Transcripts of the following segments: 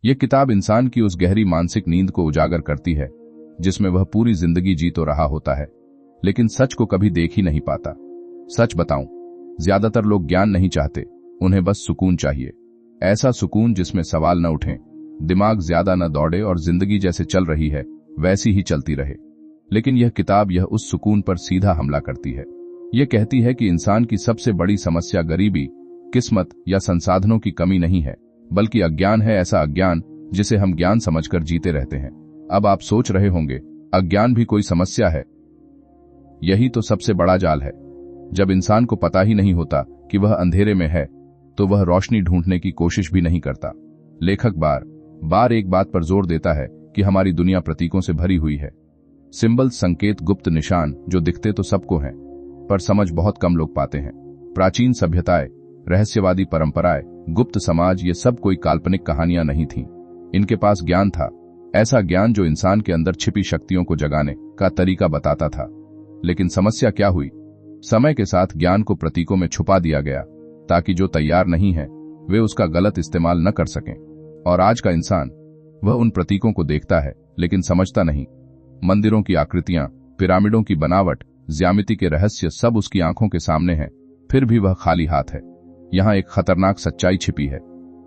यह किताब इंसान की उस गहरी मानसिक नींद को उजागर करती है जिसमें वह पूरी जिंदगी जी तो रहा होता है, लेकिन सच को कभी देख ही नहीं पाता। सच बताऊं, ज्यादातर लोग ज्ञान नहीं चाहते, उन्हें बस सुकून चाहिए। ऐसा सुकून जिसमें सवाल न उठें, दिमाग ज्यादा न दौड़े और जिंदगी जैसे चल रही है वैसी ही चलती रहे। लेकिन यह किताब यह उस सुकून पर सीधा हमला करती है। यह कहती है कि इंसान की सबसे बड़ी समस्या गरीबी, किस्मत या संसाधनों की कमी नहीं है, बल्कि अज्ञान है। ऐसा अज्ञान जिसे हम ज्ञान समझकर जीते रहते हैं। अब आप सोच रहे होंगे, अज्ञान भी कोई समस्या है? यही तो सबसे बड़ा जाल है। जब इंसान को पता ही नहीं होता कि वह अंधेरे में है, तो वह रोशनी ढूंढने की कोशिश भी नहीं करता। लेखक बार बार एक बात पर जोर देता है कि हमारी दुनिया प्रतीकों से भरी हुई है। सिंबल, संकेत, गुप्त निशान जो दिखते तो सबको हैं, पर समझ बहुत कम लोग पाते हैं। प्राचीन सभ्यताएं, रहस्यवादी परंपराएं, गुप्त समाज, ये सब कोई काल्पनिक कहानियां नहीं थीं। इनके पास ज्ञान था, ऐसा ज्ञान जो इंसान के अंदर छिपी शक्तियों को जगाने का तरीका बताता था। लेकिन समस्या क्या हुई? समय के साथ ज्ञान को प्रतीकों में छुपा दिया गया ताकि जो तैयार नहीं है वे उसका गलत इस्तेमाल न कर सकें। और आज का इंसान, वह उन प्रतीकों को देखता है लेकिन समझता नहीं। मंदिरों की आकृतियां, पिरामिडों की बनावट, ज्यामिति के रहस्य सब उसकी आंखों के सामने हैं, फिर भी वह खाली हाथ है। यहां एक खतरनाक सच्चाई छिपी है।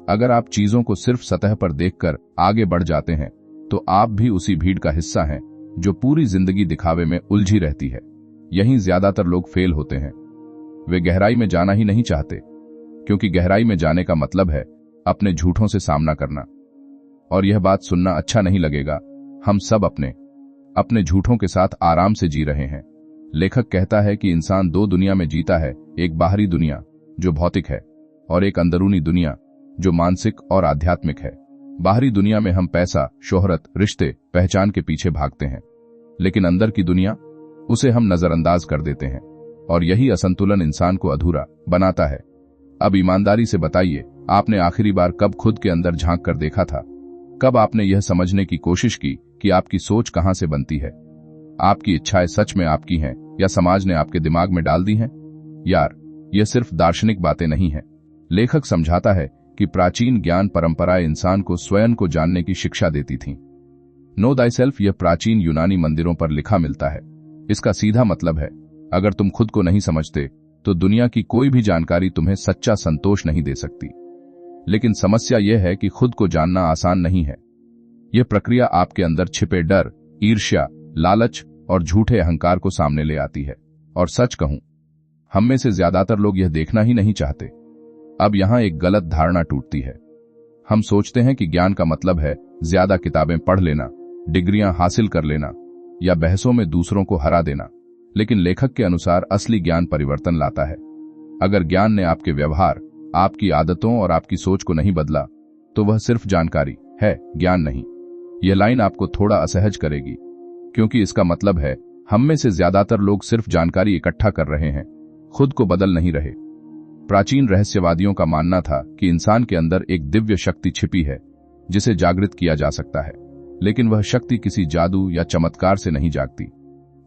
अगर आप चीजों को सिर्फ सतह पर देखकर आगे बढ़ जाते हैं, तो आप भी उसी भीड़ का हिस्सा हैं जो पूरी जिंदगी दिखावे में उलझी रहती है। यहीं ज्यादातर लोग फेल होते हैं। वे गहराई में जाना ही नहीं चाहते, क्योंकि गहराई में जाने का मतलब है अपने झूठों से सामना करना। और यह बात सुनना अच्छा नहीं लगेगा, हम सब अपने झूठों के साथ आराम से जी रहे हैं। लेखक कहता है कि इंसान दो दुनिया में जीता है, एक बाहरी दुनिया जो भौतिक है और एक अंदरूनी दुनिया जो मानसिक और आध्यात्मिक है। बाहरी दुनिया में हम पैसा, शोहरत, रिश्ते, पहचान के पीछे भागते हैं, लेकिन अंदर की दुनिया, उसे हम नजरअंदाज कर देते हैं। और यही असंतुलन इंसान को अधूरा बनाता है। अब ईमानदारी से बताइए, आपने आखिरी बार कब खुद के अंदर झांक कर देखा था? कब आपने यह समझने की कोशिश की कि आपकी सोच कहां से बनती है? आपकी इच्छाएं सच में आपकी हैं या समाज ने आपके दिमाग में डाल दी हैं? यार, यह सिर्फ दार्शनिक बातें नहीं हैं। लेखक समझाता है कि प्राचीन ज्ञान परंपराएं इंसान को स्वयं को जानने की शिक्षा देती थीं। नो दाइसेल्फ, यह प्राचीन यूनानी मंदिरों पर लिखा मिलता है। इसका सीधा मतलब है, अगर तुम खुद को नहीं समझते तो दुनिया की कोई भी जानकारी तुम्हें सच्चा संतोष नहीं दे सकती। लेकिन समस्या यह है कि खुद को जानना आसान नहीं है। यह प्रक्रिया आपके अंदर छिपे डर, ईर्ष्या, लालच और झूठे अहंकार को सामने ले आती है। और सच कहूं, हम में से ज्यादातर लोग यह देखना ही नहीं चाहते। अब यहां एक गलत धारणा टूटती है। हम सोचते हैं कि ज्ञान का मतलब है ज्यादा किताबें पढ़ लेना, डिग्रियां हासिल कर लेना या बहसों में दूसरों को हरा देना। लेकिन लेखक के अनुसार असली ज्ञान परिवर्तन लाता है। अगर ज्ञान ने आपके व्यवहार, आपकी आदतों और आपकी सोच को नहीं बदला, तो वह सिर्फ जानकारी है, ज्ञान नहीं। यह लाइन आपको थोड़ा असहज करेगी, क्योंकि इसका मतलब है हम में से ज्यादातर लोग सिर्फ जानकारी इकट्ठा कर रहे हैं, खुद को बदल नहीं रहे। प्राचीन रहस्यवादियों का मानना था कि इंसान के अंदर एक दिव्य शक्ति छिपी है जिसे जागृत किया जा सकता है, लेकिन वह शक्ति किसी जादू या चमत्कार से नहीं जागती।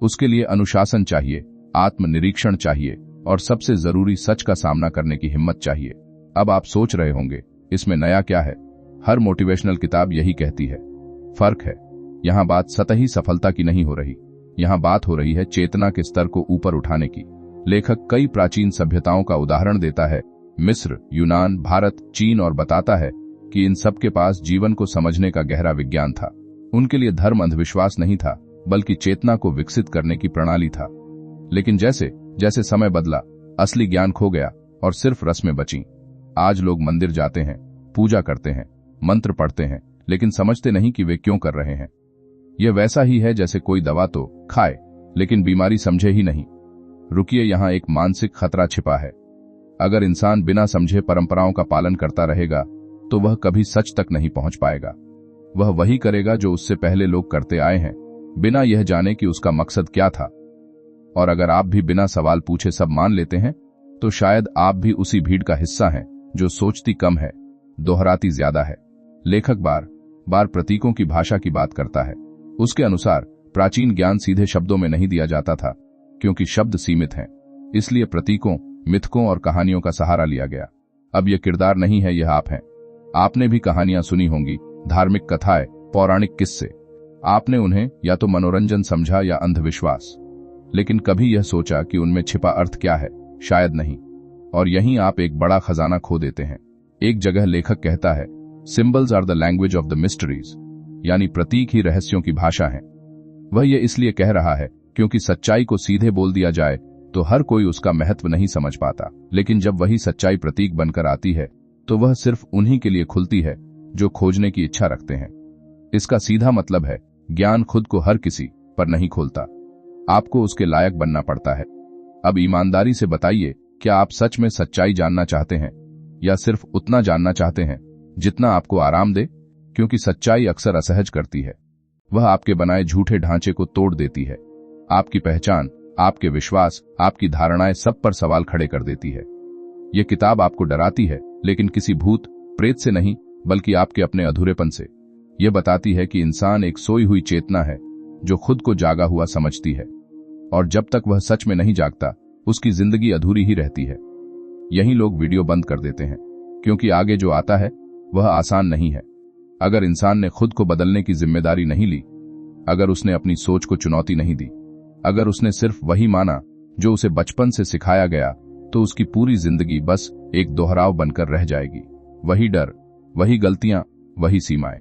उसके लिए अनुशासन चाहिए, आत्मनिरीक्षण चाहिए और सबसे जरूरी सच का सामना करने की हिम्मत चाहिए। अब आप सोच रहे होंगे, इसमें नया क्या है? हर मोटिवेशनल किताब यही कहती है। फर्क है, यहां बात सतही सफलता की नहीं हो रही, यहां बात हो रही है चेतना के स्तर को ऊपर उठाने की। लेखक कई प्राचीन सभ्यताओं का उदाहरण देता है, मिस्र, यूनान, भारत, चीन, और बताता है कि इन सब के पास जीवन को समझने का गहरा विज्ञान था। उनके लिए धर्म अंधविश्वास नहीं था, बल्कि चेतना को विकसित करने की प्रणाली था। लेकिन जैसे जैसे समय बदला, असली ज्ञान खो गया और सिर्फ रस्में बची। आज लोग मंदिर जाते हैं, पूजा करते हैं, मंत्र पढ़ते हैं, लेकिन समझते नहीं कि वे क्यों कर रहे हैं। यह वैसा ही है जैसे कोई दवा तो खाए, लेकिन बीमारी समझे ही नहीं। रुकिए, यहां एक मानसिक खतरा छिपा है। अगर इंसान बिना समझे परंपराओं का पालन करता रहेगा, तो वह कभी सच तक नहीं पहुंच पाएगा। वह वही करेगा जो उससे पहले लोग करते आए हैं, बिना यह जाने कि उसका मकसद क्या था। और अगर आप भी बिना सवाल पूछे सब मान लेते हैं, तो शायद आप भी उसी भीड़ का हिस्सा हैं जो सोचती कम है, दोहराती ज्यादा है। लेखक बार बार प्रतीकों की भाषा की बात करता है। उसके अनुसार प्राचीन ज्ञान सीधे शब्दों में नहीं दिया जाता था, क्योंकि शब्द सीमित हैं। इसलिए प्रतीकों, मिथकों और कहानियों का सहारा लिया गया। अब यह किरदार नहीं है, यह आप हैं। आपने भी कहानियां सुनी होंगी धार्मिक कथाएं, पौराणिक किस्से। आपने उन्हें या तो मनोरंजन समझा या अंधविश्वास, लेकिन कभी यह सोचा कि उनमें छिपा अर्थ क्या है? शायद नहीं। और यहीं आप एक बड़ा खजाना खो देते हैं। एक जगह लेखक कहता है, symbols are the language of the mysteries, यानी प्रतीक ही रहस्यों की भाषा है। वह यह इसलिए कह रहा है क्योंकि सच्चाई को सीधे बोल दिया जाए तो हर कोई उसका महत्व नहीं समझ पाता, लेकिन जब वही सच्चाई प्रतीक बनकर आती है तो वह सिर्फ उन्हीं के लिए खुलती है जो खोजने की इच्छा रखते हैं। इसका सीधा मतलब है, ज्ञान खुद को हर किसी पर नहीं खोलता, आपको उसके लायक बनना पड़ता है। अब ईमानदारी से बताइए, क्या आप सच में सच्चाई जानना चाहते हैं या सिर्फ उतना जानना चाहते हैं जितना आपको आराम दे? क्योंकि सच्चाई अक्सर असहज करती है। वह आपके बनाए झूठे ढांचे को तोड़ देती है, आपकी पहचान, आपके विश्वास, आपकी धारणाएं सब पर सवाल खड़े कर देती है। यह किताब आपको डराती है, लेकिन किसी भूत प्रेत से नहीं, बल्कि आपके अपने अधूरेपन से। यह बताती है कि इंसान एक सोई हुई चेतना है जो खुद को जागा हुआ समझती है, और जब तक वह सच में नहीं जागता उसकी जिंदगी अधूरी ही रहती है। यही लोग वीडियो बंद कर देते हैं, क्योंकि आगे जो आता है वह आसान नहीं है। अगर इंसान ने खुद को बदलने की जिम्मेदारी नहीं ली, अगर उसने अपनी सोच को चुनौती नहीं दी, अगर उसने सिर्फ वही माना जो उसे बचपन से सिखाया गया, तो उसकी पूरी जिंदगी बस एक दोहराव बनकर रह जाएगी। वही डर, वही गलतियां, वही सीमाएं।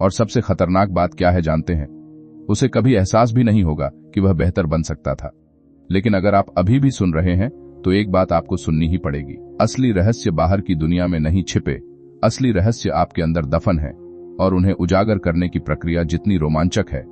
और सबसे खतरनाक बात क्या है जानते हैं? उसे कभी एहसास भी नहीं होगा कि वह बेहतर बन सकता था। लेकिन अगर आप अभी भी सुन रहे हैं तो एक बात आपको सुननी ही पड़ेगी। असली रहस्य बाहर की दुनिया में नहीं छिपे, असली रहस्य आपके अंदर दफन है, और उन्हें उजागर करने की प्रक्रिया जितनी रोमांचक है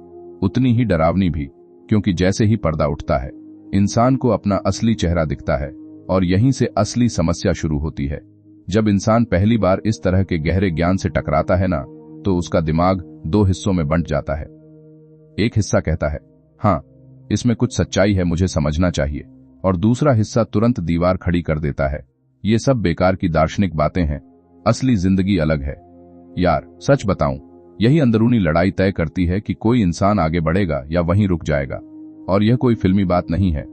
उतनी ही डरावनी भी, क्योंकि जैसे ही पर्दा उठता है इंसान को अपना असली चेहरा दिखता है, और यहीं से असली समस्या शुरू होती है। जब इंसान पहली बार इस तरह के गहरे ज्ञान से टकराता है ना, तो उसका दिमाग दो हिस्सों में बंट जाता है। एक हिस्सा कहता है, हाँ इसमें कुछ सच्चाई है, मुझे समझना चाहिए, और दूसरा हिस्सा तुरंत दीवार खड़ी कर देता है, ये सब बेकार की दार्शनिक बातें हैं, असली जिंदगी अलग है। यार सच बताऊं, यही अंदरूनी लड़ाई तय करती है कि कोई इंसान आगे बढ़ेगा या वहीं रुक जाएगा। और यह कोई फिल्मी बात नहीं है।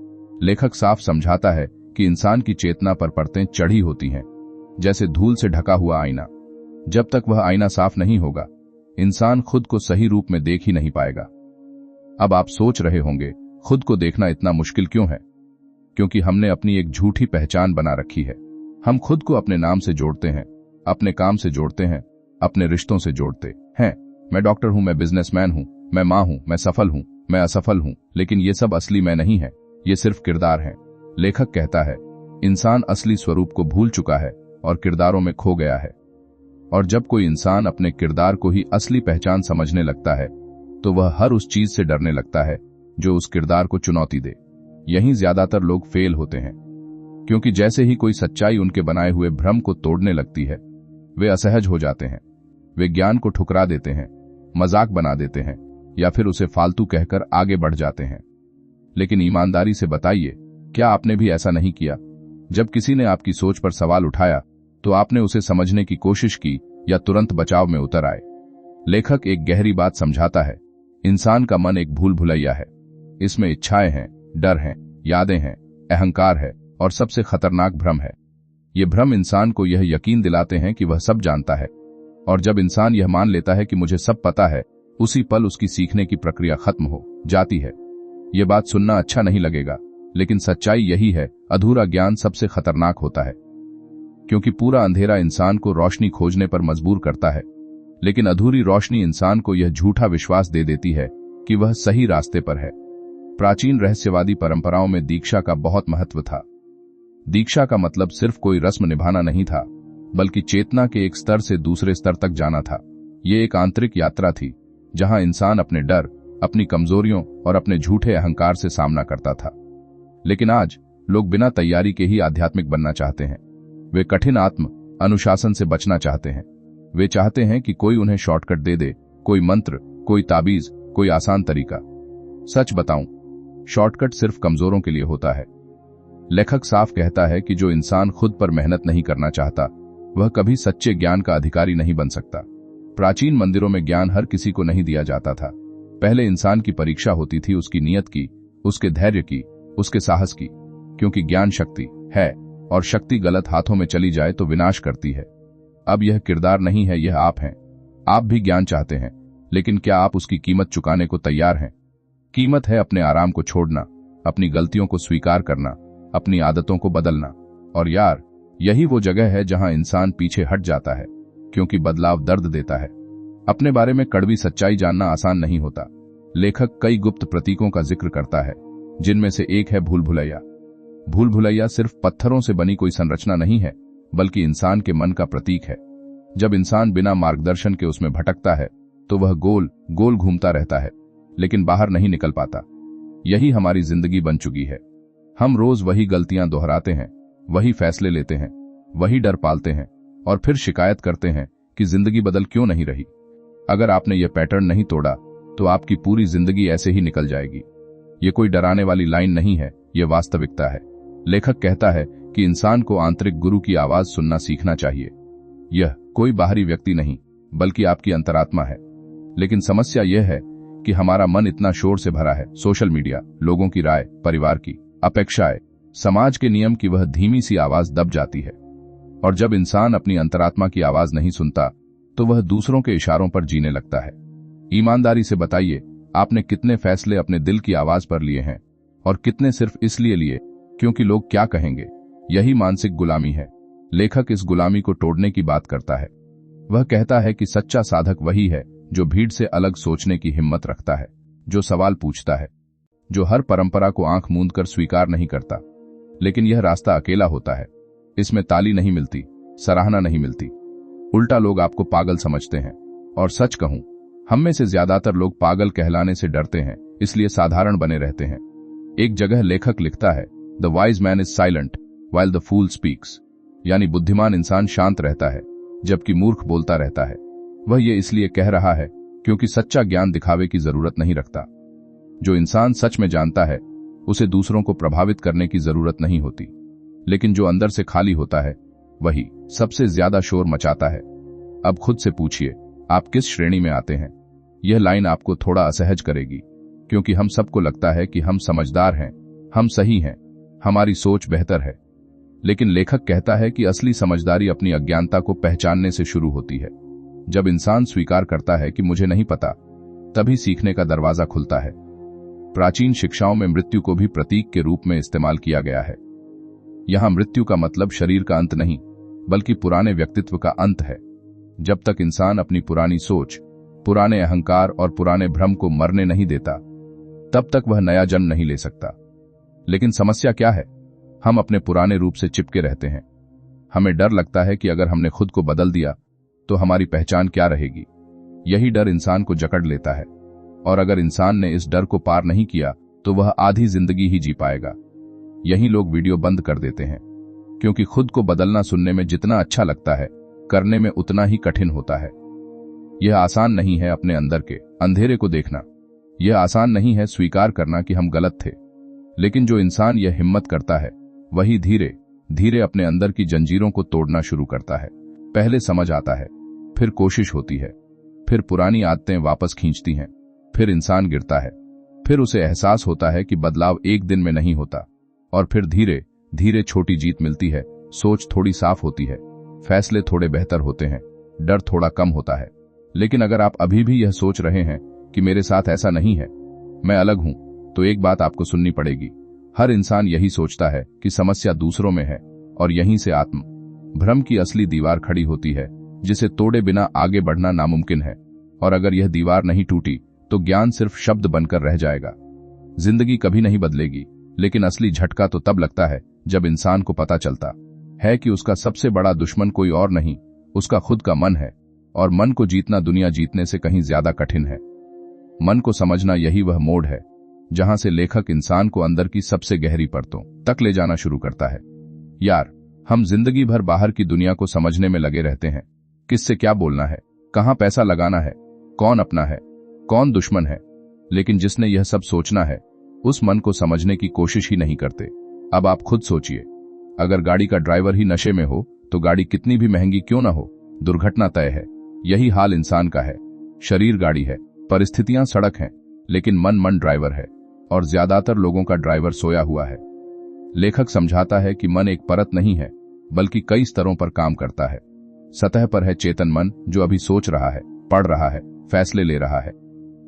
लेखक साफ समझाता है कि इंसान की चेतना पर परतें चढ़ी होती हैं, जैसे धूल से ढका हुआ आईना। जब तक वह आईना साफ नहीं होगा, इंसान खुद को सही रूप में देख ही नहीं पाएगा। अब आप सोच रहे होंगे, खुद को देखना इतना मुश्किल क्यों है? क्योंकि हमने अपनी एक झूठी पहचान बना रखी है। हम खुद को अपने नाम से जोड़ते हैं, अपने काम से जोड़ते हैं, अपने रिश्तों से जोड़ते हैं। मैं डॉक्टर हूं, मैं बिजनेसमैन हूं, मैं मां हूं, मैं सफल हूं, मैं असफल हूं, लेकिन ये सब असली मैं नहीं है, ये सिर्फ किरदार हैं। लेखक कहता है, इंसान असली स्वरूप को भूल चुका है और किरदारों में खो गया है। और जब कोई इंसान अपने किरदार को ही असली पहचान समझने लगता है, तो वह हर उस चीज से डरने लगता है जो उस किरदार को चुनौती दे। यहीं ज्यादातर लोग फेल होते हैं, क्योंकि जैसे ही कोई सच्चाई उनके बनाए हुए भ्रम को तोड़ने लगती है, वे असहज हो जाते हैं। वे ज्ञान को ठुकरा देते हैं, मजाक बना देते हैं, या फिर उसे फालतू कहकर आगे बढ़ जाते हैं। लेकिन ईमानदारी से बताइए, क्या आपने भी ऐसा नहीं किया? जब किसी ने आपकी सोच पर सवाल उठाया, तो आपने उसे समझने की कोशिश की या तुरंत बचाव में उतर आए? लेखक एक गहरी बात समझाता है, इंसान का मन एक भूल भुलैया है। इसमें इच्छाएं हैं, डर हैं, यादें हैं, अहंकार है, और सबसे खतरनाक भ्रम है। ये भ्रम इंसान को यह यकीन दिलाते हैं कि वह सब जानता है, और जब इंसान यह मान लेता है कि मुझे सब पता है, उसी पल उसकी सीखने की प्रक्रिया खत्म हो जाती है। यह बात सुनना अच्छा नहीं लगेगा, लेकिन सच्चाई यही है, अधूरा ज्ञान सबसे खतरनाक होता है, क्योंकि पूरा अंधेरा इंसान को रोशनी खोजने पर मजबूर करता है, लेकिन अधूरी रोशनी इंसान को यह झूठा विश्वास दे देती है कि वह सही रास्ते पर है। प्राचीन रहस्यवादी परंपराओं में दीक्षा का बहुत महत्व था। दीक्षा का मतलब सिर्फ कोई रस्म निभाना नहीं था, बल्कि चेतना के एक स्तर से दूसरे स्तर तक जाना था। ये एक आंतरिक यात्रा थी, जहां इंसान अपने डर, अपनी कमजोरियों और अपने झूठे अहंकार से सामना करता था। लेकिन आज लोग बिना तैयारी के ही आध्यात्मिक बनना चाहते हैं। वे कठिन आत्म अनुशासन से बचना चाहते हैं। वे चाहते हैं कि कोई उन्हें शॉर्टकट दे दे, कोई मंत्र, कोई ताबीज, कोई आसान तरीका। सच बताऊं, शॉर्टकट सिर्फ कमजोरों के लिए होता है। लेखक साफ कहता है कि जो इंसान खुद पर मेहनत नहीं करना चाहता, वह कभी सच्चे ज्ञान का अधिकारी नहीं बन सकता। प्राचीन मंदिरों में ज्ञान हर किसी को नहीं दिया जाता था। पहले इंसान की परीक्षा होती थी, उसकी नीयत की, उसके धैर्य की, उसके साहस की, क्योंकि ज्ञान शक्ति है, और शक्ति गलत हाथों में चली जाए तो विनाश करती है। अब यह किरदार नहीं है, यह आप हैं। आप भी ज्ञान चाहते हैं, लेकिन क्या आप उसकी कीमत चुकाने को तैयार हैं? कीमत है अपने आराम को छोड़ना, अपनी गलतियों को स्वीकार करना, अपनी आदतों को बदलना। और यार, यही वो जगह है जहां इंसान पीछे हट जाता है, क्योंकि बदलाव दर्द देता है। अपने बारे में कड़वी सच्चाई जानना आसान नहीं होता। लेखक कई गुप्त प्रतीकों का जिक्र करता है, जिनमें से एक है भूल भुलैया। भूल भुलैया सिर्फ पत्थरों से बनी कोई संरचना नहीं है, बल्कि इंसान के मन का प्रतीक है। जब इंसान बिना मार्गदर्शन के उसमें भटकता है, तो वह गोल गोल घूमता रहता है, लेकिन बाहर नहीं निकल पाता। यही हमारी जिंदगी बन चुकी है। हम रोज वही गलतियां दोहराते हैं, वही फैसले लेते हैं, वही डर पालते हैं, और फिर शिकायत करते हैं कि जिंदगी बदल क्यों नहीं रही। अगर आपने यह पैटर्न नहीं तोड़ा, तो आपकी पूरी जिंदगी ऐसे ही निकल जाएगी। ये कोई डराने वाली लाइन नहीं है, ये वास्तविकता है। लेखक कहता है कि इंसान को आंतरिक गुरु की आवाज सुनना सीखना चाहिए। यह कोई बाहरी व्यक्ति नहीं, बल्कि आपकी अंतरात्मा है। लेकिन समस्या यह है कि हमारा मन इतना शोर से भरा है, सोशल मीडिया, लोगों की राय, परिवार की अपेक्षाएं, समाज के नियम की वह धीमी सी आवाज दब जाती है। और जब इंसान अपनी अंतरात्मा की आवाज नहीं सुनता, तो वह दूसरों के इशारों पर जीने लगता है। ईमानदारी से बताइए, आपने कितने फैसले अपने दिल की आवाज पर लिए हैं, और कितने सिर्फ इसलिए लिए क्योंकि लोग क्या कहेंगे। यही मानसिक गुलामी है। लेखक इस गुलामी को तोड़ने की बात करता है। वह कहता है कि सच्चा साधक वही है जो भीड़ से अलग सोचने की हिम्मत रखता है, जो सवाल पूछता है, जो हर परंपरा को आंख मूंद कर स्वीकार नहीं करता। लेकिन यह रास्ता अकेला होता है। इसमें ताली नहीं मिलती, सराहना नहीं मिलती। उल्टा लोग आपको पागल समझते हैं। और सच कहूं, हम में से ज्यादातर लोग पागल कहलाने से डरते हैं, इसलिए साधारण बने रहते हैं। एक जगह लेखक लिखता है, the wise man is silent while the fool speaks, यानी बुद्धिमान इंसान शांत रहता है, जबकि मूर्ख बोलता रहता है। वह ये इसलिए कह रहा है क्योंकि सच्चा ज्ञान दिखावे की जरूरत नहीं रखता। जो इंसान सच में जानता है, उसे दूसरों को प्रभावित करने की जरूरत नहीं होती। लेकिन जो अंदर से खाली होता है, वही सबसे ज्यादा शोर मचाता है। अब खुद से पूछिए, आप किस श्रेणी में आते हैं? यह लाइन आपको थोड़ा असहज करेगी, क्योंकि हम सबको लगता है कि हम समझदार हैं, हम सही हैं, हमारी सोच बेहतर है। लेकिन लेखक कहता है कि असली समझदारी अपनी अज्ञानता को पहचानने से शुरू होती है। जब इंसान स्वीकार करता है कि मुझे नहीं पता, तभी सीखने का दरवाजा खुलता है। प्राचीन शिक्षाओं में मृत्यु को भी प्रतीक के रूप में इस्तेमाल किया गया है। यहां मृत्यु का मतलब शरीर का अंत नहीं, बल्कि पुराने व्यक्तित्व का अंत है। जब तक इंसान अपनी पुरानी सोच, पुराने अहंकार और पुराने भ्रम को मरने नहीं देता, तब तक वह नया जन्म नहीं ले सकता। लेकिन समस्या क्या है? हम अपने पुराने रूप से चिपके रहते हैं। हमें डर लगता है कि अगर हमने खुद को बदल दिया, तो हमारी पहचान क्या रहेगी। यही डर इंसान को जकड़ लेता है। और अगर इंसान ने इस डर को पार नहीं किया, तो वह आधी जिंदगी ही जी पाएगा। यही लोग वीडियो बंद कर देते हैं, क्योंकि खुद को बदलना सुनने में जितना अच्छा लगता है, करने में उतना ही कठिन होता है। यह आसान नहीं है अपने अंदर के अंधेरे को देखना। यह आसान नहीं है स्वीकार करना कि हम गलत थे। लेकिन जो इंसान यह हिम्मत करता है, वही धीरे धीरे अपने अंदर की जंजीरों को तोड़ना शुरू करता है। पहले समझ आता है, फिर कोशिश होती है, फिर पुरानी आदतें वापस खींचती हैं, फिर इंसान गिरता है, फिर उसे एहसास होता है कि बदलाव एक दिन में नहीं होता, और फिर धीरे धीरे छोटी जीत मिलती है। सोच थोड़ी साफ होती है, फैसले थोड़े बेहतर होते हैं, डर थोड़ा कम होता है। लेकिन अगर आप अभी भी यह सोच रहे हैं कि मेरे साथ ऐसा नहीं है, मैं अलग हूं, तो एक बात आपको सुननी पड़ेगी। हर इंसान यही सोचता है कि समस्या दूसरों में है, और यहीं से आत्म भ्रम की असली दीवार खड़ी होती है, जिसे तोड़े बिना आगे बढ़ना नामुमकिन है। और अगर यह दीवार नहीं टूटी, तो ज्ञान सिर्फ शब्द बनकर रह जाएगा। जिंदगी कभी नहीं बदलेगी, लेकिन असली झटका तो तब लगता है जब इंसान को पता चलता है कि उसका सबसे बड़ा दुश्मन कोई और नहीं, उसका खुद का मन है। और मन को जीतना दुनिया जीतने से कहीं ज्यादा कठिन है। मन को समझना यही वह मोड़ है जहां से लेखक इंसान को अंदर की सबसे गहरी परतों तक ले जाना शुरू करता है। यार, हम जिंदगी भर बाहर की दुनिया को समझने में लगे रहते हैं। किससे क्या बोलना है, कहां पैसा लगाना है, कौन अपना है, कौन दुश्मन है। लेकिन जिसने यह सब सोचना है, उस मन को समझने की कोशिश ही नहीं करते। अब आप खुद सोचिए, अगर गाड़ी का ड्राइवर ही नशे में हो, तो गाड़ी कितनी भी महंगी क्यों ना हो, दुर्घटना तय है। यही हाल इंसान का है। शरीर गाड़ी है, परिस्थितियां सड़क हैं, लेकिन मन ड्राइवर है। और ज्यादातर लोगों का ड्राइवर सोया हुआ है। लेखक समझाता है कि मन एक परत नहीं है, बल्कि कई स्तरों पर काम करता है। सतह पर है चेतन मन, जो अभी सोच रहा है, पढ़ रहा है, फैसले ले रहा है।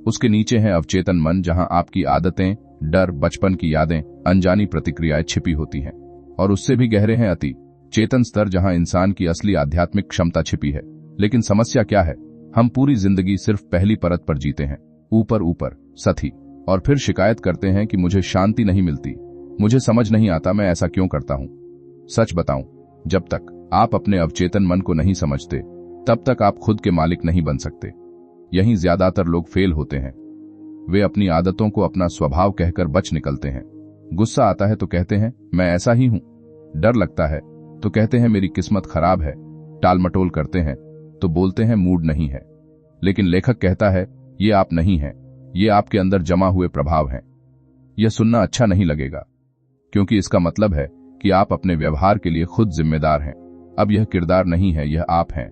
उसके नीचे है अवचेतन मन, जहां आपकी आदतें, डर, बचपन की यादें, अनजानी प्रतिक्रियाएं छिपी होती हैं। और उससे भी गहरे हैं अति चेतन स्तर, जहां इंसान की असली आध्यात्मिक क्षमता छिपी है। लेकिन समस्या क्या है? हम पूरी जिंदगी सिर्फ पहली परत पर जीते हैं, ऊपर ऊपर, सतही, और फिर शिकायत करते हैं कि मुझे शांति नहीं मिलती, मुझे समझ नहीं आता मैं ऐसा क्यों करता हूं। सच बताऊं, जब तक आप अपने अवचेतन मन को नहीं समझते, तब तक आप खुद के मालिक नहीं बन सकते। यहीं ज्यादातर लोग फेल होते हैं। वे अपनी आदतों को अपना स्वभाव कहकर बच निकलते हैं। गुस्सा आता है तो कहते हैं मैं ऐसा ही हूं, डर लगता है तो कहते हैं मेरी किस्मत खराब है, टालमटोल करते हैं तो बोलते हैं मूड नहीं है। लेकिन लेखक कहता है ये आप नहीं हैं, ये आपके अंदर जमा हुए प्रभाव हैं। यह सुनना अच्छा नहीं लगेगा, क्योंकि इसका मतलब है कि आप अपने व्यवहार के लिए खुद जिम्मेदार हैं। अब यह किरदार नहीं है, यह आप हैं।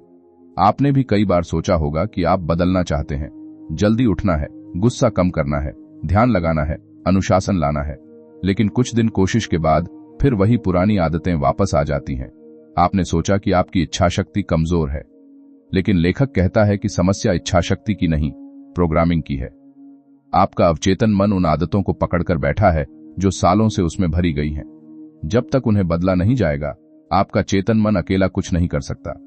आपने भी कई बार सोचा होगा कि आप बदलना चाहते हैं, जल्दी उठना है, गुस्सा कम करना है, ध्यान लगाना है, अनुशासन लाना है। लेकिन कुछ दिन कोशिश के बाद फिर वही पुरानी आदतें वापस आ जाती हैं। आपने सोचा कि आपकी इच्छाशक्ति कमजोर है, लेकिन लेखक कहता है कि समस्या इच्छाशक्ति की नहीं, प्रोग्रामिंग की है। आपका अवचेतन मन उन आदतों को पकड़कर बैठा है जो सालों से उसमें भरी गई हैं। जब तक उन्हें बदला नहीं जाएगा, आपका चेतन मन अकेला कुछ नहीं कर सकता।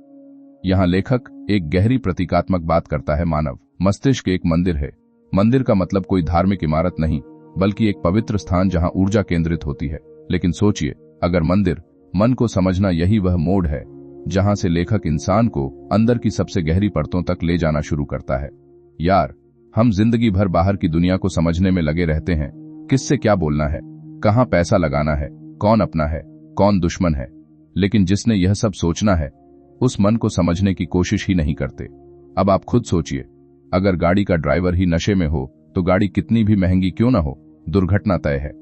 यहां लेखक एक गहरी प्रतीकात्मक बात करता है। मानव मस्तिष्क एक मंदिर है। मंदिर का मतलब कोई धार्मिक इमारत नहीं, बल्कि एक पवित्र स्थान जहां ऊर्जा केंद्रित होती है। लेकिन सोचिए, अगर मंदिर, मन को समझना यही वह मोड़ है जहां से लेखक इंसान को अंदर की सबसे गहरी परतों तक ले जाना शुरू करता है। यार, हम जिंदगी भर बाहर की दुनिया को समझने में लगे रहते हैं, किससे क्या बोलना है, कहां पैसा लगाना है, कौन अपना है, कौन दुश्मन है। लेकिन जिसने यह सब सोचना है, उस मन को समझने की कोशिश ही नहीं करते। अब आप खुद सोचिए, अगर गाड़ी का ड्राइवर ही नशे में हो तो गाड़ी कितनी भी महंगी क्यों ना हो, दुर्घटना तय है।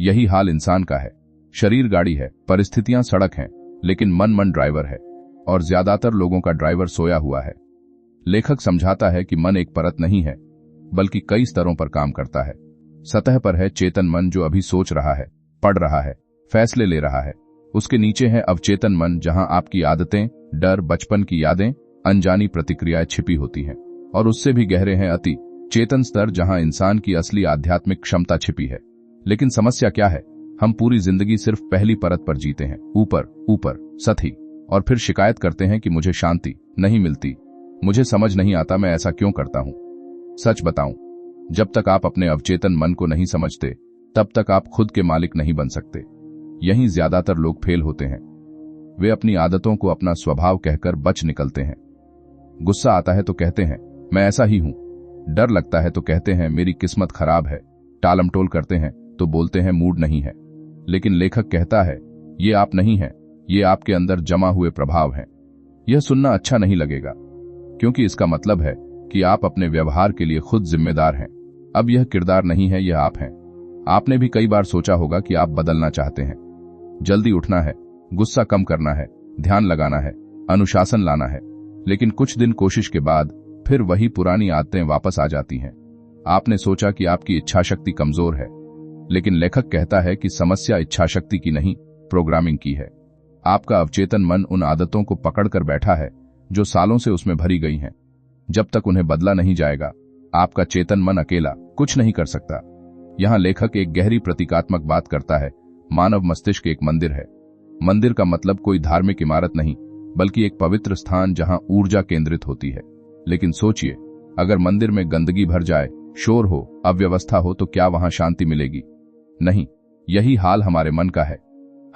यही हाल इंसान का है। शरीर गाड़ी है, परिस्थितियां सड़क हैं, लेकिन मन ड्राइवर है, और ज्यादातर लोगों का ड्राइवर सोया हुआ है। लेखक समझाता है कि मन एक परत नहीं है, बल्कि कई स्तरों पर काम करता है। सतह पर है चेतन मन, जो अभी सोच रहा है, पढ़ रहा है, फैसले ले रहा है। उसके नीचे है अवचेतन मन, जहां आपकी आदतें, डर, बचपन की यादें, अनजानी प्रतिक्रियाएं छिपी होती हैं। और उससे भी गहरे हैं अति चेतन स्तर, जहां इंसान की असली आध्यात्मिक क्षमता छिपी है। लेकिन समस्या क्या है? हम पूरी जिंदगी सिर्फ पहली परत पर जीते हैं, ऊपर ऊपर, सतही, और फिर शिकायत करते हैं कि मुझे शांति नहीं मिलती, मुझे समझ नहीं आता मैं ऐसा क्यों करता हूं। सच बताऊं, जब तक आप अपने अवचेतन मन को नहीं समझते, तब तक आप खुद के मालिक नहीं बन सकते। यहीं ज्यादातर लोग फेल होते हैं। वे अपनी आदतों को अपना स्वभाव कहकर बच निकलते हैं। गुस्सा आता है तो कहते हैं मैं ऐसा ही हूं, डर लगता है तो कहते हैं मेरी किस्मत खराब है, टालमटोल करते हैं तो बोलते हैं मूड नहीं है। लेकिन लेखक कहता है ये आप नहीं हैं, ये आपके अंदर जमा हुए प्रभाव हैं। यह सुनना अच्छा नहीं लगेगा, क्योंकि इसका मतलब है कि आप अपने व्यवहार के लिए खुद जिम्मेदार हैं। अब यह किरदार नहीं है, यह आप हैं। आपने भी कई बार सोचा होगा कि आप बदलना चाहते हैं, जल्दी उठना है, गुस्सा कम करना है, ध्यान लगाना है, अनुशासन लाना है। लेकिन कुछ दिन कोशिश के बाद फिर वही पुरानी आदतें वापस आ जाती हैं। आपने सोचा कि आपकी इच्छाशक्ति कमजोर है, लेकिन लेखक कहता है कि समस्या इच्छाशक्ति की नहीं, प्रोग्रामिंग की है। आपका अवचेतन मन उन आदतों को पकड़कर बैठा है जो सालों से उसमें भरी गई हैं। जब तक उन्हें बदला नहीं जाएगा, आपका चेतन मन अकेला कुछ नहीं कर सकता। यहां लेखक एक गहरी प्रतीकात्मक बात करता है। मानव मस्तिष्क एक मंदिर है। मंदिर का मतलब कोई धार्मिक इमारत नहीं, बल्कि एक पवित्र स्थान जहां ऊर्जा केंद्रित होती है। लेकिन सोचिए, अगर मंदिर में गंदगी भर जाए, शोर हो, अव्यवस्था हो, तो क्या वहां शांति मिलेगी? नहीं। यही हाल हमारे मन का है।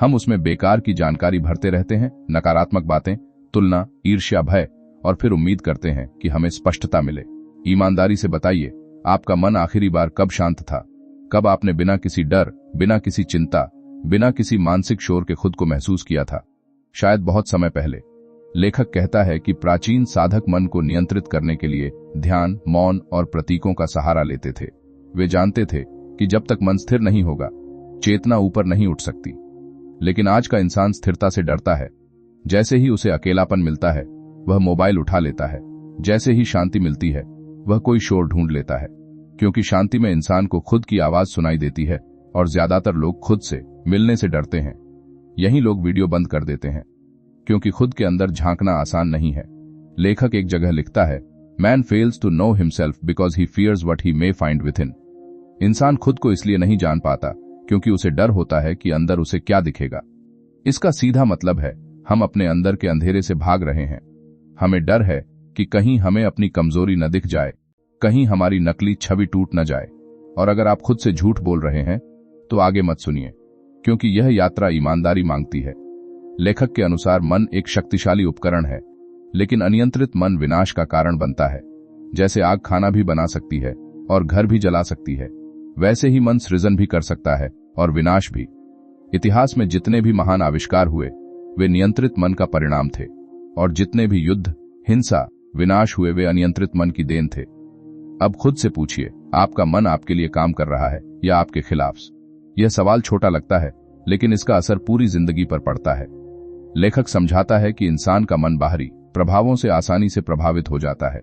हम उसमें बेकार की जानकारी भरते रहते हैं, नकारात्मक बातें, तुलना, ईर्ष्या, भय, और फिर उम्मीद करते हैं कि हमें स्पष्टता मिले। ईमानदारी से बताइए, आपका मन आखिरी बार कब शांत था? कब आपने बिना किसी डर, बिना किसी चिंता, बिना किसी मानसिक शोर के खुद को महसूस किया था? शायद बहुत समय पहले। लेखक कहता है कि प्राचीन साधक मन को नियंत्रित करने के लिए ध्यान, मौन और प्रतीकों का सहारा लेते थे। वे जानते थे कि जब तक मन स्थिर नहीं होगा, चेतना ऊपर नहीं उठ सकती। लेकिन आज का इंसान स्थिरता से डरता है। जैसे ही उसे अकेलापन मिलता है, वह मोबाइल उठा लेता है। जैसे ही शांति मिलती है, वह कोई शोर ढूंढ लेता है, क्योंकि शांति में इंसान को खुद की आवाज सुनाई देती है, और ज्यादातर लोग खुद से मिलने से डरते हैं। यही लोग वीडियो बंद कर देते हैं, क्योंकि खुद के अंदर झांकना आसान नहीं है। लेखक एक जगह लिखता है, man fails to know himself because he fears what he may find within. इंसान खुद को इसलिए नहीं जान पाता क्योंकि उसे डर होता है कि अंदर उसे क्या दिखेगा। इसका सीधा मतलब है हम अपने अंदर के अंधेरे से भाग रहे हैं। हमें डर है कि कहीं हमें अपनी कमजोरी न दिख जाए, कहीं हमारी नकली छवि टूट न जाए। और अगर आप खुद से झूठ बोल रहे हैं तो आगे मत सुनिए, क्योंकि यह यात्रा ईमानदारी मांगती है। लेखक के अनुसार मन एक शक्तिशाली उपकरण है, लेकिन अनियंत्रित मन विनाश का कारण बनता है। जैसे आग खाना भी बना सकती है और घर भी जला सकती है, वैसे ही मन सृजन भी कर सकता है और विनाश भी। इतिहास में जितने भी महान आविष्कार हुए वे नियंत्रित मन का परिणाम थे, और जितने भी युद्ध, हिंसा, विनाश हुए वे अनियंत्रित मन की देन थे। अब खुद से पूछिए, आपका मन आपके लिए काम कर रहा है या आपके खिलाफ? यह सवाल छोटा लगता है, लेकिन इसका असर पूरी जिंदगी पर पड़ता है। लेखक समझाता है कि इंसान का मन बाहरी प्रभावों से आसानी से प्रभावित हो जाता है।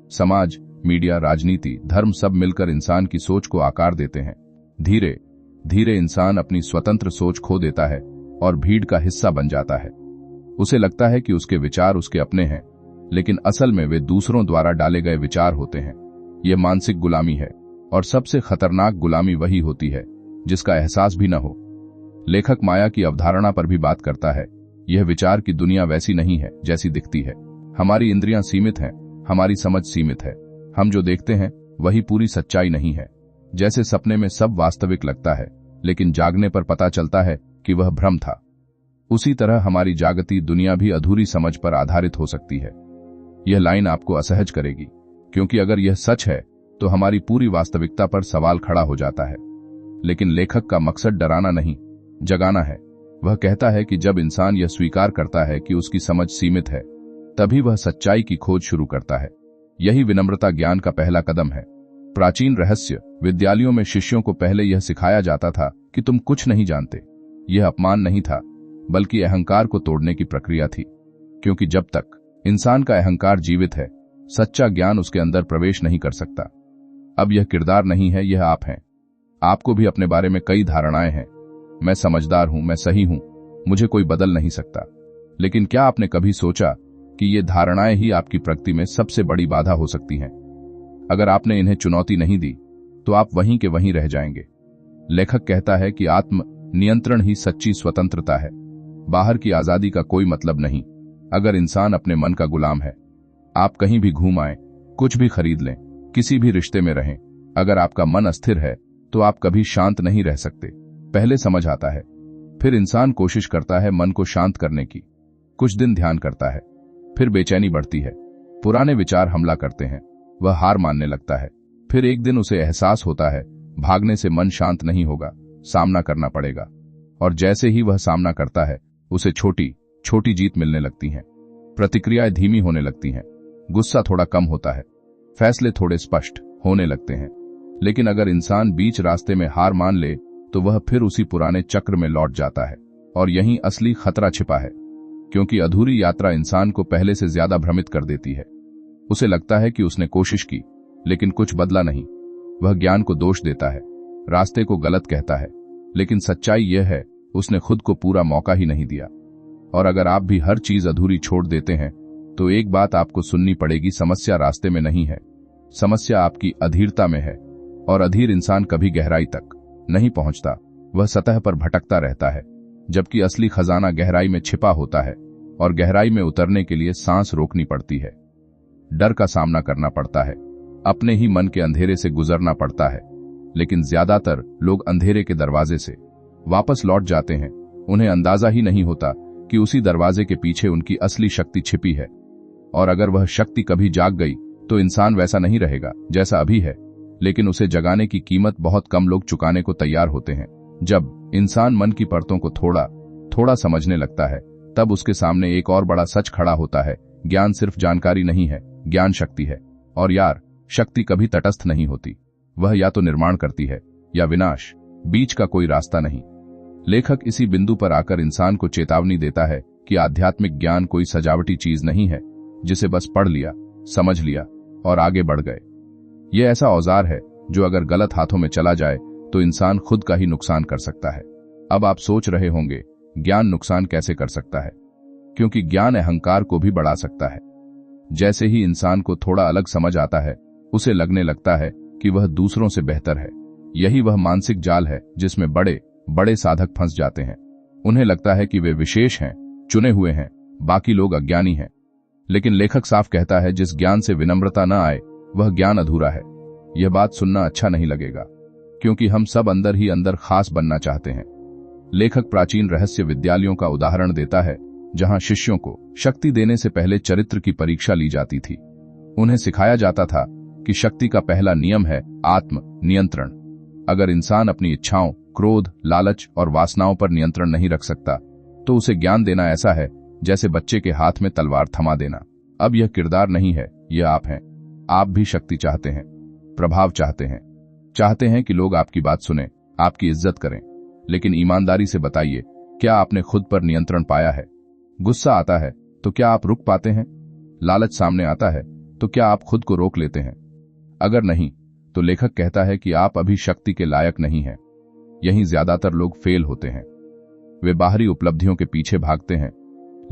समाज, मीडिया, राजनीति, धर्म सब मिलकर इंसान की सोच को आकार देते हैं। धीरे धीरे इंसान अपनी स्वतंत्र सोच खो देता है और भीड़ का हिस्सा बन जाता है। उसे लगता है कि उसके विचार उसके अपने हैं, लेकिन असल में वे दूसरों द्वारा डाले गए विचार होते हैं। यह मानसिक गुलामी है, और सबसे खतरनाक गुलामी वही होती है जिसका एहसास भी न हो। लेखक माया की अवधारणा पर भी बात करता है। यह विचार की दुनिया वैसी नहीं है जैसी दिखती है। हमारी इंद्रियां सीमित हैं, हमारी समझ सीमित है। हम जो देखते हैं वही पूरी सच्चाई नहीं है। जैसे सपने में सब वास्तविक लगता है, लेकिन जागने पर पता चलता है कि वह भ्रम था। उसी तरह हमारी जागती दुनिया भी अधूरी समझ पर आधारित हो सकती है। यह लाइन आपको असहज करेगी, क्योंकि अगर यह सच है तो हमारी पूरी वास्तविकता पर सवाल खड़ा हो जाता है। लेकिन लेखक का मकसद डराना नहीं, जगाना है। वह कहता है कि जब इंसान यह स्वीकार करता है कि उसकी समझ सीमित है, तभी वह सच्चाई की खोज शुरू करता है। यही विनम्रता ज्ञान का पहला कदम है। प्राचीन रहस्य विद्यालयों में शिष्यों को पहले यह सिखाया जाता था कि तुम कुछ नहीं जानते। यह अपमान नहीं था, बल्कि अहंकार को तोड़ने की प्रक्रिया थी। क्योंकि जब तक इंसान का अहंकार जीवित है, सच्चा ज्ञान उसके अंदर प्रवेश नहीं कर सकता। अब यह किरदार नहीं है, यह आप हैं। आपको भी अपने बारे में कई धारणाएं हैं। मैं समझदार हूं, मैं सही हूं, मुझे कोई बदल नहीं सकता। लेकिन क्या आपने कभी सोचा कि ये धारणाएं ही आपकी प्रगति में सबसे बड़ी बाधा हो सकती हैं? अगर आपने इन्हें चुनौती नहीं दी तो आप वहीं के वहीं रह जाएंगे। लेखक कहता है कि आत्म नियंत्रण ही सच्ची स्वतंत्रता है, बाहर की आजादी का कोई मतलब नहीं। अगर इंसान अपने मन का गुलाम है, आप कहीं भी घूम आए, कुछ भी खरीद लें, किसी भी रिश्ते में रहें, अगर आपका मन अस्थिर है तो आप कभी शांत नहीं रह सकते। पहले समझ आता है, फिर इंसान कोशिश करता है मन को शांत करने की। कुछ दिन ध्यान करता है, फिर बेचैनी बढ़ती है, पुराने विचार हमला करते हैं, वह हार मानने लगता है। फिर एक दिन उसे एहसास होता है, भागने से मन शांत नहीं होगा, सामना करना पड़ेगा। और जैसे ही वह सामना करता है, उसे छोटी छोटी जीत मिलने लगती हैं। प्रतिक्रियाएं धीमी होने लगती हैं, गुस्सा थोड़ा कम होता है, फैसले थोड़े स्पष्ट होने लगते हैं। लेकिन अगर इंसान बीच रास्ते में हार मान ले तो वह फिर उसी पुराने चक्र में लौट जाता है। और यहीं असली खतरा छिपा है, क्योंकि अधूरी यात्रा इंसान को पहले से ज्यादा भ्रमित कर देती है। उसे लगता है कि उसने कोशिश की, लेकिन कुछ बदला नहीं। वह ज्ञान को दोष देता है, रास्ते को गलत कहता है, लेकिन सच्चाई यह है उसने खुद को पूरा मौका ही नहीं दिया। और अगर आप भी हर चीज अधूरी छोड़ देते हैं तो एक बात आपको सुननी पड़ेगी, समस्या रास्ते में नहीं है, समस्या आपकी अधीरता में है। और अधीर इंसान कभी गहराई तक नहीं पहुंचता, वह सतह पर भटकता रहता है, जबकि असली खजाना गहराई में छिपा होता है। और गहराई में उतरने के लिए सांस रोकनी पड़ती है, डर का सामना करना पड़ता है, अपने ही मन के अंधेरे से गुजरना पड़ता है। लेकिन ज्यादातर लोग अंधेरे के दरवाजे से वापस लौट जाते हैं। उन्हें अंदाजा ही नहीं होता कि उसी दरवाजे के पीछे उनकी असली शक्ति छिपी है। और अगर वह शक्ति कभी जाग गई तो इंसान वैसा नहीं रहेगा जैसा अभी है, लेकिन उसे जगाने की कीमत बहुत कम लोग चुकाने को तैयार होते हैं। जब इंसान मन की परतों को थोड़ा थोड़ा समझने लगता है, तब उसके सामने एक और बड़ा सच खड़ा होता है। ज्ञान सिर्फ जानकारी नहीं है, ज्ञान शक्ति है। और यार, शक्ति कभी तटस्थ नहीं होती, वह या तो निर्माण करती है या विनाश, बीच का कोई रास्ता नहीं। लेखक इसी बिंदु पर आकर इंसान को चेतावनी देता है कि आध्यात्मिक ज्ञान कोई सजावटी चीज नहीं है जिसे बस पढ़ लिया, समझ लिया और आगे बढ़ गए। यह ऐसा औजार है जो अगर गलत हाथों में चला जाए तो इंसान खुद का ही नुकसान कर सकता है। अब आप सोच रहे होंगे, ज्ञान नुकसान कैसे कर सकता है? क्योंकि ज्ञान अहंकार को भी बढ़ा सकता है। जैसे ही इंसान को थोड़ा अलग समझ आता है, उसे लगने लगता है कि वह दूसरों से बेहतर है। यही वह मानसिक जाल है जिसमें बड़े बड़े साधक फंस जाते हैं। उन्हें लगता है कि वे विशेष हैं, चुने हुए हैं, बाकी लोग अज्ञानी हैं। लेकिन लेखक साफ कहता है, जिस ज्ञान से विनम्रता न आए वह ज्ञान अधूरा है। यह बात सुनना अच्छा नहीं लगेगा, क्योंकि हम सब अंदर ही अंदर खास बनना चाहते हैं। लेखक प्राचीन रहस्य विद्यालयों का उदाहरण देता है, जहां शिष्यों को शक्ति देने से पहले चरित्र की परीक्षा ली जाती थी। उन्हें सिखाया जाता था कि शक्ति का पहला नियम है आत्म नियंत्रण। अगर इंसान अपनी इच्छाओं, क्रोध, लालच और वासनाओं पर नियंत्रण नहीं रख सकता, तो उसे ज्ञान देना ऐसा है जैसे बच्चे के हाथ में तलवार थमा देना। अब यह किरदार नहीं है, यह आप हैं। आप भी शक्ति चाहते हैं, प्रभाव चाहते हैं कि लोग आपकी बात सुने, आपकी इज्जत करें। लेकिन ईमानदारी से बताइए, क्या आपने खुद पर नियंत्रण पाया है? गुस्सा आता है तो क्या आप रुक पाते हैं? लालच सामने आता है तो क्या आप खुद को रोक लेते हैं? अगर नहीं, तो लेखक कहता है कि आप अभी शक्ति के लायक नहीं हैं। यहीं ज्यादातर लोग फेल होते हैं। वे बाहरी उपलब्धियों के पीछे भागते हैं,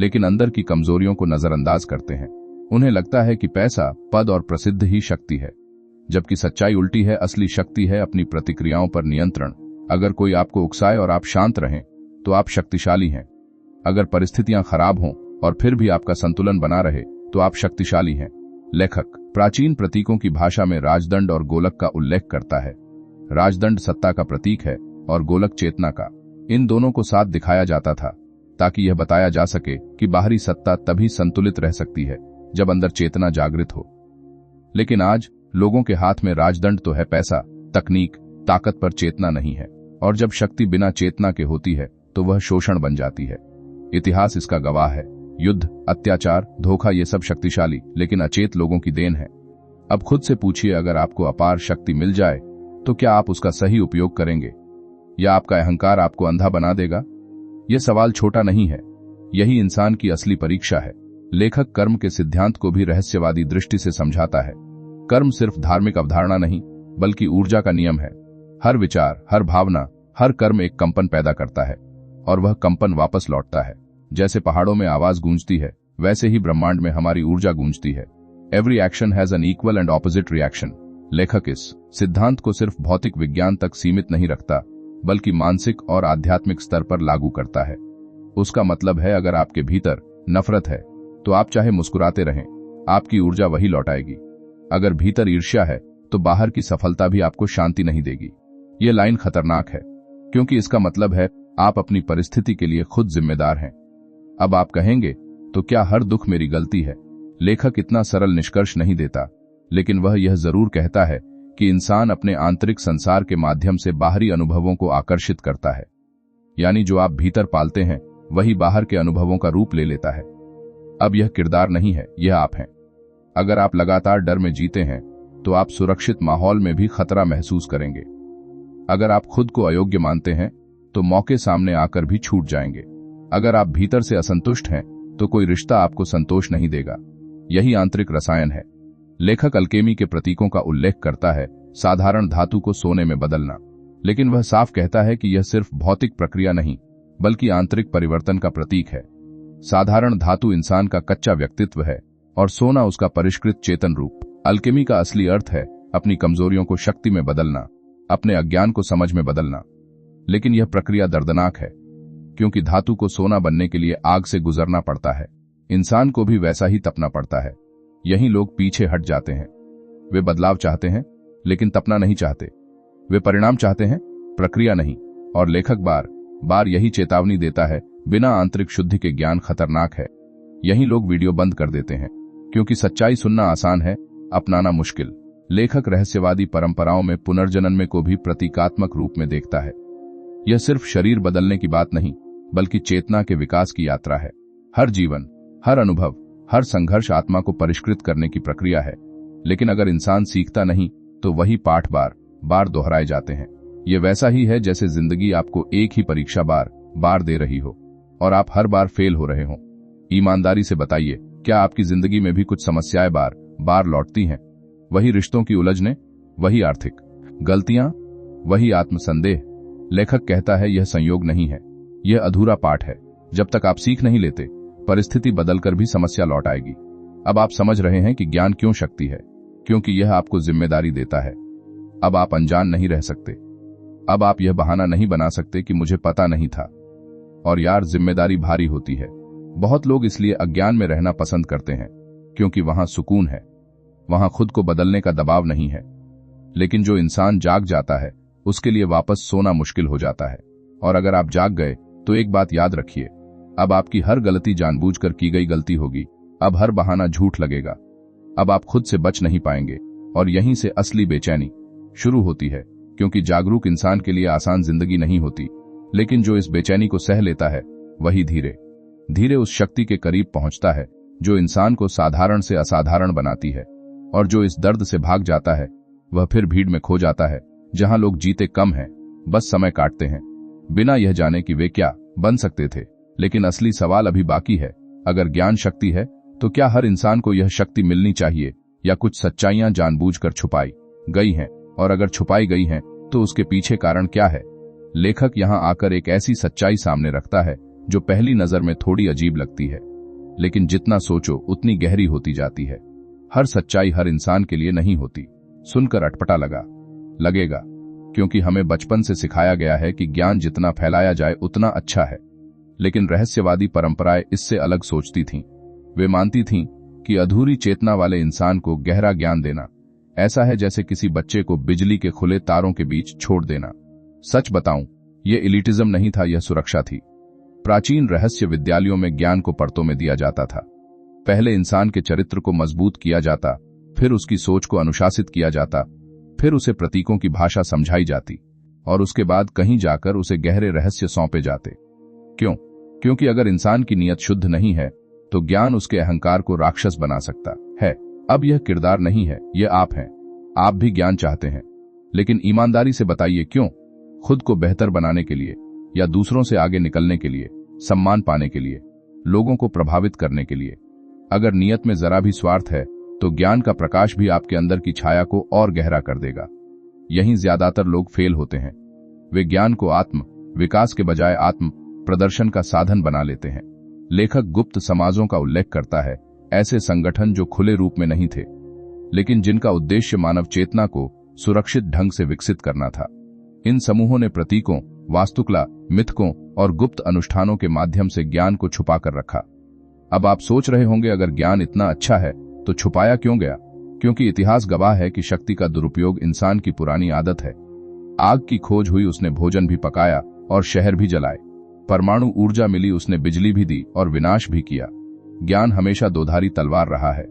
लेकिन अंदर की कमजोरियों को नजरअंदाज करते हैं। उन्हें लगता है कि पैसा, पद और प्रसिद्ध ही शक्ति है, जबकि सच्चाई उल्टी है। असली शक्ति है अपनी प्रतिक्रियाओं पर नियंत्रण। अगर कोई आपको उकसाए और आप शांत रहें, तो आप शक्तिशाली हैं। अगर परिस्थितियां खराब हों और फिर भी आपका संतुलन बना रहे, तो आप शक्तिशाली हैं। लेखक प्राचीन प्रतीकों की भाषा में राजदंड और गोलक का उल्लेख करता है। राजदंड सत्ता का प्रतीक है और गोलक चेतना का। इन दोनों को साथ दिखाया जाता था ताकि यह बताया जा सके कि बाहरी सत्ता तभी संतुलित रह सकती है जब अंदर चेतना जागृत हो। लेकिन आज लोगों के हाथ में राजदंड तो है पैसा, तकनीक, ताकत, पर चेतना नहीं है। और जब शक्ति बिना चेतना के होती है तो वह शोषण बन जाती है। इतिहास इसका गवाह है। युद्ध, अत्याचार, धोखा, ये सब शक्तिशाली लेकिन अचेत लोगों की देन है। अब खुद से पूछिए, अगर आपको अपार शक्ति मिल जाए तो क्या आप उसका सही उपयोग करेंगे, या आपका अहंकार आपको अंधा बना देगा? यह सवाल छोटा नहीं है। यही इंसान की असली परीक्षा है। लेखक कर्म के सिद्धांत को भी रहस्यवादी दृष्टि से समझाता है। कर्म सिर्फ धार्मिक अवधारणा नहीं, बल्कि ऊर्जा का नियम है। हर विचार, हर भावना, हर कर्म एक कंपन पैदा करता है और वह कंपन वापस लौटता है। जैसे पहाड़ों में आवाज गूंजती है, वैसे ही ब्रह्मांड में हमारी ऊर्जा गूंजती है। Every action has an equal and opposite reaction. लेखक इस सिद्धांत को सिर्फ भौतिक विज्ञान तक सीमित नहीं रखता, बल्कि मानसिक और आध्यात्मिक स्तर पर लागू करता है। उसका मतलब है, अगर आपके भीतर नफरत है तो आप चाहे मुस्कुराते रहें, आपकी ऊर्जा वही लौटाएगी। अगर भीतर ईर्ष्या है तो बाहर की सफलता भी आपको शांति नहीं देगी। यह लाइन खतरनाक है, क्योंकि इसका मतलब है आप अपनी परिस्थिति के लिए खुद जिम्मेदार हैं। अब आप कहेंगे, तो क्या हर दुख मेरी गलती है? लेखक इतना सरल निष्कर्ष नहीं देता, लेकिन वह यह जरूर कहता है कि इंसान अपने आंतरिक संसार के माध्यम से बाहरी अनुभवों को आकर्षित करता है। यानी जो आप भीतर पालते हैं, वही बाहर के अनुभवों का रूप ले लेता है। अब यह किरदार नहीं है, यह आप हैं। अगर आप लगातार डर में जीते हैं, तो आप सुरक्षित माहौल में भी खतरा महसूस करेंगे। अगर आप खुद को अयोग्य मानते हैं, तो मौके सामने आकर भी छूट जाएंगे। अगर आप भीतर से असंतुष्ट हैं, तो कोई रिश्ता आपको संतोष नहीं देगा। यही आंतरिक रसायन है। लेखक अल्केमी के प्रतीकों का उल्लेख करता है, साधारण धातु को सोने में बदलना। लेकिन वह साफ कहता है कि यह सिर्फ भौतिक प्रक्रिया नहीं, बल्कि आंतरिक परिवर्तन का प्रतीक है। साधारण धातु इंसान का कच्चा व्यक्तित्व है और सोना उसका परिष्कृत चेतन रूप। अल्केमी का असली अर्थ है अपनी कमजोरियों को शक्ति में बदलना, अपने अज्ञान को समझ में बदलना। लेकिन यह प्रक्रिया दर्दनाक है, क्योंकि धातु को सोना बनने के लिए आग से गुजरना पड़ता है। इंसान को भी वैसा ही तपना पड़ता है। यही लोग पीछे हट जाते हैं। वे बदलाव चाहते हैं, लेकिन तपना नहीं चाहते। वे परिणाम चाहते हैं, प्रक्रिया नहीं। और लेखक बार बार यही चेतावनी देता है, बिना आंतरिक शुद्धि के ज्ञान खतरनाक है। यही लोग वीडियो बंद कर देते हैं, क्योंकि सच्चाई सुनना आसान है, अपनाना मुश्किल। लेखक रहस्यवादी परंपराओं में पुनर्जन्म में को भी प्रतीकात्मक रूप में देखता है। यह सिर्फ शरीर बदलने की बात नहीं, बल्कि चेतना के विकास की यात्रा है। हर जीवन, हर अनुभव, हर संघर्ष आत्मा को परिष्कृत करने की प्रक्रिया है। लेकिन अगर इंसान सीखता नहीं, तो वही पाठ बार बार दोहराए जाते हैं। यह वैसा ही है जैसे जिंदगी आपको एक ही परीक्षा बार बार दे रही हो और आप हर बार फेल हो रहे हो। ईमानदारी से बताइए, क्या आपकी जिंदगी में भी कुछ समस्याएं बार बार लौटती हैं? वही रिश्तों की उलझने, वही आर्थिक गलतियां, वही आत्मसंदेह। लेखक कहता है, यह संयोग नहीं है, यह अधूरा पाठ है। जब तक आप सीख नहीं लेते, परिस्थिति बदलकर भी समस्या लौट आएगी। अब आप समझ रहे हैं कि ज्ञान क्यों शक्ति है, क्योंकि यह आपको जिम्मेदारी देता है। अब आप अनजान नहीं रह सकते। अब आप यह बहाना नहीं बना सकते कि मुझे पता नहीं था। और यार, जिम्मेदारी भारी होती है। बहुत लोग इसलिए अज्ञान में रहना पसंद करते हैं क्योंकि वहां सुकून है, वहां खुद को बदलने का दबाव नहीं है। लेकिन जो इंसान जाग जाता है उसके लिए वापस सोना मुश्किल हो जाता है। और अगर आप जाग गए तो एक बात याद रखिए, अब आपकी हर गलती जानबूझकर की गई गलती होगी। अब हर बहाना झूठ लगेगा। अब आप खुद से बच नहीं पाएंगे। और यहीं से असली बेचैनी शुरू होती है, क्योंकि जागरूक इंसान के लिए आसान जिंदगी नहीं होती, लेकिन जो इस बेचैनी को सह लेता है वही धीरे धीरे उस शक्ति के करीब पहुंचता है जो इंसान को साधारण से असाधारण बनाती है। और जो इस दर्द से भाग जाता है वह फिर भीड़ में खो जाता है, जहां लोग जीते कम हैं, बस समय काटते हैं, बिना यह जाने कि वे क्या बन सकते थे। लेकिन असली सवाल अभी बाकी है। अगर ज्ञान शक्ति है तो क्या हर इंसान को यह शक्ति मिलनी चाहिए, या कुछ सच्चाइयां जानबूझकर छुपाई गई हैं? और अगर छुपाई गई हैं तो उसके पीछे कारण क्या है? लेखक यहां आकर एक ऐसी सच्चाई सामने रखता है जो पहली नजर में थोड़ी अजीब लगती है, लेकिन जितना सोचो उतनी गहरी होती जाती है। हर सच्चाई हर इंसान के लिए नहीं होती। सुनकर अटपटा लगेगा, क्योंकि हमें बचपन से सिखाया गया है कि ज्ञान जितना फैलाया जाए उतना अच्छा है। लेकिन रहस्यवादी परंपराएं इससे अलग सोचती थीं। वे मानती थीं कि अधूरी चेतना वाले इंसान को गहरा ज्ञान देना ऐसा है जैसे किसी बच्चे को बिजली के खुले तारों के बीच छोड़ देना। सच बताऊं, यह एलिटिज्म नहीं था, यह सुरक्षा थी। प्राचीन रहस्य विद्यालयों में ज्ञान को परतों में दिया जाता था। पहले इंसान के चरित्र को मजबूत किया जाता, फिर उसकी सोच को अनुशासित किया जाता, फिर उसे प्रतीकों की भाषा समझाई जाती, और उसके बाद कहीं जाकर उसे गहरे रहस्य सौंपे जाते। क्यों? क्योंकि अगर इंसान की नीयत शुद्ध नहीं है तो ज्ञान उसके अहंकार को राक्षस बना सकता है। अब यह किरदार नहीं है, यह आप हैं। आप भी ज्ञान चाहते हैं, लेकिन ईमानदारी से बताइए क्यों? खुद को बेहतर बनाने के लिए, या दूसरों से आगे निकलने के लिए, सम्मान पाने के लिए, लोगों को प्रभावित करने के लिए? अगर नियत में जरा भी स्वार्थ है तो ज्ञान का प्रकाश भी आपके अंदर की छाया को और गहरा कर देगा। यहीं ज्यादातर लोग फेल होते हैं। वे ज्ञान को आत्म विकास के बजाय आत्म प्रदर्शन का साधन बना लेते हैं। लेखक गुप्त समाजों का उल्लेख करता है, ऐसे संगठन जो खुले रूप में नहीं थे, लेकिन जिनका उद्देश्य मानव चेतना को सुरक्षित ढंग से विकसित करना था। इन समूहों ने प्रतीकों, वास्तुकला, मिथकों और गुप्त अनुष्ठानों के माध्यम से ज्ञान को छुपा कर रखा। अब आप सोच रहे होंगे, अगर ज्ञान इतना अच्छा है तो छुपाया क्यों गया? क्योंकि इतिहास गवाह है कि शक्ति का दुरुपयोग इंसान की पुरानी आदत है। आग की खोज हुई, उसने भोजन भी पकाया और शहर भी जलाए। परमाणु ऊर्जा मिली, उसने बिजली भी दी और विनाश भी किया। ज्ञान हमेशा दोधारी तलवार रहा है।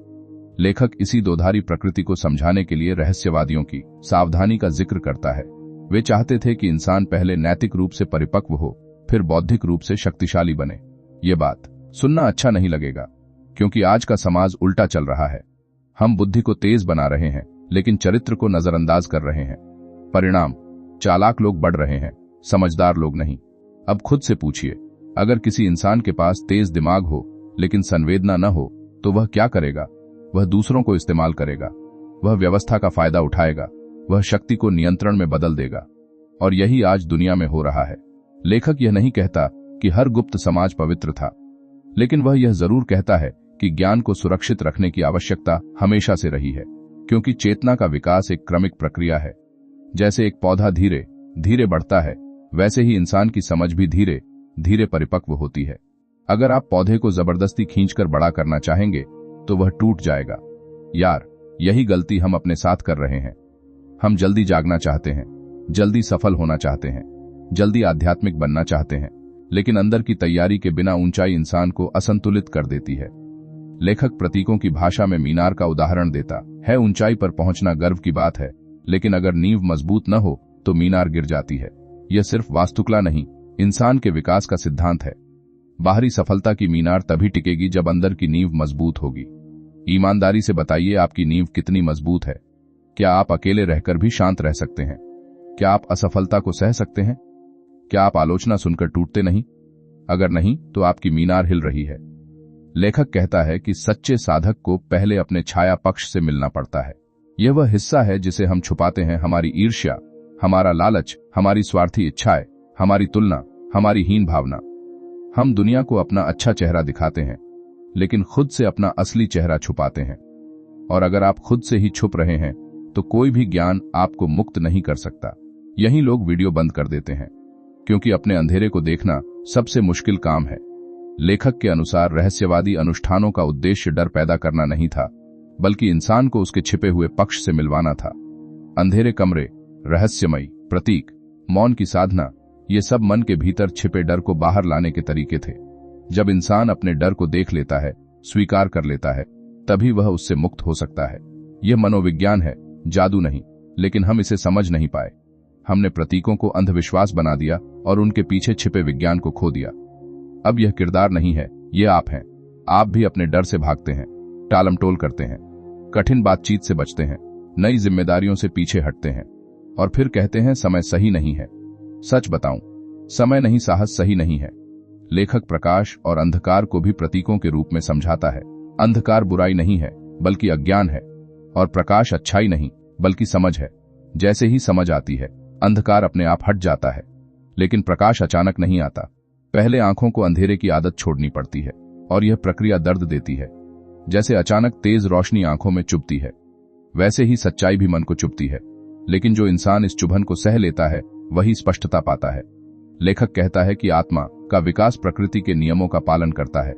लेखक इसी दोधारी प्रकृति को समझाने के लिए रहस्यवादियों की सावधानी का जिक्र करता है। वे चाहते थे कि इंसान पहले नैतिक रूप से परिपक्व हो, फिर बौद्धिक रूप से शक्तिशाली बने। ये बात सुनना अच्छा नहीं लगेगा, क्योंकि आज का समाज उल्टा चल रहा है। हम बुद्धि को तेज बना रहे हैं, लेकिन चरित्र को नजरअंदाज कर रहे हैं। परिणाम, चालाक लोग बढ़ रहे हैं, समझदार लोग नहीं। अब खुद से पूछिए, अगर किसी इंसान के पास तेज दिमाग हो लेकिन संवेदना न हो तो वह क्या करेगा? वह दूसरों को इस्तेमाल करेगा, वह व्यवस्था का फायदा उठाएगा, वह शक्ति को नियंत्रण में बदल देगा। और यही आज दुनिया में हो रहा है। लेखक यह नहीं कहता कि हर गुप्त समाज पवित्र था, लेकिन वह यह जरूर कहता है कि ज्ञान को सुरक्षित रखने की आवश्यकता हमेशा से रही है, क्योंकि चेतना का विकास एक क्रमिक प्रक्रिया है। जैसे एक पौधा धीरे धीरे बढ़ता है, वैसे ही इंसान की समझ भी धीरे धीरे परिपक्व होती है। अगर आप पौधे को जबरदस्ती खींचकर बड़ा करना चाहेंगे तो वह टूट जाएगा। यार, यही गलती हम अपने साथ कर रहे हैं। हम जल्दी जागना चाहते हैं, जल्दी सफल होना चाहते हैं, जल्दी आध्यात्मिक बनना चाहते हैं, लेकिन अंदर की तैयारी के बिना ऊंचाई इंसान को असंतुलित कर देती है। लेखक प्रतीकों की भाषा में मीनार का उदाहरण देता है। ऊंचाई पर पहुंचना गर्व की बात है, लेकिन अगर नींव मजबूत न हो तो मीनार गिर जाती है। यह सिर्फ वास्तुकला नहीं, इंसान के विकास का सिद्धांत है। बाहरी सफलता की मीनार तभी टिकेगी जब अंदर की नींव मजबूत होगी। ईमानदारी से बताइए, आपकी नींव कितनी मजबूत है? क्या आप अकेले रहकर भी शांत रह सकते हैं? क्या आप असफलता को सह सकते हैं? क्या आप आलोचना सुनकर टूटते नहीं? अगर नहीं, तो आपकी मीनार हिल रही है। लेखक कहता है कि सच्चे साधक को पहले अपने छाया पक्ष से मिलना पड़ता है। यह वह हिस्सा है जिसे हम छुपाते हैं, हमारी ईर्ष्या, हमारा लालच, हमारी स्वार्थी इच्छाएं, हमारी तुलना, हमारी हीन भावना। हम दुनिया को अपना अच्छा चेहरा दिखाते हैं, लेकिन खुद से अपना असली चेहरा छुपाते हैं। और अगर आप खुद से ही छुप रहे हैं तो कोई भी ज्ञान आपको मुक्त नहीं कर सकता। यही लोग वीडियो बंद कर देते हैं, क्योंकि अपने अंधेरे को देखना सबसे मुश्किल काम है। लेखक के अनुसार रहस्यवादी अनुष्ठानों का उद्देश्य डर पैदा करना नहीं था, बल्कि इंसान को उसके छिपे हुए पक्ष से मिलवाना था। अंधेरे कमरे, रहस्यमयी प्रतीक, मौन की साधना, ये सब मन के भीतर छिपे डर को बाहर लाने के तरीके थे। जब इंसान अपने डर को देख लेता है, स्वीकार कर लेता है, तभी वह उससे मुक्त हो सकता है। यह मनोविज्ञान है, जादू नहीं, लेकिन हम इसे समझ नहीं पाए। हमने प्रतीकों को अंधविश्वास बना दिया और उनके पीछे छिपे विज्ञान को खो दिया। अब यह किरदार नहीं है, ये आप हैं। आप भी अपने डर से भागते हैं, टालमटोल करते हैं, कठिन बातचीत से बचते हैं, नई जिम्मेदारियों से पीछे हटते हैं और फिर कहते हैं समय सही नहीं है। सच बताऊं, समय नहीं, साहस सही नहीं है। लेखक प्रकाश और अंधकार को भी प्रतीकों के रूप में समझाता है। अंधकार बुराई नहीं है, बल्कि अज्ञान है, और प्रकाश अच्छाई नहीं, बल्कि समझ है। जैसे ही समझ आती है, अंधकार अपने आप हट जाता है, लेकिन प्रकाश अचानक नहीं आता। पहले आंखों को अंधेरे की आदत छोड़नी पड़ती है, और यह प्रक्रिया दर्द देती है। जैसे अचानक तेज रोशनी आंखों में चुभती है, वैसे ही सच्चाई भी मन को चुभती है। लेकिन जो इंसान इस चुभन को सह लेता है, वही स्पष्टता पाता है। लेखक कहता है कि आत्मा का विकास प्रकृति के नियमों का पालन करता है।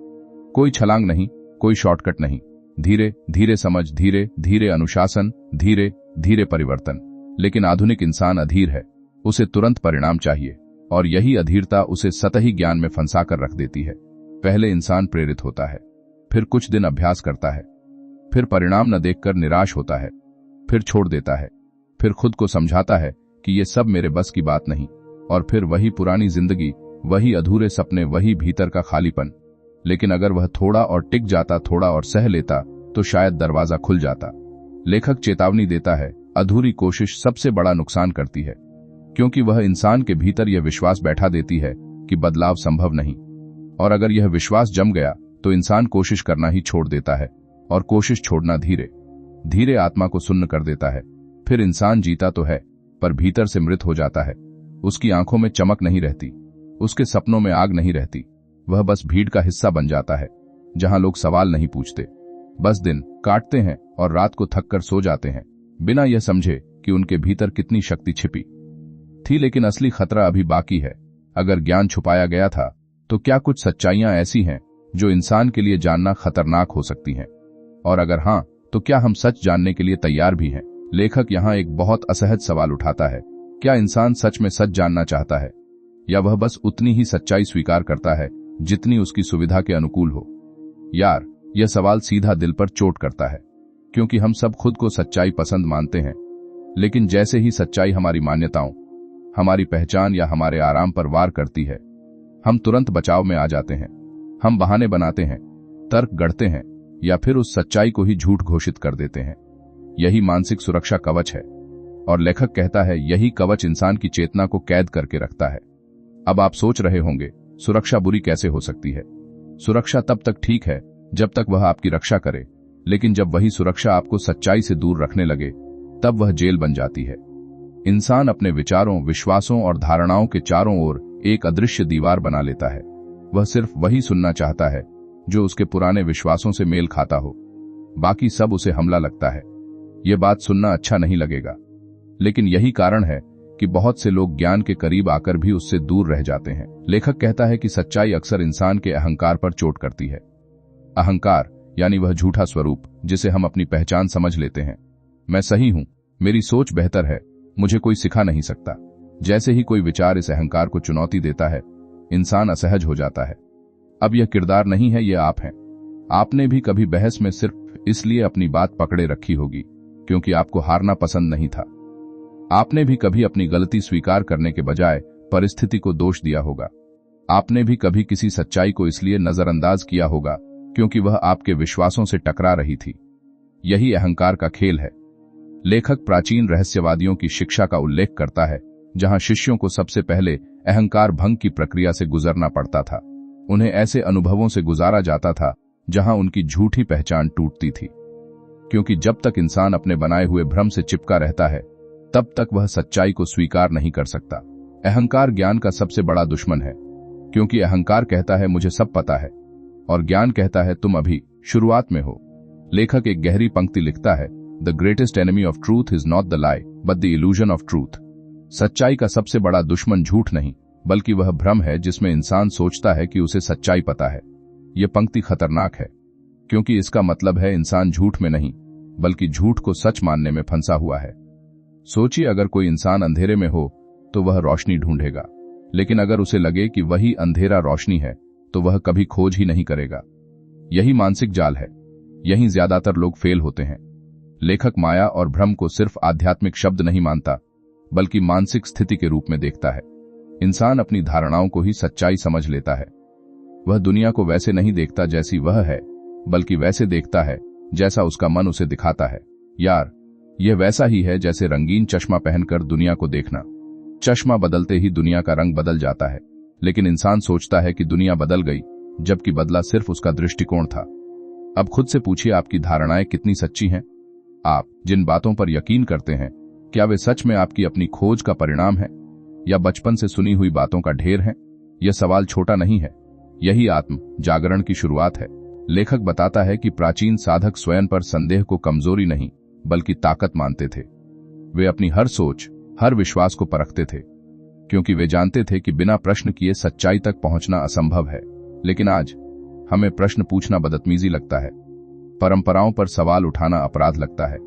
कोई छलांग नहीं, कोई शॉर्टकट नहीं। धीरे धीरे समझ, धीरे धीरे अनुशासन, धीरे धीरे परिवर्तन। लेकिन आधुनिक इंसान अधीर है, उसे तुरंत परिणाम चाहिए, और यही अधीरता उसे सतही ज्ञान में फंसाकर रख देती है। पहले इंसान प्रेरित होता है, फिर कुछ दिन अभ्यास करता है, फिर परिणाम न देखकर निराश होता है, फिर छोड़ देता है, फिर खुद को समझाता है कि ये सब मेरे बस की बात नहीं, और फिर वही पुरानी जिंदगी, वही अधूरे सपने, वही भीतर का खालीपन। लेकिन अगर वह थोड़ा और टिक जाता, थोड़ा और सह लेता, तो शायद दरवाजा खुल जाता। लेखक चेतावनी देता है, अधूरी कोशिश सबसे बड़ा नुकसान करती है, क्योंकि वह इंसान के भीतर यह विश्वास बैठा देती है कि बदलाव संभव नहीं। और अगर यह विश्वास जम गया तो इंसान कोशिश करना ही छोड़ देता है, और कोशिश छोड़ना धीरे धीरे आत्मा को सुन्न कर देता है। फिर इंसान जीता तो है, पर भीतर से मृत हो जाता है। उसकी आंखों में चमक नहीं रहती, उसके सपनों में आग नहीं रहती। वह बस भीड़ का हिस्सा बन जाता है, जहां लोग सवाल नहीं पूछते, बस दिन काटते हैं और रात को थक कर सो जाते हैं, बिना यह समझे कि उनके भीतर कितनी शक्ति छिपी थी। लेकिन असली खतरा अभी बाकी है। अगर ज्ञान छुपाया गया था, तो क्या कुछ सच्चाइयां ऐसी हैं जो इंसान के लिए जानना खतरनाक हो सकती हैं? और अगर हां, तो क्या हम सच जानने के लिए तैयार भी हैं? लेखक यहां एक बहुत असहज सवाल उठाता है। क्या इंसान सच में सच जानना चाहता है, या वह बस उतनी ही सच्चाई स्वीकार करता है जितनी उसकी सुविधा के अनुकूल हो? यार, यह सवाल सीधा दिल पर चोट करता है, क्योंकि हम सब खुद को सच्चाई पसंद मानते हैं। लेकिन जैसे ही सच्चाई हमारी मान्यताओं, हमारी पहचान या हमारे आराम पर वार करती है, हम तुरंत बचाव में आ जाते हैं। हम बहाने बनाते हैं, तर्क गढ़ते हैं, या फिर उस सच्चाई को ही झूठ घोषित कर देते हैं। यही मानसिक सुरक्षा कवच है, और लेखक कहता है यही कवच इंसान की चेतना को कैद करके रखता है। अब आप सोच रहे होंगे, सुरक्षा बुरी कैसे हो सकती है? सुरक्षा तब तक ठीक है जब तक वह आपकी रक्षा करे, लेकिन जब वही सुरक्षा आपको सच्चाई से दूर रखने लगे, तब वह जेल बन जाती है। इंसान अपने विचारों, विश्वासों और धारणाओं के चारों ओर एक अदृश्य दीवार बना लेता है। वह सिर्फ वही सुनना चाहता है जो उसके पुराने विश्वासों से मेल खाता हो, बाकी सब उसे हमला लगता है। यह बात सुनना अच्छा नहीं लगेगा, लेकिन यही कारण है कि बहुत से लोग ज्ञान के करीब आकर भी उससे दूर रह जाते हैं। लेखक कहता है कि सच्चाई अक्सर इंसान के अहंकार पर चोट करती है। अहंकार यानी वह झूठा स्वरूप जिसे हम अपनी पहचान समझ लेते हैं। मैं सही हूं, मेरी सोच बेहतर है, मुझे कोई सिखा नहीं सकता। जैसे ही कोई विचार इस अहंकार को चुनौती देता है, इंसान असहज हो जाता है। अब यह किरदार नहीं है, यह आप हैं। आपने भी कभी बहस में सिर्फ इसलिए अपनी बात पकड़े रखी होगी क्योंकि आपको हारना पसंद नहीं था। आपने भी कभी अपनी गलती स्वीकार करने के बजाय परिस्थिति को दोष दिया होगा। आपने भी कभी किसी सच्चाई को इसलिए नजरअंदाज किया होगा क्योंकि वह आपके विश्वासों से टकरा रही थी। यही अहंकार का खेल है। लेखक प्राचीन रहस्यवादियों की शिक्षा का उल्लेख करता है, जहां शिष्यों को सबसे पहले अहंकार भंग की प्रक्रिया से गुजरना पड़ता था। उन्हें ऐसे अनुभवों से गुजारा जाता था जहां उनकी झूठी पहचान टूटती थी, क्योंकि जब तक इंसान अपने बनाए हुए भ्रम से चिपका रहता है, तब तक वह सच्चाई को स्वीकार नहीं कर सकता। अहंकार ज्ञान का सबसे बड़ा दुश्मन है, क्योंकि अहंकार कहता है मुझे सब पता है, और ज्ञान कहता है तुम अभी शुरुआत में हो। लेखक एक गहरी पंक्ति लिखता है, the greatest enemy of truth is not the lie but the illusion of truth. सच्चाई का सबसे बड़ा दुश्मन झूठ नहीं बल्कि वह भ्रम है जिसमें इंसान सोचता है कि उसे सच्चाई पता है। यह पंक्ति खतरनाक है क्योंकि इसका मतलब है इंसान झूठ में नहीं बल्कि झूठ को सच मानने में फंसा हुआ है। सोचिए, अगर कोई इंसान अंधेरे में हो तो वह रोशनी ढूंढेगा, लेकिन अगर उसे लगे कि वही अंधेरा रोशनी है तो वह कभी खोज ही नहीं करेगा। यही मानसिक जाल है, यही ज्यादातर लोग फेल होते हैं। लेखक माया और भ्रम को सिर्फ आध्यात्मिक शब्द नहीं मानता बल्कि मानसिक स्थिति के रूप में देखता है। इंसान अपनी धारणाओं को ही सच्चाई समझ लेता है। वह दुनिया को वैसे नहीं देखता जैसी वह है बल्कि वैसे देखता है जैसा उसका मन उसे दिखाता है। यार, यह वैसा ही है जैसे रंगीन चश्मा पहनकर दुनिया को देखना। चश्मा बदलते ही दुनिया का रंग बदल जाता है, लेकिन इंसान सोचता है कि दुनिया बदल गई जबकि बदला सिर्फ उसका दृष्टिकोण था। अब खुद से पूछिए, आपकी धारणाएं कितनी सच्ची हैं? आप जिन बातों पर यकीन करते हैं, क्या वे सच में आपकी अपनी खोज का परिणाम है या बचपन से सुनी हुई बातों का ढेर है? यह सवाल छोटा नहीं है, यही आत्म जागरण की शुरुआत है। लेखक बताता है कि प्राचीन साधक स्वयं पर संदेह को कमजोरी नहीं बल्कि ताकत मानते थे। वे अपनी हर सोच, हर विश्वास को परखते थे क्योंकि वे जानते थे कि बिना प्रश्न किए सच्चाई तक पहुंचना असंभव है। लेकिन आज हमें प्रश्न पूछना बदतमीजी लगता है, परंपराओं पर सवाल उठाना अपराध लगता है,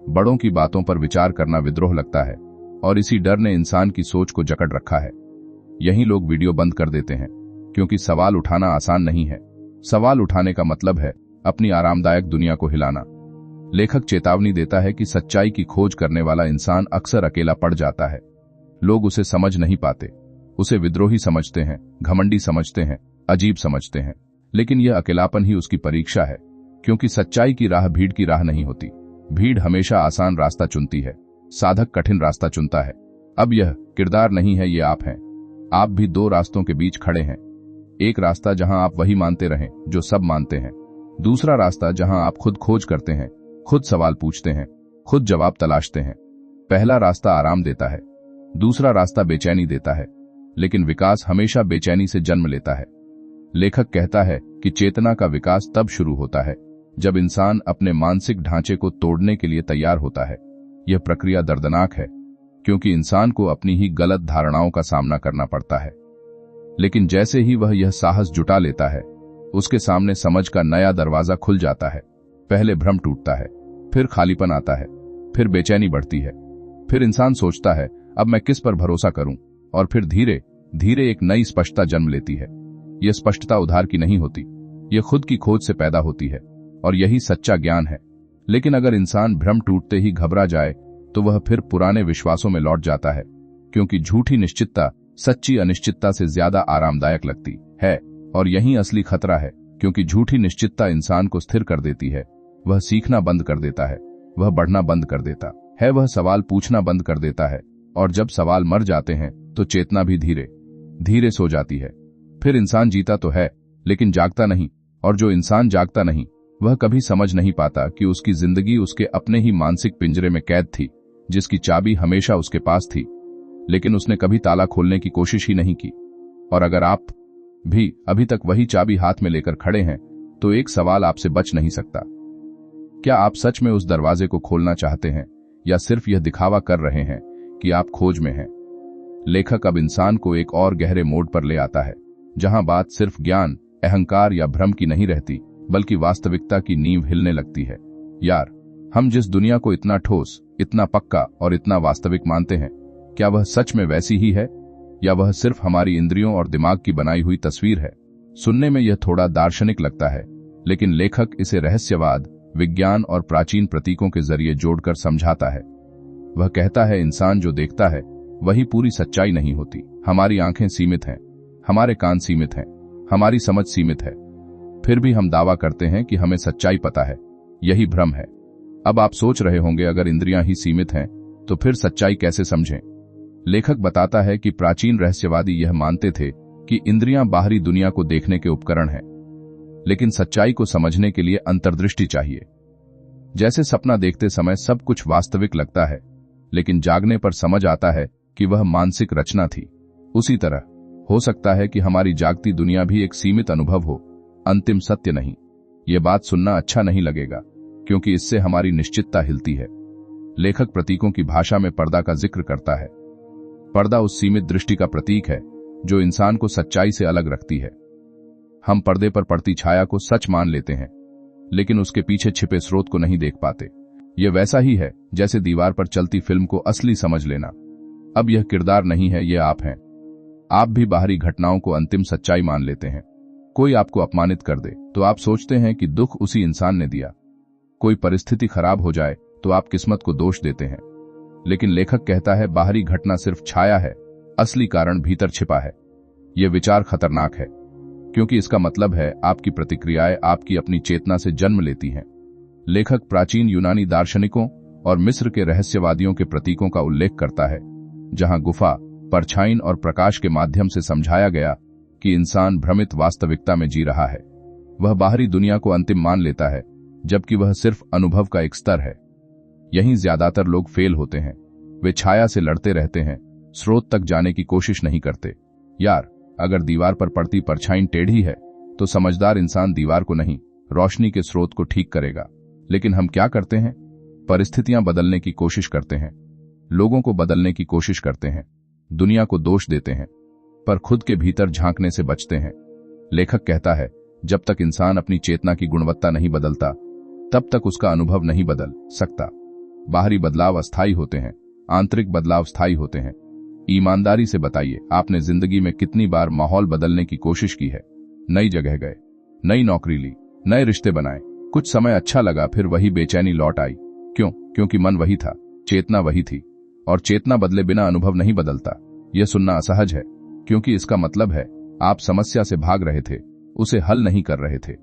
बड़ों की बातों पर विचार करना विद्रोह लगता है, और इसी डर ने इंसान की सोच को जकड़ रखा है। यही लोग वीडियो बंद कर देते हैं क्योंकि सवाल उठाना आसान नहीं है। सवाल उठाने का मतलब है अपनी आरामदायक दुनिया को हिलाना। लेखक चेतावनी देता है कि सच्चाई की खोज करने वाला इंसान अक्सर अकेला पड़ जाता है। लोग उसे समझ नहीं पाते, उसे विद्रोही समझते हैं, घमंडी समझते हैं, अजीब समझते हैं। लेकिन यह अकेलापन ही उसकी परीक्षा है, क्योंकि सच्चाई की राह भीड़ की राह नहीं होती। भीड़ हमेशा आसान रास्ता चुनती है, साधक कठिन रास्ता चुनता है। अब यह किरदार नहीं है, ये आप हैं। आप भी दो रास्तों के बीच खड़े हैं। एक रास्ता जहां आप वही मानते रहें जो सब मानते हैं, दूसरा रास्ता जहां आप खुद खोज करते हैं, खुद सवाल पूछते हैं, खुद जवाब तलाशते हैं। पहला रास्ता आराम देता है, दूसरा रास्ता बेचैनी देता है, लेकिन विकास हमेशा बेचैनी से जन्म लेता है। लेखक कहता है कि चेतना का विकास तब शुरू होता है जब इंसान अपने मानसिक ढांचे को तोड़ने के लिए तैयार होता है। यह प्रक्रिया दर्दनाक है क्योंकि इंसान को अपनी ही गलत धारणाओं का सामना करना पड़ता है, लेकिन जैसे ही वह यह साहस जुटा लेता है, उसके सामने समझ का नया दरवाजा खुल जाता है। पहले भ्रम टूटता है, फिर खालीपन आता है, फिर बेचैनी बढ़ती है, फिर इंसान सोचता है अब मैं किस पर भरोसा करूं, और फिर धीरे धीरे एक नई स्पष्टता जन्म लेती है। यह स्पष्टता उधार की नहीं होती, यह खुद की खोज से पैदा होती है, और यही सच्चा ज्ञान है। लेकिन अगर इंसान भ्रम टूटते ही घबरा जाए तो वह फिर पुराने विश्वासों में लौट जाता है, क्योंकि झूठी निश्चितता सच्ची अनिश्चितता से ज्यादा आरामदायक लगती है। और यही असली खतरा है, क्योंकि झूठी निश्चितता इंसान को स्थिर कर देती है। वह सीखना बंद कर देता है, वह बढ़ना बंद कर देता है, वह सवाल पूछना बंद कर देता है, और जब सवाल मर जाते हैं तो चेतना भी धीरे धीरे सो जाती है। फिर इंसान जीता तो है लेकिन जागता नहीं, और जो इंसान जागता नहीं वह कभी समझ नहीं पाता कि उसकी जिंदगी उसके अपने ही मानसिक पिंजरे में कैद थी, जिसकी चाबी हमेशा उसके पास थी, लेकिन उसने कभी ताला खोलने की कोशिश ही नहीं की। और अगर आप भी अभी तक वही चाबी हाथ में लेकर खड़े हैं तो एक सवाल आपसे बच नहीं सकता, क्या आप सच में उस दरवाजे को खोलना चाहते हैं या सिर्फ यह दिखावा कर रहे हैं कि आप खोज में हैं? लेखक अब इंसान को एक और गहरे मोड़ पर ले आता है, जहां बात सिर्फ ज्ञान, अहंकार या भ्रम की नहीं रहती बल्कि वास्तविकता की नींव हिलने लगती है। यार, हम जिस दुनिया को इतना ठोस, इतना पक्का और इतना वास्तविक मानते हैं, क्या वह सच में वैसी ही है या वह सिर्फ हमारी इंद्रियों और दिमाग की बनाई हुई तस्वीर है? सुनने में यह थोड़ा दार्शनिक लगता है, लेकिन लेखक इसे रहस्यवाद, विज्ञान और प्राचीन प्रतीकों के जरिए जोड़कर समझाता है। वह कहता है इंसान जो देखता है वही पूरी सच्चाई नहीं होती। हमारी आंखें सीमित हैं, हमारे कान सीमित हैं, हमारी समझ सीमित है, फिर भी हम दावा करते हैं कि हमें सच्चाई पता है। यही भ्रम है। अब आप सोच रहे होंगे, अगर इंद्रियां ही सीमित हैं तो फिर सच्चाई कैसे समझें? लेखक बताता है कि प्राचीन रहस्यवादी यह मानते थे कि इंद्रियां बाहरी दुनिया को देखने के उपकरण हैं, लेकिन सच्चाई को समझने के लिए अंतर्दृष्टि चाहिए। जैसे सपना देखते समय सब कुछ वास्तविक लगता है, लेकिन जागने पर समझ आता है कि वह मानसिक रचना थी। उसी तरह हो सकता है कि हमारी जागती दुनिया भी एक सीमित अनुभव हो, अंतिम सत्य नहीं। ये बात सुनना अच्छा नहीं लगेगा, क्योंकि इससे हमारी निश्चितता हिलती है। लेखक प्रतीकों की भाषा में पर्दा का जिक्र करता है। पर्दा उस सीमित दृष्टि का प्रतीक है जो इंसान को सच्चाई से अलग रखती है। हम पर्दे पर पड़ती छाया को सच मान लेते हैं, लेकिन उसके पीछे छिपे स्रोत को नहीं देख पाते। यह वैसा ही है जैसे दीवार पर चलती फिल्म को असली समझ लेना। अब यह किरदार नहीं है, यह आप हैं। आप भी बाहरी घटनाओं को अंतिम सच्चाई मान लेते हैं। कोई आपको अपमानित कर दे तो आप सोचते हैं कि दुख उसी इंसान ने दिया। कोई परिस्थिति खराब हो जाए तो आप किस्मत को दोष देते हैं। लेकिन लेखक कहता है बाहरी घटना सिर्फ छाया है, असली कारण भीतर छिपा है। यह विचार खतरनाक है, क्योंकि इसका मतलब है आपकी प्रतिक्रियाएं आपकी अपनी चेतना से जन्म लेती हैं। लेखक प्राचीन यूनानी दार्शनिकों और मिस्र के रहस्यवादियों के प्रतीकों का उल्लेख करता है, जहां गुफा, परछाई और प्रकाश के माध्यम से समझाया गया कि इंसान भ्रमित वास्तविकता में जी रहा है। वह बाहरी दुनिया को अंतिम मान लेता है, जबकि वह सिर्फ अनुभव का एक स्तर है। यहीं ज्यादातर लोग फेल होते हैं। वे छाया से लड़ते रहते हैं, स्रोत तक जाने की कोशिश नहीं करते। यार, अगर दीवार पर पड़ती परछाई टेढ़ी है तो समझदार इंसान दीवार को नहीं, रोशनी के स्रोत को ठीक करेगा। लेकिन हम क्या करते हैं? परिस्थितियां बदलने की कोशिश करते हैं, लोगों को बदलने की कोशिश करते हैं, दुनिया को दोष देते हैं, पर खुद के भीतर झांकने से बचते हैं। लेखक कहता है, जब तक इंसान अपनी चेतना की गुणवत्ता नहीं बदलता, तब तक उसका अनुभव नहीं बदल सकता। बाहरी बदलाव अस्थायी होते हैं, आंतरिक बदलाव स्थायी होते हैं। ईमानदारी से बताइए, आपने जिंदगी में कितनी बार माहौल बदलने की कोशिश की है? नई जगह गए, नई नौकरी ली, नए रिश्ते बनाए, कुछ समय अच्छा लगा, फिर वही बेचैनी लौट आई। क्यों? क्योंकि मन वही था, चेतना वही थी, और चेतना बदले बिना अनुभव नहीं बदलता। यह सुनना असहज है, क्योंकि इसका मतलब है आप समस्या से भाग रहे थे, उसे हल नहीं कर रहे थे।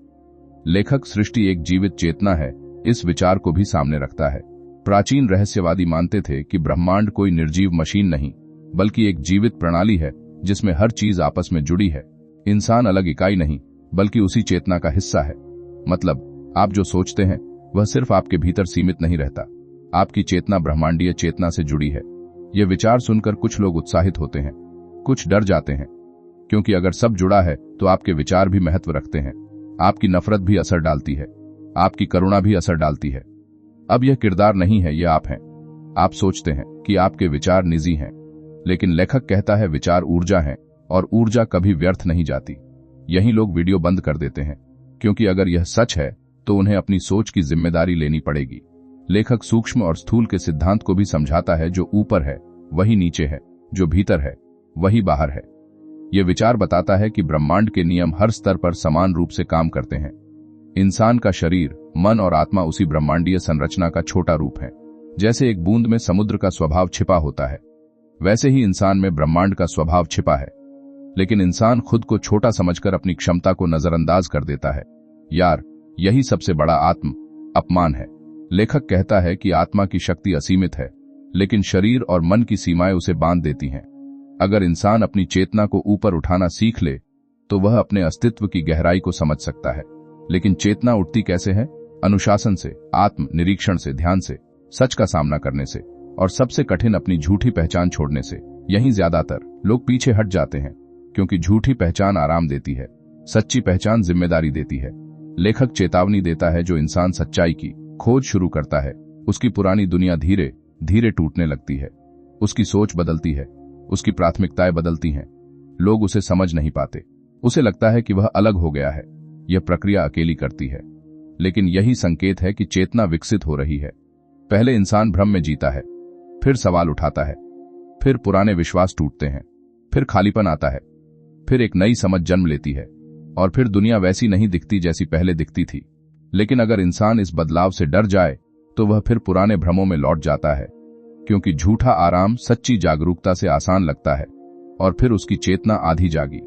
लेखक सृष्टि एक जीवित चेतना है, इस विचार को भी सामने रखता है। प्राचीन रहस्यवादी मानते थे कि ब्रह्मांड कोई निर्जीव मशीन नहीं, बल्कि एक जीवित प्रणाली है जिसमें हर चीज आपस में जुड़ी है। इंसान अलग इकाई नहीं, बल्कि उसी चेतना का हिस्सा है। मतलब, आप जो सोचते हैं वह सिर्फ आपके भीतर सीमित नहीं रहता, आपकी चेतना ब्रह्मांडीय चेतना से जुड़ी है। यह विचार सुनकर कुछ लोग उत्साहित होते हैं, कुछ डर जाते हैं, क्योंकि अगर सब जुड़ा है तो आपके विचार भी महत्व रखते हैं, आपकी नफरत भी असर डालती है, आपकी करुणा भी असर डालती है। अब यह किरदार नहीं है, यह आप हैं। आप सोचते हैं कि आपके विचार निजी हैं, लेकिन लेखक कहता है विचार ऊर्जा है, और ऊर्जा कभी व्यर्थ नहीं जाती। यही लोग वीडियो बंद कर देते हैं, क्योंकि अगर यह सच है तो उन्हें अपनी सोच की जिम्मेदारी लेनी पड़ेगी। लेखक सूक्ष्म और स्थूल के सिद्धांत को भी समझाता है, जो ऊपर है वही नीचे है, जो भीतर है वही बाहर है। यह विचार बताता है कि ब्रह्मांड के नियम हर स्तर पर समान रूप से काम करते हैं। इंसान का शरीर, मन और आत्मा उसी ब्रह्मांडीय संरचना का छोटा रूप है। जैसे एक बूंद में समुद्र का स्वभाव छिपा होता है, वैसे ही इंसान में ब्रह्मांड का स्वभाव छिपा है। लेकिन इंसान खुद को छोटा समझकर अपनी क्षमता को नजरअंदाज कर देता है। यार, यही सबसे बड़ा आत्म अपमान है। लेखक कहता है कि आत्मा की शक्ति असीमित है, लेकिन शरीर और मन की सीमाएं उसे बांध देती हैं। अगर इंसान अपनी चेतना को ऊपर उठाना सीख ले तो वह अपने अस्तित्व की गहराई को समझ सकता है। लेकिन चेतना उठती कैसे है? अनुशासन से, आत्म निरीक्षण से, ध्यान से, सच का सामना करने से, और सबसे कठिन अपनी झूठी पहचान छोड़ने से। यहीं ज्यादातर लोग पीछे हट जाते हैं, क्योंकि झूठी पहचान आराम देती है, सच्ची पहचान जिम्मेदारी देती है। लेखक चेतावनी देता है, जो इंसान सच्चाई की खोज शुरू करता है, उसकी पुरानी दुनिया धीरे धीरे टूटने लगती है। उसकी सोच बदलती है, उसकी प्राथमिकताएं बदलती हैं। लोग उसे समझ नहीं पाते, उसे लगता है कि वह अलग हो गया है। यह प्रक्रिया अकेली करती है, लेकिन यही संकेत है कि चेतना विकसित हो रही है। पहले इंसान भ्रम में जीता है, फिर सवाल उठाता है, फिर पुराने विश्वास टूटते हैं, फिर खालीपन आता है, फिर एक नई समझ जन्म लेती है, और फिर दुनिया वैसी नहीं दिखती जैसी पहले दिखती थी। लेकिन अगर इंसान इस बदलाव से डर जाए तो वह फिर पुराने भ्रमों में लौट जाता है, क्योंकि झूठा आराम सच्ची जागरूकता से आसान लगता है। और फिर उसकी चेतना आधी जागी,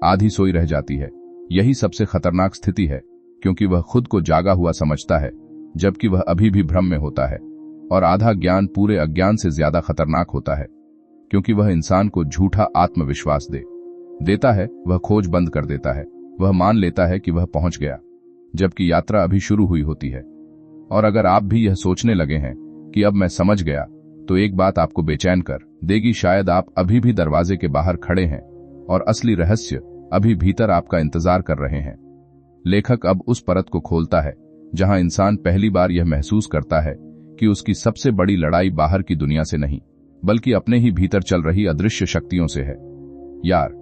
आधी सोई रह जाती है। यही सबसे खतरनाक स्थिति है, क्योंकि वह खुद को जागा हुआ समझता है, जबकि वह अभी भी भ्रम में होता है। और आधा ज्ञान पूरे अज्ञान से ज्यादा खतरनाक होता है, क्योंकि वह इंसान को झूठा आत्मविश्वास देता है। वह खोज बंद कर देता है, वह मान लेता है कि वह पहुंच गया, जबकि यात्रा अभी शुरू हुई होती है। और अगर आप भी यह सोचने लगे हैं कि अब मैं समझ गया, तो एक बात आपको बेचैन कर देगी, शायद आप अभी भी दरवाजे के बाहर खड़े हैं और असली रहस्य अभी भीतर आपका इंतजार कर रहे हैं। लेखक अब उस परत को खोलता है जहां इंसान पहली बार यह महसूस करता है कि उसकी सबसे बड़ी लड़ाई बाहर की दुनिया से नहीं बल्कि अपने ही भीतर चल रही अदृश्य शक्तियों से है। यार,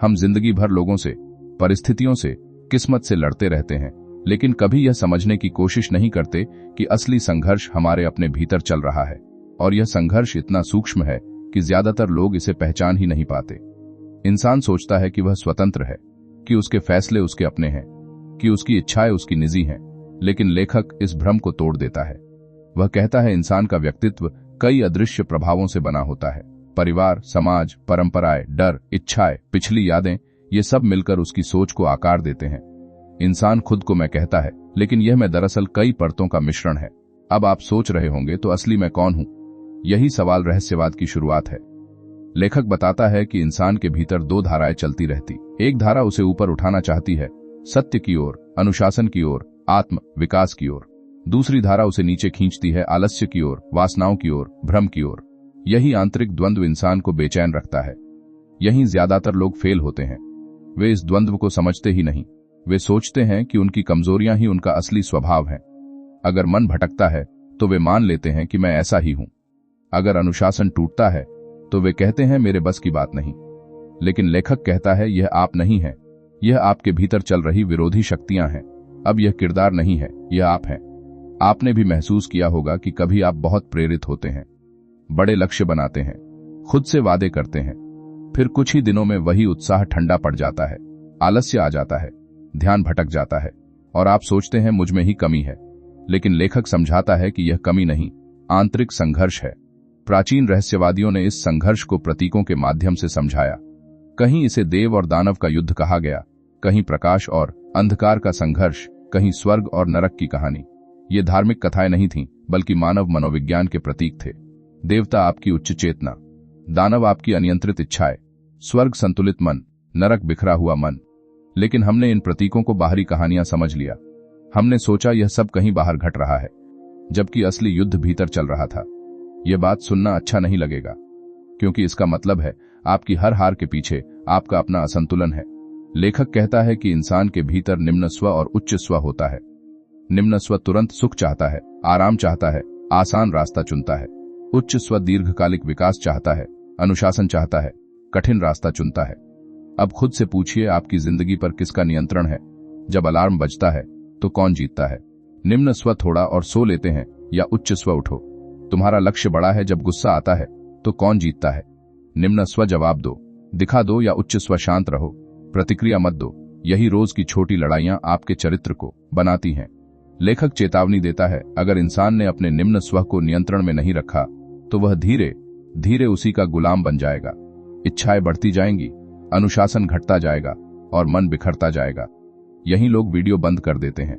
हम जिंदगी भर लोगों से, परिस्थितियों से, किस्मत से लड़ते रहते हैं, लेकिन कभी यह समझने की कोशिश नहीं करते कि असली संघर्ष हमारे अपने भीतर चल रहा है और यह संघर्ष इतना सूक्ष्म है कि ज्यादातर लोग इसे पहचान ही नहीं पाते। इंसान सोचता है कि वह स्वतंत्र है, कि उसके फैसले उसके अपने हैं, कि उसकी इच्छाएं उसकी निजी हैं, लेकिन लेखक इस भ्रम को तोड़ देता है। वह कहता है इंसान का व्यक्तित्व कई अदृश्य प्रभावों से बना होता है। परिवार, समाज, परंपराएं, डर, इच्छाएं, पिछली यादें, ये सब मिलकर उसकी सोच को आकार देते हैं। इंसान खुद को मैं कहता है, लेकिन यह मैं दरअसल कई परतों का मिश्रण है। अब आप सोच रहे होंगे, तो असली मैं कौन हूं? यही सवाल रहस्यवाद की शुरुआत है। लेखक बताता है कि इंसान के भीतर दो धाराएं चलती रहती। एक धारा उसे ऊपर उठाना चाहती है, सत्य की ओर, अनुशासन की ओर, आत्म विकास की ओर। दूसरी धारा उसे नीचे खींचती है, आलस्य की ओर, वासनाओं की ओर, भ्रम की ओर। यही आंतरिक द्वंद्व इंसान को बेचैन रखता है। यहीं ज्यादातर लोग फेल होते हैं। वे इस द्वंद्व को समझते ही नहीं। वे सोचते हैं कि उनकी कमजोरियां ही उनका असली स्वभाव है। अगर मन भटकता है तो वे मान लेते हैं कि मैं ऐसा ही हूं। अगर अनुशासन टूटता है तो वे कहते हैं मेरे बस की बात नहीं। लेकिन लेखक कहता है यह आप नहीं है, यह आपके भीतर चल रही विरोधी शक्तियां हैं। अब यह किरदार नहीं है, यह आप हैं। आपने भी महसूस किया होगा कि कभी आप बहुत प्रेरित होते हैं, बड़े लक्ष्य बनाते हैं, खुद से वादे करते हैं, फिर कुछ ही दिनों में वही उत्साह ठंडा पड़ जाता है, आलस्य आ जाता है, ध्यान भटक जाता है और आप सोचते हैं मुझ में ही कमी है। लेकिन लेखक समझाता है कि यह कमी नहीं, आंतरिक संघर्ष है। प्राचीन रहस्यवादियों ने इस संघर्ष को प्रतीकों के माध्यम से समझाया। कहीं इसे देव और दानव का युद्ध कहा गया, कहीं प्रकाश और अंधकार का संघर्ष, कहीं स्वर्ग और नरक की कहानी। ये धार्मिक कथाएं नहीं थीं, बल्कि मानव मनोविज्ञान के प्रतीक थे। देवता आपकी उच्च चेतना, दानव आपकी अनियंत्रित इच्छाएं, स्वर्ग संतुलित मन, नरक बिखरा हुआ मन। लेकिन हमने इन प्रतीकों को बाहरी कहानियां समझ लिया। हमने सोचा यह सब कहीं बाहर घट रहा है, जबकि असली युद्ध भीतर चल रहा था। यह बात सुनना अच्छा नहीं लगेगा, क्योंकि इसका मतलब है आपकी हर हार के पीछे आपका अपना असंतुलन है। लेखक कहता है कि इंसान के भीतर निम्न स्व और उच्च स्व होता है। निम्न स्व तुरंत सुख चाहता है, आराम चाहता है, आसान रास्ता चुनता है। उच्च स्व दीर्घकालिक विकास चाहता है, अनुशासन चाहता है, कठिन रास्ता चुनता है। अब खुद से पूछिए, आपकी जिंदगी पर किसका नियंत्रण है? जब अलार्म बजता है तो कौन जीतता है? निम्न स्व थोड़ा और सो लेते हैं या उच्च स्व उठो? तुम्हारा लक्ष्य बड़ा है, जब गुस्सा आता है तो कौन जीतता है? निम्न स्व जवाब दो, दिखा दो, या उच्च स्व शांत रहो, प्रतिक्रिया मत दो। यही रोज की छोटी लड़ाइयां आपके चरित्र को बनाती हैं। लेखक चेतावनी देता है, अगर इंसान ने अपने निम्न स्व को नियंत्रण में नहीं रखा तो वह धीरे धीरे उसी का गुलाम बन जाएगा। इच्छाएं बढ़ती जाएंगी, अनुशासन घटता जाएगा और मन बिखरता जाएगा। यही लोग वीडियो बंद कर देते हैं,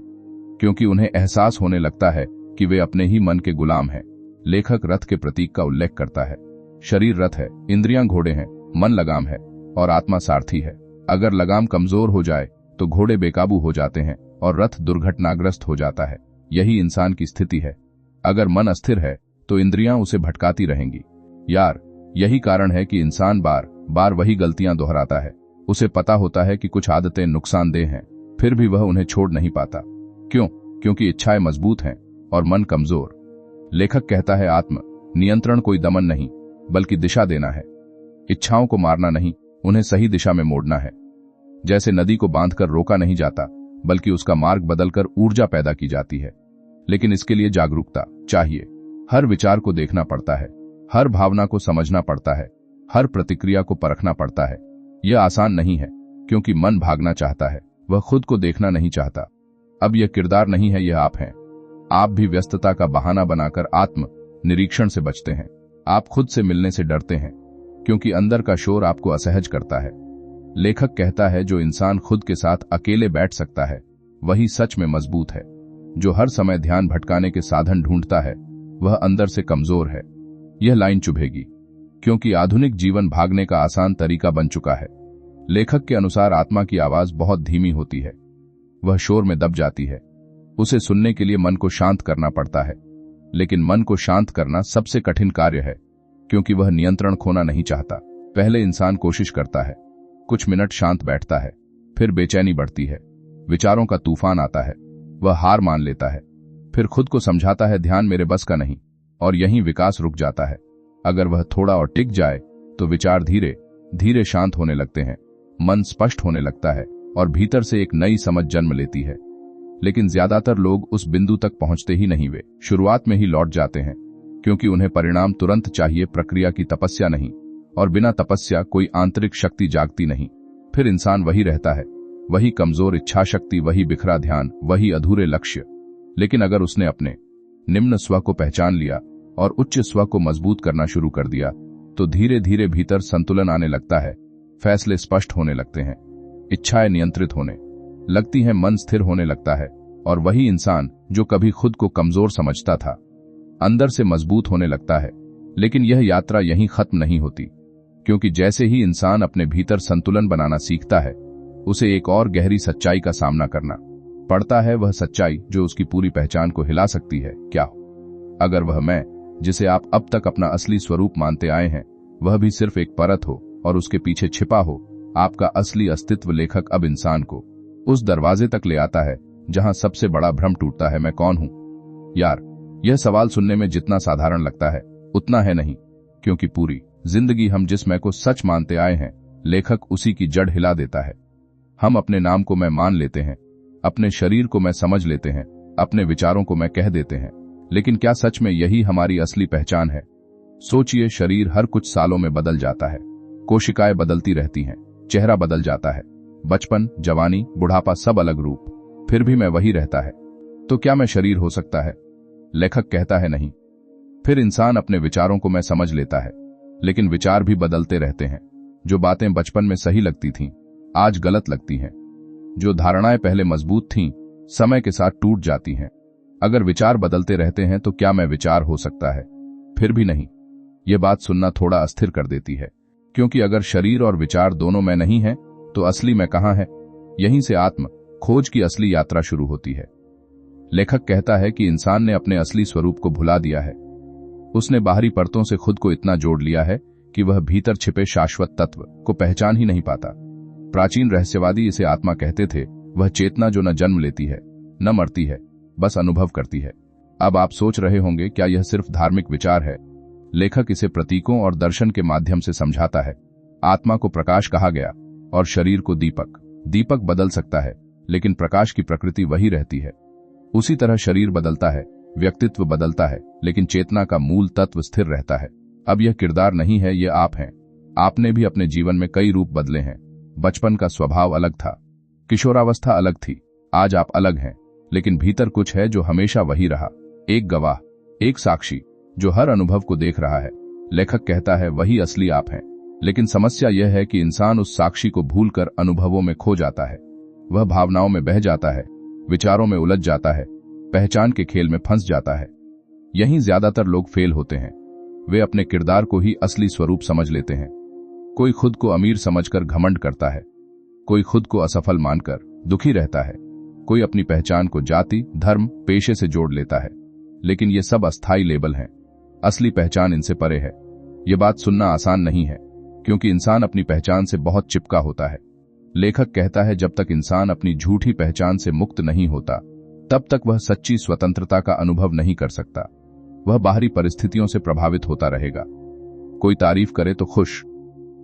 क्योंकि उन्हें एहसास होने लगता है कि वे अपने ही मन के गुलाम हैं। लेखक रथ के प्रतीक का उल्लेख करता है। शरीर रथ है, इंद्रियां घोड़े हैं, मन लगाम है और आत्मा सारथी है। अगर लगाम कमजोर हो जाए तो घोड़े बेकाबू हो जाते हैं और रथ दुर्घटनाग्रस्त हो जाता है। यही इंसान की स्थिति है। अगर मन अस्थिर है तो इंद्रियां उसे भटकाती रहेंगी। यार, यही कारण है कि इंसान बार बार वही गलतियां दोहराता है। उसे पता होता है कि कुछ आदतें नुकसानदेह हैं, फिर भी वह उन्हें छोड़ नहीं पाता। क्यों? क्योंकि इच्छाएं मजबूत हैं और मन कमजोर। लेखक कहता है, आत्म नियंत्रण कोई दमन नहीं, बल्कि दिशा देना है। इच्छाओं को मारना नहीं, उन्हें सही दिशा में मोड़ना है। जैसे नदी को बांधकर रोका नहीं जाता, बल्कि उसका मार्ग बदलकर ऊर्जा पैदा की जाती है। लेकिन इसके लिए जागरूकता चाहिए। हर विचार को देखना पड़ता है, हर भावना को समझना पड़ता है, हर प्रतिक्रिया को परखना पड़ता है। यह आसान नहीं है, क्योंकि मन भागना चाहता है, वह खुद को देखना नहीं चाहता। अब यह किरदार नहीं है, यह आप हैं। आप भी व्यस्तता का बहाना बनाकर आत्म निरीक्षण से बचते हैं। आप खुद से मिलने से डरते हैं, क्योंकि अंदर का शोर आपको असहज करता है। लेखक कहता है, जो इंसान खुद के साथ अकेले बैठ सकता है वही सच में मजबूत है। जो हर समय ध्यान भटकाने के साधन ढूंढता है वह अंदर से कमजोर है। यह लाइन चुभेगी, क्योंकि आधुनिक जीवन भागने का आसान तरीका बन चुका है। लेखक के अनुसार आत्मा की आवाज बहुत धीमी होती है, वह शोर में दब जाती है। उसे सुनने के लिए मन को शांत करना पड़ता है। लेकिन मन को शांत करना सबसे कठिन कार्य है, क्योंकि वह नियंत्रण खोना नहीं चाहता। पहले इंसान कोशिश करता है, कुछ मिनट शांत बैठता है, फिर बेचैनी बढ़ती है, विचारों का तूफान आता है, वह हार मान लेता है, फिर खुद को समझाता है ध्यान मेरे बस का नहीं, और यहीं विकास रुक जाता है। अगर वह थोड़ा और टिक जाए तो विचार धीरे धीरे शांत होने लगते हैं, मन स्पष्ट होने लगता है और भीतर से एक नई समझ जन्म लेती है। लेकिन ज्यादातर लोग उस बिंदु तक पहुंचते ही नहीं, वे शुरुआत में ही लौट जाते हैं, क्योंकि उन्हें परिणाम तुरंत चाहिए, प्रक्रिया की तपस्या नहीं, और बिना तपस्या कोई आंतरिक शक्ति जागती नहीं। फिर इंसान वही रहता है, वही कमजोर इच्छा शक्ति, वही बिखरा ध्यान, वही अधूरे लक्ष्य। लेकिन अगर उसने अपने निम्न स्व को पहचान लिया और उच्च स्व को मजबूत करना शुरू कर दिया, तो धीरे धीरे भीतर संतुलन आने लगता है, फैसले स्पष्ट होने लगते हैं, इच्छाएं नियंत्रित होने लगती हैं, मन स्थिर होने लगता है, और वही इंसान जो कभी खुद को कमजोर समझता था, अंदर से मजबूत होने लगता है। लेकिन यह यात्रा यहीं खत्म नहीं होती, क्योंकि जैसे ही इंसान अपने भीतर संतुलन बनाना सीखता है, उसे एक और गहरी सच्चाई का सामना करना पड़ता है। वह सच्चाई जो उसकी पूरी पहचान को हिला सकती है। क्या अगर वह मैं, जिसे आप अब तक अपना असली स्वरूप मानते आए हैं, वह भी सिर्फ एक परत हो और उसके पीछे छिपा हो आपका असली अस्तित्व? लेखक अब इंसान को उस दरवाजे तक ले आता है जहां सबसे बड़ा भ्रम टूटता है, मैं कौन हूं? यार, यह सवाल सुनने में जितना साधारण लगता है उतना है नहीं, क्योंकि पूरी जिंदगी हम जिस मैं को सच मानते आए हैं, लेखक उसी की जड़ हिला देता है। हम अपने नाम को मैं मान लेते हैं, अपने शरीर को मैं समझ लेते हैं, अपने विचारों को मैं कह देते हैं, लेकिन क्या सच में यही हमारी असली पहचान है? सोचिए, शरीर हर कुछ सालों में बदल जाता है, कोशिकाएं बदलती रहती हैं, चेहरा बदल जाता है, बचपन, जवानी, बुढ़ापा, सब अलग रूप, फिर भी मैं वही रहता है। तो क्या मैं शरीर हो सकता है? लेखक कहता है नहीं। फिर इंसान अपने विचारों को मैं समझ लेता है, लेकिन विचार भी बदलते रहते हैं। जो बातें बचपन में सही लगती थीं, आज गलत लगती हैं। जो धारणाएं पहले मजबूत थीं, समय के साथ टूट जाती हैं। अगर विचार बदलते रहते हैं तो क्या मैं विचार हो सकता है? फिर भी नहीं। यह बात सुनना थोड़ा अस्थिर कर देती है, क्योंकि अगर शरीर और विचार दोनों मैं नहीं है, तो असली मैं कहां है? यहीं से आत्म खोज की असली यात्रा शुरू होती है। लेखक कहता है कि इंसान ने अपने असली स्वरूप को भुला दिया है। उसने बाहरी परतों से खुद को इतना जोड़ लिया है कि वह भीतर छिपे शाश्वत तत्व को पहचान ही नहीं पाता। प्राचीन रहस्यवादी इसे आत्मा कहते थे, वह चेतना जो न जन्म लेती है, न मरती है, बस अनुभव करती है। अब आप सोच रहे होंगे, क्या यह सिर्फ धार्मिक विचार है? लेखक इसे प्रतीकों और दर्शन के माध्यम से समझाता है। आत्मा को प्रकाश कहा गया और शरीर को दीपक। दीपक बदल सकता है, लेकिन प्रकाश की प्रकृति वही रहती है। उसी तरह शरीर बदलता है, व्यक्तित्व बदलता है, लेकिन चेतना का मूल तत्व स्थिर रहता है। अब यह किरदार नहीं है, यह आप हैं। आपने भी अपने जीवन में कई रूप बदले हैं। बचपन का स्वभाव अलग था, किशोरावस्था अलग थी, आज आप अलग हैं, लेकिन भीतर कुछ है जो हमेशा वही रहा। एक गवाह, एक साक्षी जो हर अनुभव को देख रहा है। लेखक कहता है वही असली आप हैं। लेकिन समस्या यह है कि इंसान उस साक्षी को भूलकर अनुभवों में खो जाता है। वह भावनाओं में बह जाता है, विचारों में उलझ जाता है, पहचान के खेल में फंस जाता है। यहीं ज्यादातर लोग फेल होते हैं। वे अपने किरदार को ही असली स्वरूप समझ लेते हैं। कोई खुद को अमीर समझकर घमंड करता है, कोई खुद को असफल मानकर दुखी रहता है, कोई अपनी पहचान को जाति, धर्म, पेशे से जोड़ लेता है। लेकिन ये सब अस्थायी लेबल हैं, असली पहचान इनसे परे है। ये बात सुनना आसान नहीं है, क्योंकि इंसान अपनी पहचान से बहुत चिपका होता है। लेखक कहता है जब तक इंसान अपनी झूठी पहचान से मुक्त नहीं होता, तब तक वह सच्ची स्वतंत्रता का अनुभव नहीं कर सकता। वह बाहरी परिस्थितियों से प्रभावित होता रहेगा। कोई तारीफ करे तो खुश,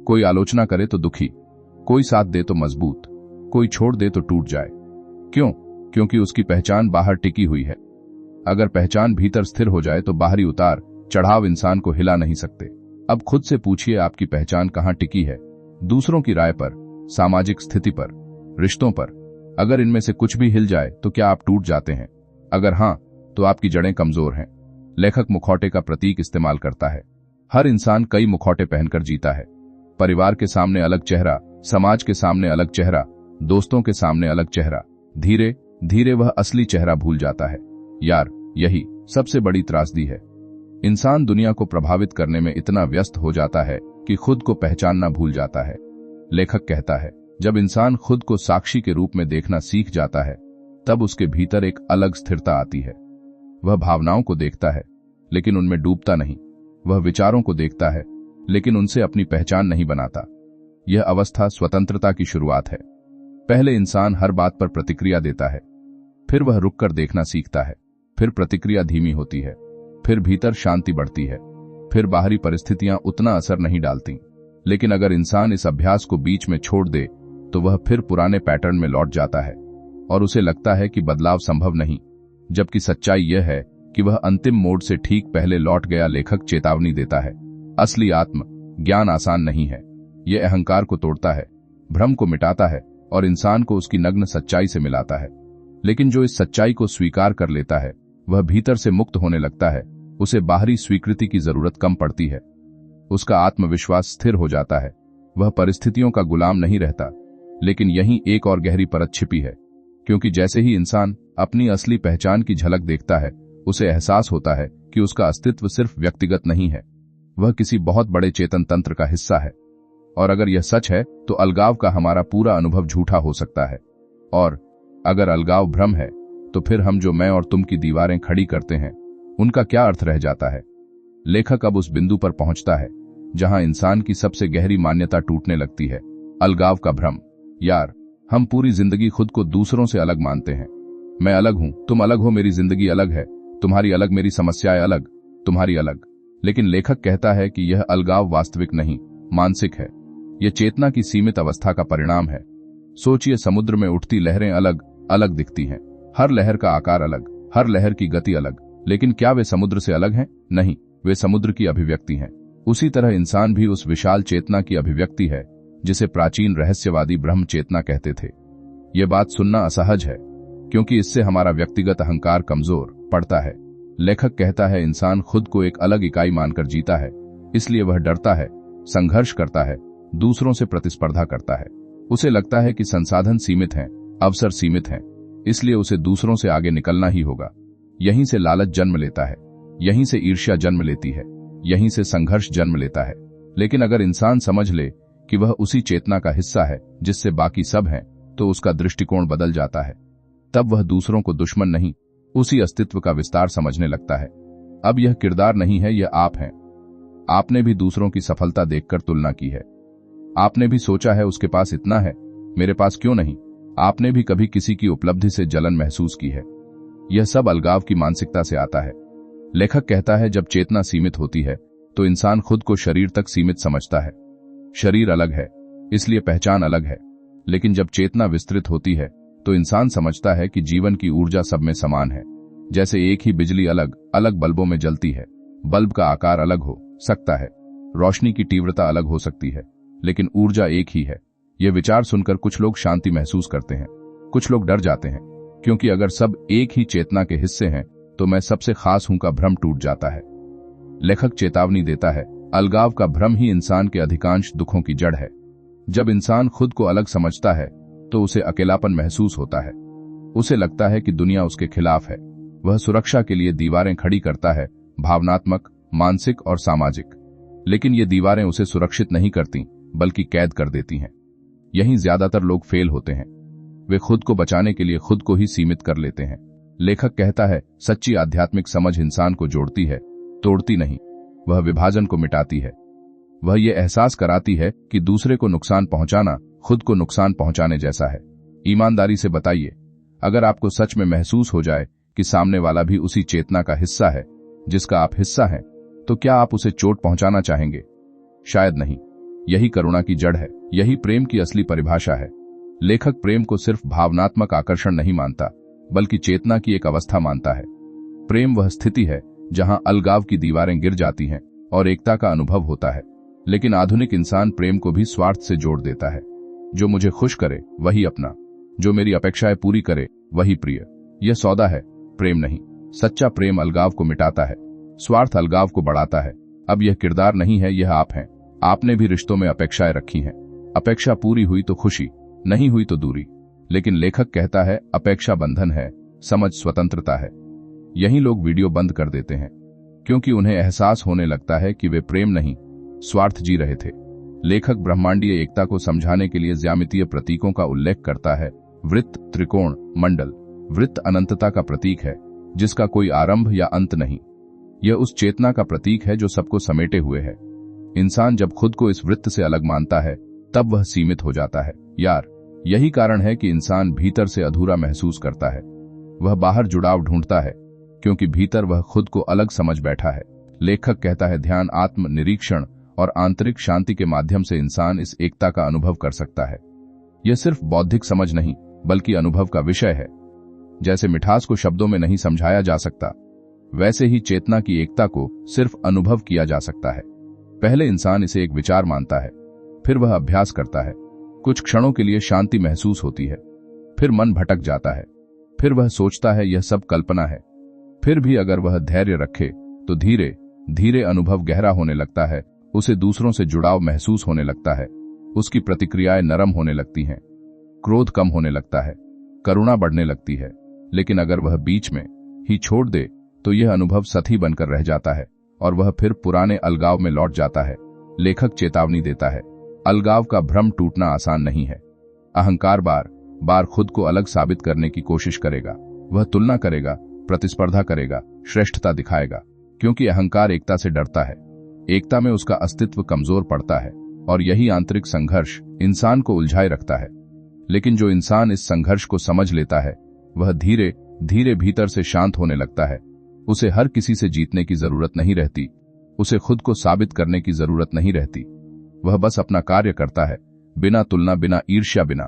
कोई आलोचना करे तो दुखी, कोई साथ दे तो मजबूत, कोई छोड़ दे तो टूट जाए। क्यों? क्योंकि उसकी पहचान बाहर टिकी हुई है। अगर पहचान भीतर स्थिर हो जाए तो बाहरी उतार चढ़ाव इंसान को हिला नहीं सकते। अब खुद से पूछिए, आपकी पहचान कहां टिकी है? दूसरों की राय पर, सामाजिक स्थिति पर, रिश्तों पर? अगर इनमें से कुछ भी हिल जाए तो क्या आप टूट जाते हैं? अगर हां, तो आपकी जड़ें कमजोर हैं। लेखक मुखौटे का प्रतीक इस्तेमाल करता है। हर इंसान कई मुखौटे पहनकर जीता है। परिवार के सामने अलग चेहरा, समाज के सामने अलग चेहरा, दोस्तों के सामने अलग चेहरा। धीरे धीरे वह असली चेहरा भूल जाता है। यार, यही सबसे बड़ी त्रासदी है। इंसान दुनिया को प्रभावित करने में इतना व्यस्त हो जाता है कि खुद को पहचानना भूल जाता है। लेखक कहता है, जब इंसान खुद को साक्षी के रूप में देखना सीख जाता है, तब उसके भीतर एक अलग स्थिरता आती है। वह भावनाओं को देखता है, लेकिन उनमें डूबता नहीं। वह विचारों को देखता है, लेकिन उनसे अपनी पहचान नहीं बनाता। यह अवस्था स्वतंत्रता की शुरुआत है। पहले इंसान हर बात पर प्रतिक्रिया देता है, फिर वह रुककर देखना सीखता है, फिर प्रतिक्रिया धीमी होती है, फिर भीतर शांति बढ़ती है, फिर बाहरी परिस्थितियां उतना असर नहीं डालती। लेकिन अगर इंसान इस अभ्यास को बीच में छोड़ दे तो वह फिर पुराने पैटर्न में लौट जाता है और उसे लगता है कि बदलाव संभव नहीं, जबकि सच्चाई यह है कि वह अंतिम मोड़ से ठीक पहले लौट गया। लेखक चेतावनी देता है, असली आत्म ज्ञान आसान नहीं है। यह अहंकार को तोड़ता है, भ्रम को मिटाता है और इंसान को उसकी नग्न सच्चाई से मिलाता है। लेकिन जो इस सच्चाई को स्वीकार कर लेता है वह भीतर से मुक्त होने लगता है। उसे बाहरी स्वीकृति की जरूरत कम पड़ती है, उसका आत्मविश्वास स्थिर हो जाता है, वह परिस्थितियों का गुलाम नहीं रहता। लेकिन यहीं एक और गहरी परत छिपी है, क्योंकि जैसे ही इंसान अपनी असली पहचान की झलक देखता है उसे एहसास होता है कि उसका अस्तित्व सिर्फ व्यक्तिगत नहीं है, वह किसी बहुत बड़े चेतन तंत्र का हिस्सा है। और अगर यह सच है तो अलगाव का हमारा पूरा अनुभव झूठा हो सकता है, और अगर अलगाव भ्रम है तो फिर हम जो मैं और तुम की दीवारें खड़ी करते हैं उनका क्या अर्थ रह जाता है। लेखक अब उस बिंदु पर पहुंचता है जहां इंसान की सबसे गहरी मान्यता टूटने लगती है, अलगाव का भ्रम। यार, हम पूरी जिंदगी खुद को दूसरों से अलग मानते हैं। मैं अलग हूं, तुम अलग हो, मेरी जिंदगी अलग है, तुम्हारी अलग, मेरी समस्याएं अलग, तुम्हारी अलग। लेकिन लेखक कहता है कि यह अलगाव वास्तविक नहीं, मानसिक है। यह चेतना की सीमित अवस्था का परिणाम है। सोचिए, समुद्र में उठती लहरें अलग अलग दिखती हैं, हर लहर का आकार अलग, हर लहर की गति अलग, लेकिन क्या वे समुद्र से अलग हैं? नहीं, वे समुद्र की अभिव्यक्ति हैं। उसी तरह इंसान भी उस विशाल चेतना की अभिव्यक्ति है जिसे प्राचीन रहस्यवादी ब्रह्म चेतना कहते थे। यह बात सुनना असहज है क्योंकि इससे हमारा व्यक्तिगत अहंकार कमजोर पड़ता है। लेखक कहता है इंसान खुद को एक अलग इकाई मानकर जीता है, इसलिए वह डरता है, संघर्ष करता है, दूसरों से प्रतिस्पर्धा करता है। उसे लगता है कि संसाधन सीमित हैं, अवसर सीमित हैं, इसलिए उसे दूसरों से आगे निकलना ही होगा। यहीं से लालच जन्म लेता है, यहीं से ईर्ष्या जन्म लेती है, यहीं से संघर्ष जन्म लेता है। लेकिन अगर इंसान समझ ले कि वह उसी चेतना का हिस्सा है जिससे बाकी सब हैं, तो उसका दृष्टिकोण बदल जाता है। तब वह दूसरों को दुश्मन नहीं, उसी अस्तित्व का विस्तार समझने लगता है। अब यह किरदार नहीं है, यह आप हैं। आपने भी दूसरों की सफलता देखकर तुलना की है, आपने भी सोचा है उसके पास इतना है, मेरे पास क्यों नहीं। आपने भी कभी किसी की उपलब्धि से जलन महसूस की है। यह सब अलगाव की मानसिकता से आता है। लेखक कहता है जब चेतना सीमित होती है तो इंसान खुद को शरीर तक सीमित समझता है। शरीर अलग है, इसलिए पहचान अलग है। लेकिन जब चेतना विस्तृत होती है तो इंसान समझता है कि जीवन की ऊर्जा सब में समान है। जैसे एक ही बिजली अलग अलग बल्बों में जलती है, बल्ब का आकार अलग हो सकता है, रोशनी की तीव्रता अलग हो सकती है, लेकिन ऊर्जा एक ही है। यह विचार सुनकर कुछ लोग शांति महसूस करते हैं, कुछ लोग डर जाते हैं, क्योंकि अगर सब एक ही चेतना के हिस्से हैं तो मैं सबसे खास हूं का भ्रम टूट जाता है। लेखक चेतावनी देता है, अलगाव का भ्रम ही इंसान के अधिकांश दुखों की जड़ है। जब इंसान खुद को अलग समझता है तो उसे अकेलापन महसूस होता है। उसे लगता है कि दुनिया उसके खिलाफ है। वह सुरक्षा के लिए दीवारें खड़ी करता है, भावनात्मक, मानसिक और सामाजिक। लेकिन ये दीवारें उसे सुरक्षित नहीं करती, बल्कि कैद कर देती हैं। यहीं ज्यादातर लोग फेल होते हैं। वे खुद को बचाने के लिए खुद को ही सीमित कर लेते हैं। लेखक कहता है, सच्ची आध्यात्मिक समझ इंसान को जोड़ती है, तोड़ती नहीं। वह विभाजन को मिटाती है। वह ये एहसास कराती है कि दूसरे को नुकसान पहुंचाना खुद को नुकसान पहुंचाने जैसा है। ईमानदारी से बताइए, अगर आपको सच में महसूस हो जाए कि सामने वाला भी उसी चेतना का हिस्सा है जिसका आप हिस्सा हैं, तो क्या आप उसे चोट पहुंचाना चाहेंगे? शायद नहीं। यही करुणा की जड़ है, यही प्रेम की असली परिभाषा है। लेखक प्रेम को सिर्फ भावनात्मक आकर्षण नहीं मानता, बल्कि चेतना की एक अवस्था मानता है। प्रेम वह स्थिति है जहां अलगाव की दीवारें गिर जाती हैं और एकता का अनुभव होता है। लेकिन आधुनिक इंसान प्रेम को भी स्वार्थ से जोड़ देता है। जो मुझे खुश करे वही अपना, जो मेरी अपेक्षाएं पूरी करे वही प्रिय। यह सौदा है, प्रेम नहीं। सच्चा प्रेम अलगाव को मिटाता है, स्वार्थ अलगाव को बढ़ाता है। अब यह किरदार नहीं है, यह आप हैं। आपने भी रिश्तों में अपेक्षाएं रखी हैं। अपेक्षा पूरी हुई तो खुशी, नहीं हुई तो दूरी। लेकिन लेखक कहता है, अपेक्षा बंधन है, समझ स्वतंत्रता है। यही लोग वीडियो बंद कर देते हैं क्योंकि उन्हें एहसास होने लगता है कि वे प्रेम नहीं, स्वार्थ जी रहे थे। लेखक ब्रह्मांडीय एकता को समझाने के लिए ज्यामितीय प्रतीकों का उल्लेख करता है। वृत्त, त्रिकोण, मंडल। वृत्त अनंतता का प्रतीक है, जिसका कोई आरंभ या अंत नहीं। यह उस चेतना का प्रतीक है जो सबको समेटे हुए है। इंसान जब खुद को इस वृत्त से अलग मानता है तब वह सीमित हो जाता है। यार, यही कारण है कि इंसान भीतर से अधूरा महसूस करता है। वह बाहर जुड़ाव ढूंढता है क्योंकि भीतर वह खुद को अलग समझ बैठा है। लेखक कहता है, ध्यान, आत्म निरीक्षण और आंतरिक शांति के माध्यम से इंसान इस एकता का अनुभव कर सकता है। यह सिर्फ बौद्धिक समझ नहीं बल्कि अनुभव का विषय है। जैसे मिठास को शब्दों में नहीं समझाया जा सकता, वैसे ही चेतना की एकता को सिर्फ अनुभव किया जा सकता है। पहले इंसान इसे एक विचार मानता है, फिर वह अभ्यास करता है। कुछ क्षणों के लिए शांति महसूस होती है, फिर मन भटक जाता है, फिर वह सोचता है यह सब कल्पना है। फिर भी अगर वह धैर्य रखे तो धीरे धीरे अनुभव गहरा होने लगता है। उसे दूसरों से जुड़ाव महसूस होने लगता है, उसकी प्रतिक्रियाएं नरम होने लगती हैं, क्रोध कम होने लगता है, करुणा बढ़ने लगती है। लेकिन अगर वह बीच में ही छोड़ दे तो यह अनुभव सतही बनकर रह जाता है और वह फिर पुराने अलगाव में लौट जाता है। लेखक चेतावनी देता है, अलगाव का भ्रम टूटना आसान नहीं है। अहंकार बार बार खुद को अलग साबित करने की कोशिश करेगा। वह तुलना करेगा, प्रतिस्पर्धा करेगा, श्रेष्ठता दिखाएगा, क्योंकि अहंकार एकता से डरता है। एकता में उसका अस्तित्व कमजोर पड़ता है और यही आंतरिक संघर्ष इंसान को उलझाए रखता है। लेकिन जो इंसान इस संघर्ष को समझ लेता है वह धीरे धीरे भीतर से शांत होने लगता है। उसे हर किसी से जीतने की जरूरत नहीं रहती, उसे खुद को साबित करने की जरूरत नहीं रहती। वह बस अपना कार्य करता है, बिना तुलना, बिना ईर्ष्या, बिना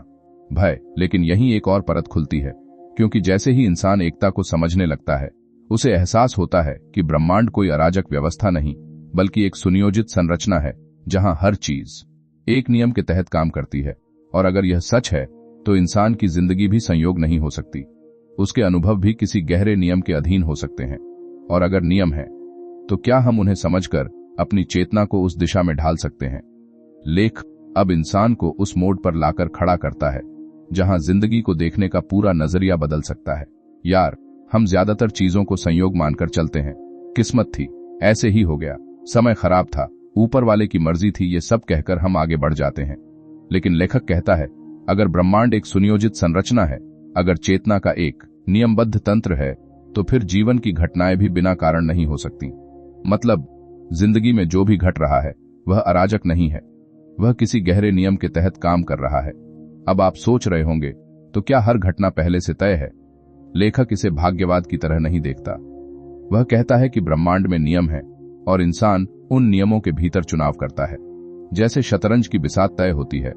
भय। लेकिन यहीं एक और परत खुलती है, क्योंकि जैसे ही इंसान एकता को समझने लगता है उसे एहसास होता है कि ब्रह्मांड कोई अराजक व्यवस्था नहीं बल्कि एक सुनियोजित संरचना है जहां हर चीज एक नियम के तहत काम करती है। और अगर यह सच है तो इंसान की जिंदगी भी संयोग नहीं हो सकती, उसके अनुभव भी किसी गहरे नियम के अधीन हो सकते हैं। और अगर नियम है तो क्या हम उन्हें समझकर अपनी चेतना को उस दिशा में ढाल सकते हैं? लेख अब इंसान को उस मोड़ पर लाकर खड़ा करता है जहां जिंदगी को देखने का पूरा नजरिया बदल सकता है। यार, हम ज्यादातर चीजों को संयोग मानकर चलते हैं। किस्मत थी, ऐसे ही हो गया, समय खराब था, ऊपर वाले की मर्जी थी, ये सब कहकर हम आगे बढ़ जाते हैं। लेकिन लेखक कहता है, अगर ब्रह्मांड एक सुनियोजित संरचना है, अगर चेतना का एक नियमबद्ध तंत्र है, तो फिर जीवन की घटनाएं भी बिना कारण नहीं हो सकती। मतलब जिंदगी में जो भी घट रहा है वह अराजक नहीं है, वह किसी गहरे नियम के तहत काम कर रहा है। अब आप सोच रहे होंगे, तो क्या हर घटना पहले से तय है? लेखक इसे भाग्यवाद की तरह नहीं देखता। वह कहता है कि ब्रह्मांड में नियम है और इंसान उन नियमों के भीतर चुनाव करता है। जैसे शतरंज की बिसात तय होती है,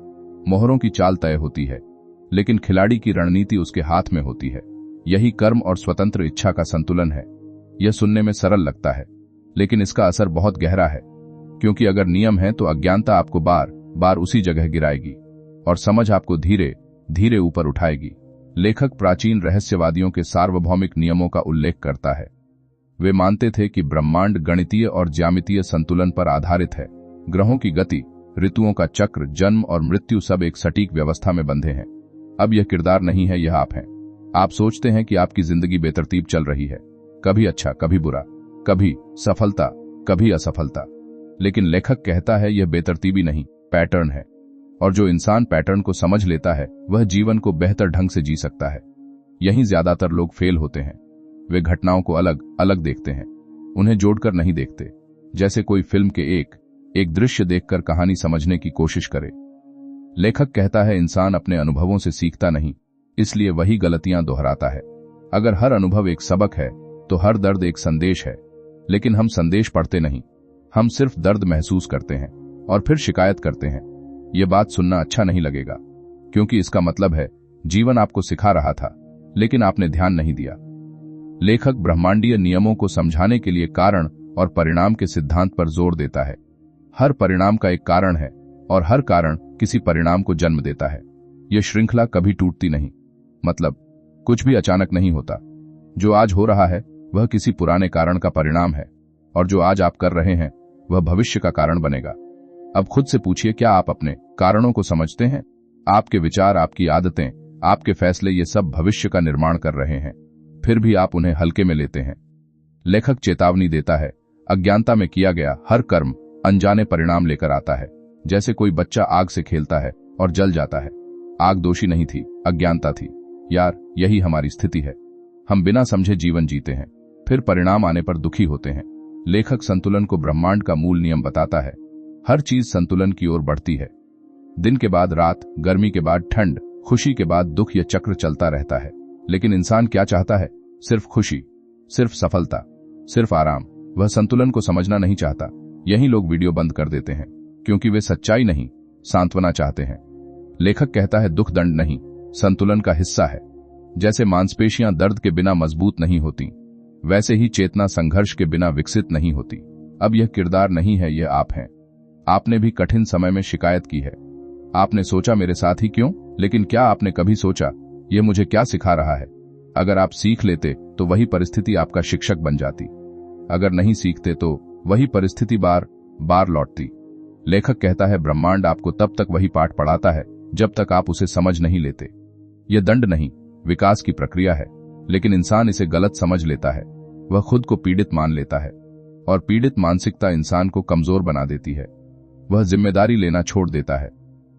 मोहरों की चाल तय होती है, लेकिन खिलाड़ी की रणनीति उसके हाथ में होती है। यही कर्म और स्वतंत्र इच्छा का संतुलन है। यह सुनने में सरल लगता है, लेकिन इसका असर बहुत गहरा है, क्योंकि अगर नियम है तो अज्ञानता आपको बार बार उसी जगह गिराएगी और समझ आपको धीरे धीरे ऊपर उठाएगी। लेखक प्राचीन रहस्यवादियों के सार्वभौमिक नियमों का उल्लेख करता है। वे मानते थे कि ब्रह्मांड गणितीय और ज्यामितीय संतुलन पर आधारित है। ग्रहों की गति, ऋतुओं का चक्र, जन्म और मृत्यु सब एक सटीक व्यवस्था में बंधे हैं। अब यह किरदार नहीं है, यह आप हैं। आप सोचते हैं कि आपकी जिंदगी बेतरतीब चल रही है, कभी अच्छा, कभी बुरा, कभी सफलता, कभी असफलता। लेकिन लेखक कहता है यह बेतरतीबी नहीं, पैटर्न है। और जो इंसान पैटर्न को समझ लेता है वह जीवन को बेहतर ढंग से जी सकता है। यहीं ज्यादातर लोग फेल होते हैं। वे घटनाओं को अलग अलग देखते हैं, उन्हें जोड़कर नहीं देखते। जैसे कोई फिल्म के एक दृश्य देखकर कहानी समझने की कोशिश करे। लेखक कहता है इंसान अपने अनुभवों से सीखता नहीं, इसलिए वही गलतियां दोहराता है। अगर हर अनुभव एक सबक है तो हर दर्द एक संदेश है। लेकिन हम संदेश पढ़ते नहीं, हम सिर्फ दर्द महसूस करते हैं और फिर शिकायत करते हैं। यह बात सुनना अच्छा नहीं लगेगा, क्योंकि इसका मतलब है जीवन आपको सिखा रहा था लेकिन आपने ध्यान नहीं दिया। लेखक ब्रह्मांडीय नियमों को समझाने के लिए कारण और परिणाम के सिद्धांत पर जोर देता है। हर परिणाम का एक कारण है और हर कारण किसी परिणाम को जन्म देता है। यह श्रृंखला कभी टूटती नहीं। मतलब कुछ भी अचानक नहीं होता। जो आज हो रहा है वह किसी पुराने कारण का परिणाम है, और जो आज आप कर रहे हैं वह भविष्य का कारण बनेगा। अब खुद से पूछिए, क्या आप अपने कारणों को समझते हैं? आपके विचार, आपकी आदतें, आपके फैसले, ये सब भविष्य का निर्माण कर रहे हैं, फिर भी आप उन्हें हल्के में लेते हैं। लेखक चेतावनी देता है, अज्ञानता में किया गया हर कर्म अनजाने परिणाम लेकर आता है। जैसे कोई बच्चा आग से खेलता है और जल जाता है। आग दोषी नहीं थी, अज्ञानता थी। यार, यही हमारी स्थिति है। हम बिना समझे जीवन जीते हैं, फिर परिणाम आने पर दुखी होते हैं। लेखक संतुलन को ब्रह्मांड का मूल नियम बताता है। हर चीज संतुलन की ओर बढ़ती है। दिन के बाद रात, गर्मी के बाद ठंड, खुशी के बाद दुख, यह चक्र चलता रहता है। लेकिन इंसान क्या चाहता है? सिर्फ खुशी, सिर्फ सफलता, सिर्फ आराम। वह संतुलन को समझना नहीं चाहता। यही लोग वीडियो बंद कर देते हैं, क्योंकि वे सच्चाई नहीं, सांत्वना चाहते हैं। लेखक कहता है दुख दंड नहीं, संतुलन का हिस्सा है। जैसे मांसपेशियां दर्द के बिना मजबूत नहीं होती, वैसे ही चेतना संघर्ष के बिना विकसित नहीं होती। अब यह किरदार नहीं है, यह आप हैं। आपने भी कठिन समय में शिकायत की है। आपने सोचा मेरे साथ ही क्यों? लेकिन क्या आपने कभी सोचा यह मुझे क्या सिखा रहा है? अगर आप सीख लेते तो वही परिस्थिति आपका शिक्षक बन जाती। अगर नहीं सीखते तो वही परिस्थिति बार बार लौटती। लेखक कहता है ब्रह्मांड आपको तब तक वही पाठ पढ़ाता है जब तक आप उसे समझ नहीं लेते। यह दंड नहीं, विकास की प्रक्रिया है। लेकिन इंसान इसे गलत समझ लेता है। वह खुद को पीड़ित मान लेता है, और पीड़ित मानसिकता इंसान को कमजोर बना देती है। वह जिम्मेदारी लेना छोड़ देता है।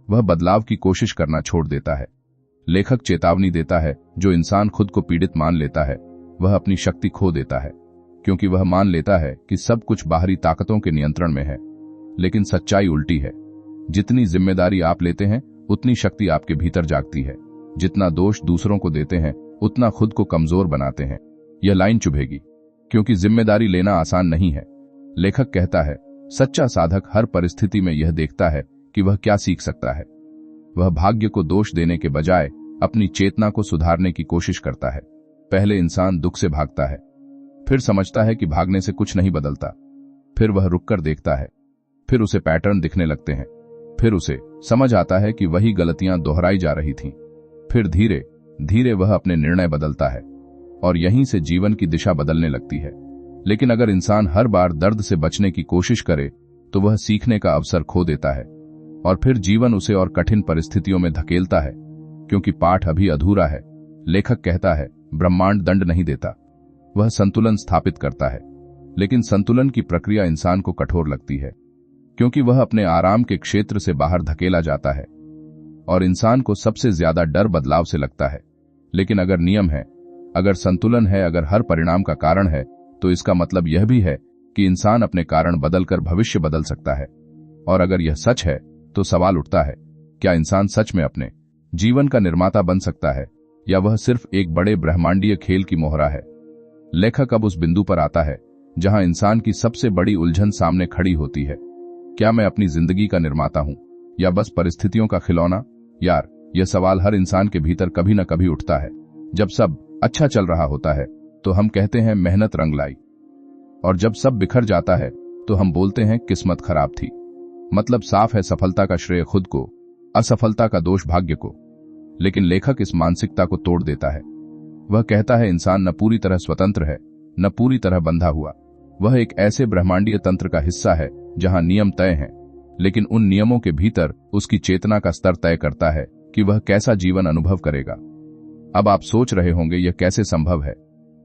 वह बदलाव की कोशिश करना छोड़ देता है। लेखक चेतावनी देता है, जो इंसान खुद को पीड़ित मान लेता है वह अपनी शक्ति खो देता है, क्योंकि वह मान लेता है कि सब कुछ बाहरी ताकतों के नियंत्रण में है। लेकिन सच्चाई उल्टी है। जितनी जिम्मेदारी आप लेते हैं उतनी शक्ति आपके भीतर जागती है। जितना दोष दूसरों को देते हैं उतना खुद को कमजोर बनाते हैं। यह लाइन चुभेगी, क्योंकि जिम्मेदारी लेना आसान नहीं है। लेखक कहता है सच्चा साधक हर परिस्थिति में यह देखता है कि वह क्या सीख सकता है। वह भाग्य को दोष देने के बजाय अपनी चेतना को सुधारने की कोशिश करता है। पहले इंसान दुख से भागता है, फिर समझता है कि भागने से कुछ नहीं बदलता। फिर वह रुककर देखता है, फिर उसे पैटर्न दिखने लगते हैं। फिर उसे समझ आता है कि वही गलतियां दोहराई जा रही थीं। फिर धीरे धीरे वह अपने निर्णय बदलता है, और यहीं से जीवन की दिशा बदलने लगती है। लेकिन अगर इंसान हर बार दर्द से बचने की कोशिश करे तो वह सीखने का अवसर खो देता है, और फिर जीवन उसे और कठिन परिस्थितियों में धकेलता है, क्योंकि पाठ अभी अधूरा है। लेखक कहता है ब्रह्मांड दंड नहीं देता, वह संतुलन स्थापित करता है। लेकिन संतुलन की प्रक्रिया इंसान को कठोर लगती है, क्योंकि वह अपने आराम के क्षेत्र से बाहर धकेला जाता है, और इंसान को सबसे ज्यादा डर बदलाव से लगता है। लेकिन अगर नियम है, अगर संतुलन है, अगर हर परिणाम का कारण है, तो इसका मतलब यह भी है कि इंसान अपने कारण बदलकर भविष्य बदल सकता है। और अगर यह सच है तो सवाल उठता है, क्या इंसान सच में अपने जीवन का निर्माता बन सकता है, या वह सिर्फ एक बड़े ब्रह्मांडीय खेल की मोहरा है? लेखक अब उस बिंदु पर आता है जहां इंसान की सबसे बड़ी उलझन सामने खड़ी होती है। क्या मैं अपनी जिंदगी का निर्माता हूं, या बस परिस्थितियों का खिलौना? यार, यह सवाल हर इंसान के भीतर कभी न कभी उठता है। जब सब अच्छा चल रहा होता है तो हम कहते हैं मेहनत रंग लाई, और जब सब बिखर जाता है तो हम बोलते हैं किस्मत खराब थी। मतलब साफ है, सफलता का श्रेय खुद को, असफलता का दोष भाग्य को। लेकिन लेखक इस मानसिकता को तोड़ देता है। वह कहता है इंसान न पूरी तरह स्वतंत्र है, न पूरी तरह बंधा हुआ। वह एक ऐसे ब्रह्मांडीय तंत्र का हिस्सा है जहां नियम तय हैं, लेकिन उन नियमों के भीतर उसकी चेतना का स्तर तय करता है कि वह कैसा जीवन अनुभव करेगा। अब आप सोच रहे होंगे यह कैसे संभव है?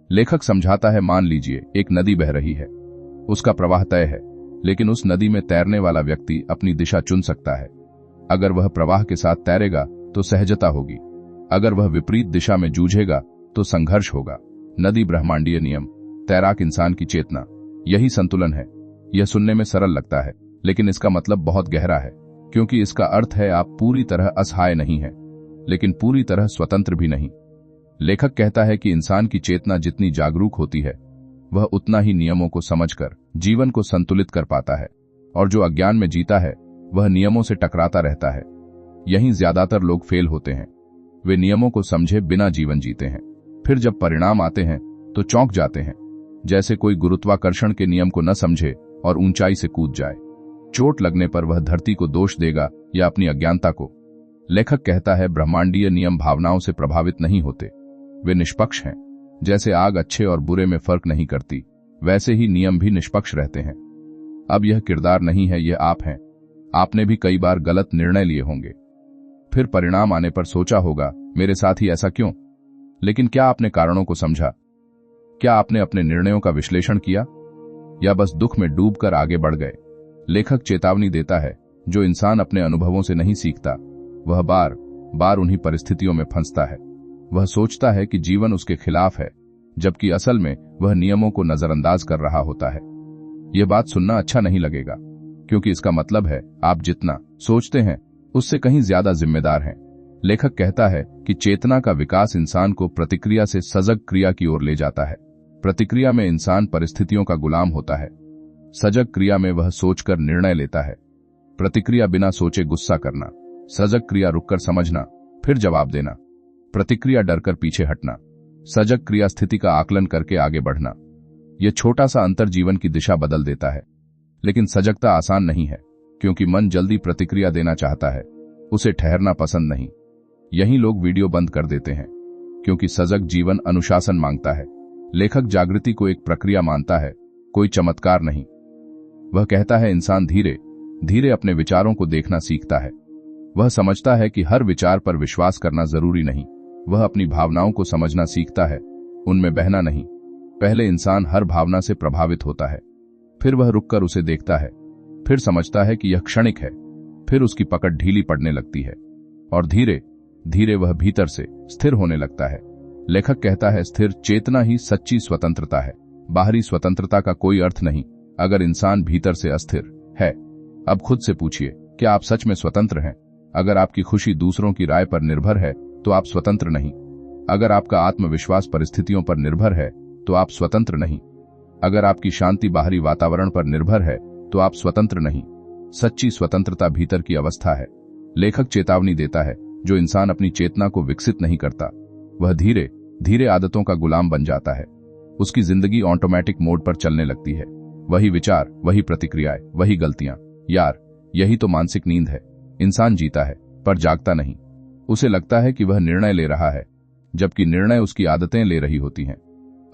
लेखक समझाता है, मान लीजिए एक नदी बह रही है, उसका प्रवाह तय है, लेकिन उस नदी में तैरने वाला व्यक्ति अपनी दिशा चुन सकता है। अगर वह प्रवाह के साथ तैरेगा तो सहजता होगी, अगर वह विपरीत दिशा में जूझेगा तो संघर्ष होगा। नदी ब्रह्मांडीय नियम, तैराक इंसान की चेतना, यही संतुलन है। यह सुनने में सरल लगता है, लेकिन इसका मतलब बहुत गहरा है, क्योंकि इसका अर्थ है आप पूरी तरह असहाय नहीं हैं, लेकिन पूरी तरह स्वतंत्र भी नहीं। लेखक कहता है कि इंसान की चेतना जितनी जागरूक होती है, वह उतना ही नियमों को समझकर जीवन को संतुलित कर पाता है, और जो अज्ञान में जीता है वह नियमों से टकराता रहता है। यहीं ज्यादातर लोग फेल होते हैं। वे नियमों को समझे बिना जीवन जीते हैं, फिर जब परिणाम आते हैं तो चौंक जाते हैं, जैसे कोई गुरुत्वाकर्षण के नियम को न समझे और ऊंचाई से कूद जाए। चोट लगने पर वह धरती को दोष देगा या अपनी अज्ञानता को। लेखक कहता है ब्रह्मांडीय नियम भावनाओं से प्रभावित नहीं होते, वे निष्पक्ष हैं। जैसे आग अच्छे और बुरे में फर्क नहीं करती, वैसे ही नियम भी निष्पक्ष रहते हैं। अब यह किरदार नहीं है, यह आप हैं। आपने भी कई बार गलत निर्णय लिए होंगे, फिर परिणाम आने पर सोचा होगा मेरे साथ ही ऐसा क्यों? लेकिन क्या आपने कारणों को समझा? क्या आपने अपने निर्णयों का विश्लेषण किया, या बस दुख में डूबकर आगे बढ़ गए? लेखक चेतावनी देता है, जो इंसान अपने अनुभवों से नहीं सीखता वह बार बार उन्हीं परिस्थितियों में फंसता है। वह सोचता है कि जीवन उसके खिलाफ है, जबकि असल में वह नियमों को नजरअंदाज कर रहा होता है। यह बात सुनना अच्छा नहीं लगेगा, क्योंकि इसका मतलब है आप जितना सोचते हैं उससे कहीं ज्यादा जिम्मेदार हैं। लेखक कहता है कि चेतना का विकास इंसान को प्रतिक्रिया से सजग क्रिया की ओर ले जाता है। प्रतिक्रिया में इंसान परिस्थितियों का गुलाम होता है। सजग क्रिया में वह सोचकर निर्णय लेता है। प्रतिक्रिया बिना सोचे गुस्सा करना, सजग क्रिया रुककर समझना, फिर जवाब देना। प्रतिक्रिया डरकर पीछे हटना, सजग क्रिया स्थिति का आकलन करके आगे बढ़ना। यह छोटा सा अंतर जीवन की दिशा बदल देता है। लेकिन सजगता आसान नहीं है, क्योंकि मन जल्दी प्रतिक्रिया देना चाहता है, उसे ठहरना पसंद नहीं। यही लोग वीडियो बंद कर देते हैं, क्योंकि सजग जीवन अनुशासन मांगता है। लेखक जागृति को एक प्रक्रिया मानता है, कोई चमत्कार नहीं। वह कहता है इंसान धीरे धीरे अपने विचारों को देखना सीखता है। वह समझता है कि हर विचार पर विश्वास करना जरूरी नहीं। वह अपनी भावनाओं को समझना सीखता है, उनमें बहना नहीं। पहले इंसान हर भावना से प्रभावित होता है, फिर वह रुककर उसे देखता है, फिर समझता है कि यह क्षणिक है, फिर उसकी पकड़ ढीली पड़ने लगती है और धीरे धीरे वह भीतर से स्थिर होने लगता है। लेखक कहता है स्थिर चेतना ही सच्ची स्वतंत्रता है। बाहरी स्वतंत्रता का कोई अर्थ नहीं अगर इंसान भीतर से अस्थिर है। अब खुद से पूछिए, क्या आप सच में स्वतंत्र हैं? अगर आपकी खुशी दूसरों की राय पर निर्भर है तो आप स्वतंत्र नहीं। अगर आपका आत्मविश्वास परिस्थितियों पर निर्भर है तो आप स्वतंत्र नहीं। अगर आपकी शांति बाहरी वातावरण पर निर्भर है तो आप स्वतंत्र नहीं। सच्ची स्वतंत्रता भीतर की अवस्था है। लेखक चेतावनी देता है, जो इंसान अपनी चेतना को विकसित नहीं करता वह धीरे धीरे आदतों का गुलाम बन जाता है। उसकी जिंदगी ऑटोमेटिक मोड पर चलने लगती है। वही विचार, वही प्रतिक्रियाएं, वही गलतियां। यार, यही तो मानसिक नींद है। इंसान जीता है पर जागता नहीं। उसे लगता है कि वह निर्णय ले रहा है, जबकि निर्णय उसकी आदतें ले रही होती हैं।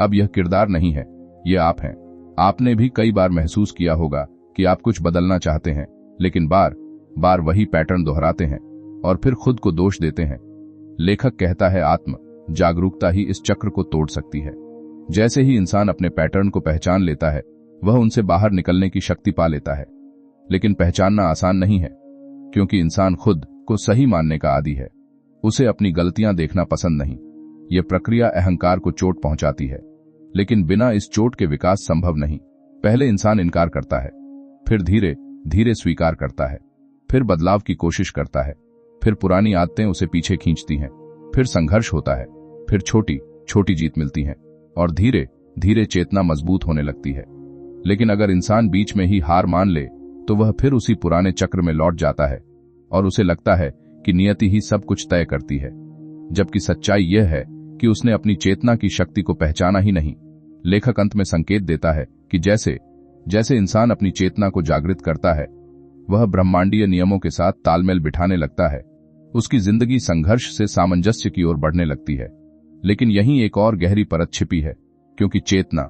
अब यह किरदार नहीं है, ये आप हैं। आपने भी कई बार महसूस किया होगा कि आप कुछ बदलना चाहते हैं, लेकिन बार बार वही पैटर्न दोहराते हैं और फिर खुद को दोष देते हैं। लेखक कहता है आत्म जागरूकता ही इस चक्र को तोड़ सकती है। जैसे ही इंसान अपने पैटर्न को पहचान लेता है, वह उनसे बाहर निकलने की शक्ति पा लेता है। लेकिन पहचानना आसान नहीं है, क्योंकि इंसान खुद को सही मानने का आदी है। उसे अपनी गलतियां देखना पसंद नहीं। यह प्रक्रिया अहंकार को चोट पहुंचाती है, लेकिन बिना इस चोट के विकास संभव नहीं। पहले इंसान इनकार करता है, फिर धीरे धीरे स्वीकार करता है, फिर बदलाव की कोशिश करता है, फिर पुरानी आदतें उसे पीछे खींचती हैं, फिर संघर्ष होता है, फिर छोटी छोटी जीत मिलती है और धीरे धीरे चेतना मजबूत होने लगती है। लेकिन अगर इंसान बीच में ही हार मान ले तो वह फिर उसी पुराने चक्र में लौट जाता है और उसे लगता है कि नियति ही सब कुछ तय करती है, जबकि सच्चाई यह है कि उसने अपनी चेतना की शक्ति को पहचाना ही नहीं। लेखक अंत में संकेत देता है कि जैसे जैसे इंसान अपनी चेतना को जागृत करता है, वह ब्रह्मांडीय नियमों के साथ तालमेल बिठाने लगता है। उसकी जिंदगी संघर्ष से सामंजस्य की ओर बढ़ने लगती है। लेकिन यहीं एक और गहरी परत छिपी है, क्योंकि चेतना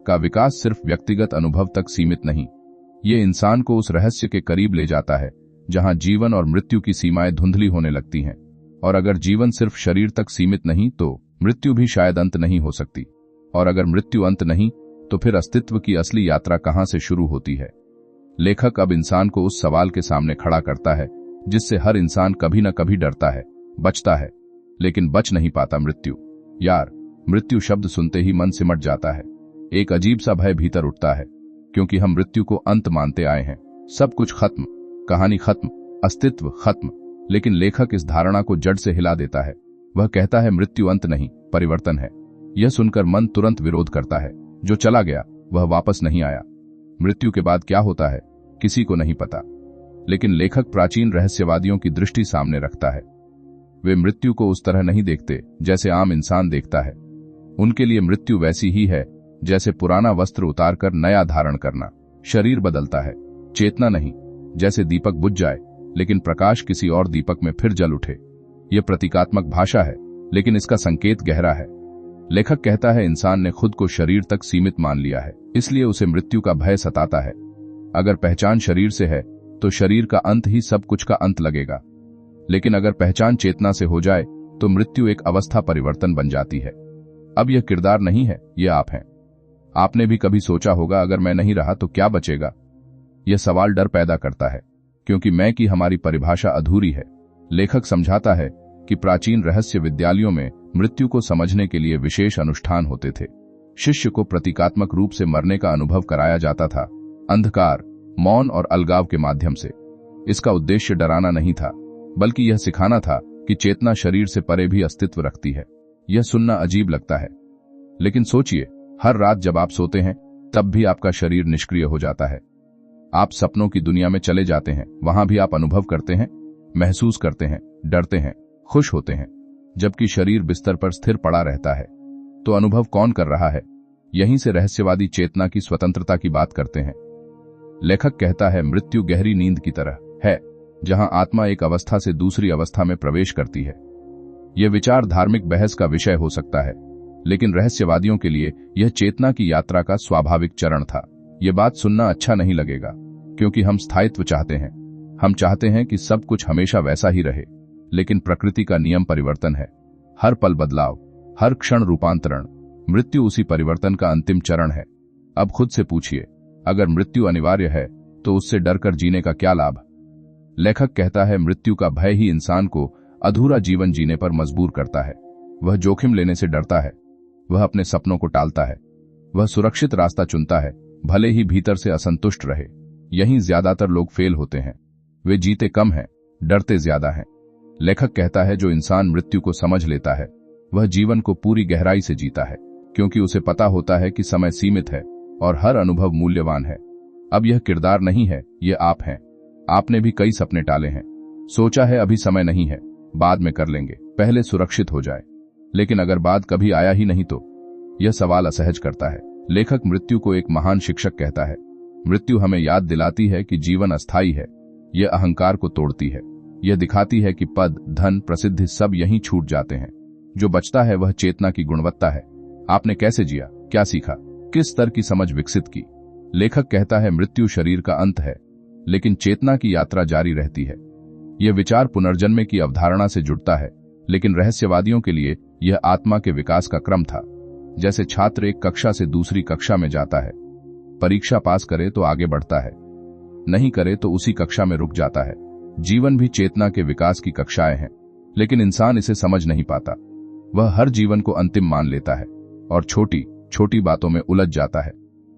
का विकास सिर्फ व्यक्तिगत अनुभव तक सीमित नहीं। ये इंसान को उस रहस्य के करीब ले जाता है जहां जीवन और मृत्यु की सीमाएं धुंधली होने लगती हैं। और अगर जीवन सिर्फ शरीर तक सीमित नहीं तो मृत्यु भी शायद अंत नहीं हो सकती। और अगर मृत्यु अंत नहीं तो फिर अस्तित्व की असली यात्रा कहां से शुरू होती है? लेखक अब इंसान को उस सवाल के सामने खड़ा करता है जिससे हर इंसान कभी न कभी डरता है, बचता है, लेकिन बच नहीं पाता। मृत्यु। यार, मृत्यु शब्द सुनते ही मन सिमट जाता है। एक अजीब सा भय भीतर उठता है, क्योंकि हम मृत्यु को अंत मानते आए हैं। सब कुछ खत्म, कहानी खत्म, अस्तित्व खत्म। लेकिन लेखक इस धारणा को जड़ से हिला देता है। वह कहता है मृत्यु अंत नहीं, परिवर्तन है। यह सुनकर मन तुरंत विरोध करता है। जो चला गया वह वापस नहीं आया। मृत्यु के बाद क्या होता है किसी को नहीं पता। लेकिन लेखक प्राचीन रहस्यवादियों की दृष्टि सामने रखता है। वे मृत्यु को उस तरह नहीं देखते जैसे आम इंसान देखता है। उनके लिए मृत्यु वैसी ही है जैसे पुराना वस्त्र उतारकर नया धारण करना। शरीर बदलता है, चेतना नहीं। जैसे दीपक बुझ जाए लेकिन प्रकाश किसी और दीपक में फिर जल उठे। यह प्रतीकात्मक भाषा है, लेकिन इसका संकेत गहरा है। लेखक कहता है इंसान ने खुद को शरीर तक सीमित मान लिया है, इसलिए उसे मृत्यु का भय सताता है। अगर पहचान शरीर से है तो शरीर का अंत ही सब कुछ का अंत लगेगा। लेकिन अगर पहचान चेतना से हो जाए तो मृत्यु एक अवस्था परिवर्तन बन जाती है। अब यह किरदार नहीं है, यह आप हैं। आपने भी कभी सोचा होगा अगर मैं नहीं रहा तो क्या बचेगा? यह सवाल डर पैदा करता है, क्योंकि मैं की हमारी परिभाषा अधूरी है। लेखक समझाता है कि प्राचीन रहस्य विद्यालयों में मृत्यु को समझने के लिए विशेष अनुष्ठान होते थे। शिष्य को प्रतीकात्मक रूप से मरने का अनुभव कराया जाता था, अंधकार, मौन और अलगाव के माध्यम से। इसका उद्देश्य डराना नहीं था, बल्कि यह सिखाना था कि चेतना शरीर से परे भी अस्तित्व रखती है। यह सुनना अजीब लगता है, लेकिन सोचिए, हर रात जब आप सोते हैं तब भी आपका शरीर निष्क्रिय हो जाता है। आप सपनों की दुनिया में चले जाते हैं, वहां भी आप अनुभव करते हैं, महसूस करते हैं, डरते हैं, खुश होते हैं, जबकि शरीर बिस्तर पर स्थिर पड़ा रहता है। तो अनुभव कौन कर रहा है? यहीं से रहस्यवादी चेतना की स्वतंत्रता की बात करते हैं। लेखक कहता है, मृत्यु गहरी नींद की तरह है, जहां आत्मा एक अवस्था से दूसरी अवस्था में प्रवेश करती है। यह विचार धार्मिक बहस का विषय हो सकता है, लेकिन रहस्यवादियों के लिए यह चेतना की यात्रा का स्वाभाविक चरण था। यह बात सुनना अच्छा नहीं लगेगा, क्योंकि हम स्थायित्व चाहते हैं। हम चाहते हैं कि सब कुछ हमेशा वैसा ही रहे, लेकिन प्रकृति का नियम परिवर्तन है। हर पल बदलाव, हर क्षण रूपांतरण। मृत्यु उसी परिवर्तन का अंतिम चरण है। अब खुद से पूछिए, अगर मृत्यु अनिवार्य है तो उससे डरकर जीने का क्या लाभ? लेखक कहता है, मृत्यु का भय ही इंसान को अधूरा जीवन जीने पर मजबूर करता है। वह जोखिम लेने से डरता है, वह अपने सपनों को टालता है, वह सुरक्षित रास्ता चुनता है, भले ही भीतर से असंतुष्ट रहे। यहीं ज्यादातर लोग फेल होते हैं। वे जीते कम हैं, डरते ज्यादा हैं। लेखक कहता है, जो इंसान मृत्यु को समझ लेता है वह जीवन को पूरी गहराई से जीता है, क्योंकि उसे पता होता है कि समय सीमित है और हर अनुभव मूल्यवान है। अब यह किरदार नहीं है, ये आप हैं। आपने भी कई सपने टाले हैं, सोचा है अभी समय नहीं है, बाद में कर लेंगे, पहले सुरक्षित हो जाए। लेकिन अगर बाद कभी आया ही नहीं तो? यह सवाल असहज करता है। लेखक मृत्यु को एक महान शिक्षक कहता है। मृत्यु हमें याद दिलाती है कि जीवन अस्थायी है। यह अहंकार को तोड़ती है। यह दिखाती है कि पद, धन, प्रसिद्धि सब यहीं छूट जाते हैं। जो बचता है वह चेतना की गुणवत्ता है। आपने कैसे जिया, क्या सीखा, किस स्तर की समझ विकसित की? लेखक कहता है, मृत्यु शरीर का अंत है, लेकिन चेतना की यात्रा जारी रहती है। यह विचार पुनर्जन्म की अवधारणा से जुड़ता है, लेकिन रहस्यवादियों के लिए यह आत्मा के विकास का क्रम था। जैसे छात्र एक कक्षा से दूसरी कक्षा में जाता है, परीक्षा पास करे तो आगे बढ़ता है, नहीं करे तो उसी कक्षा में रुक जाता है। जीवन भी चेतना के विकास की कक्षाएं हैं, लेकिन इंसान इसे समझ नहीं पाता। वह हर जीवन को अंतिम मान लेता है और छोटी छोटी बातों में उलझ जाता है।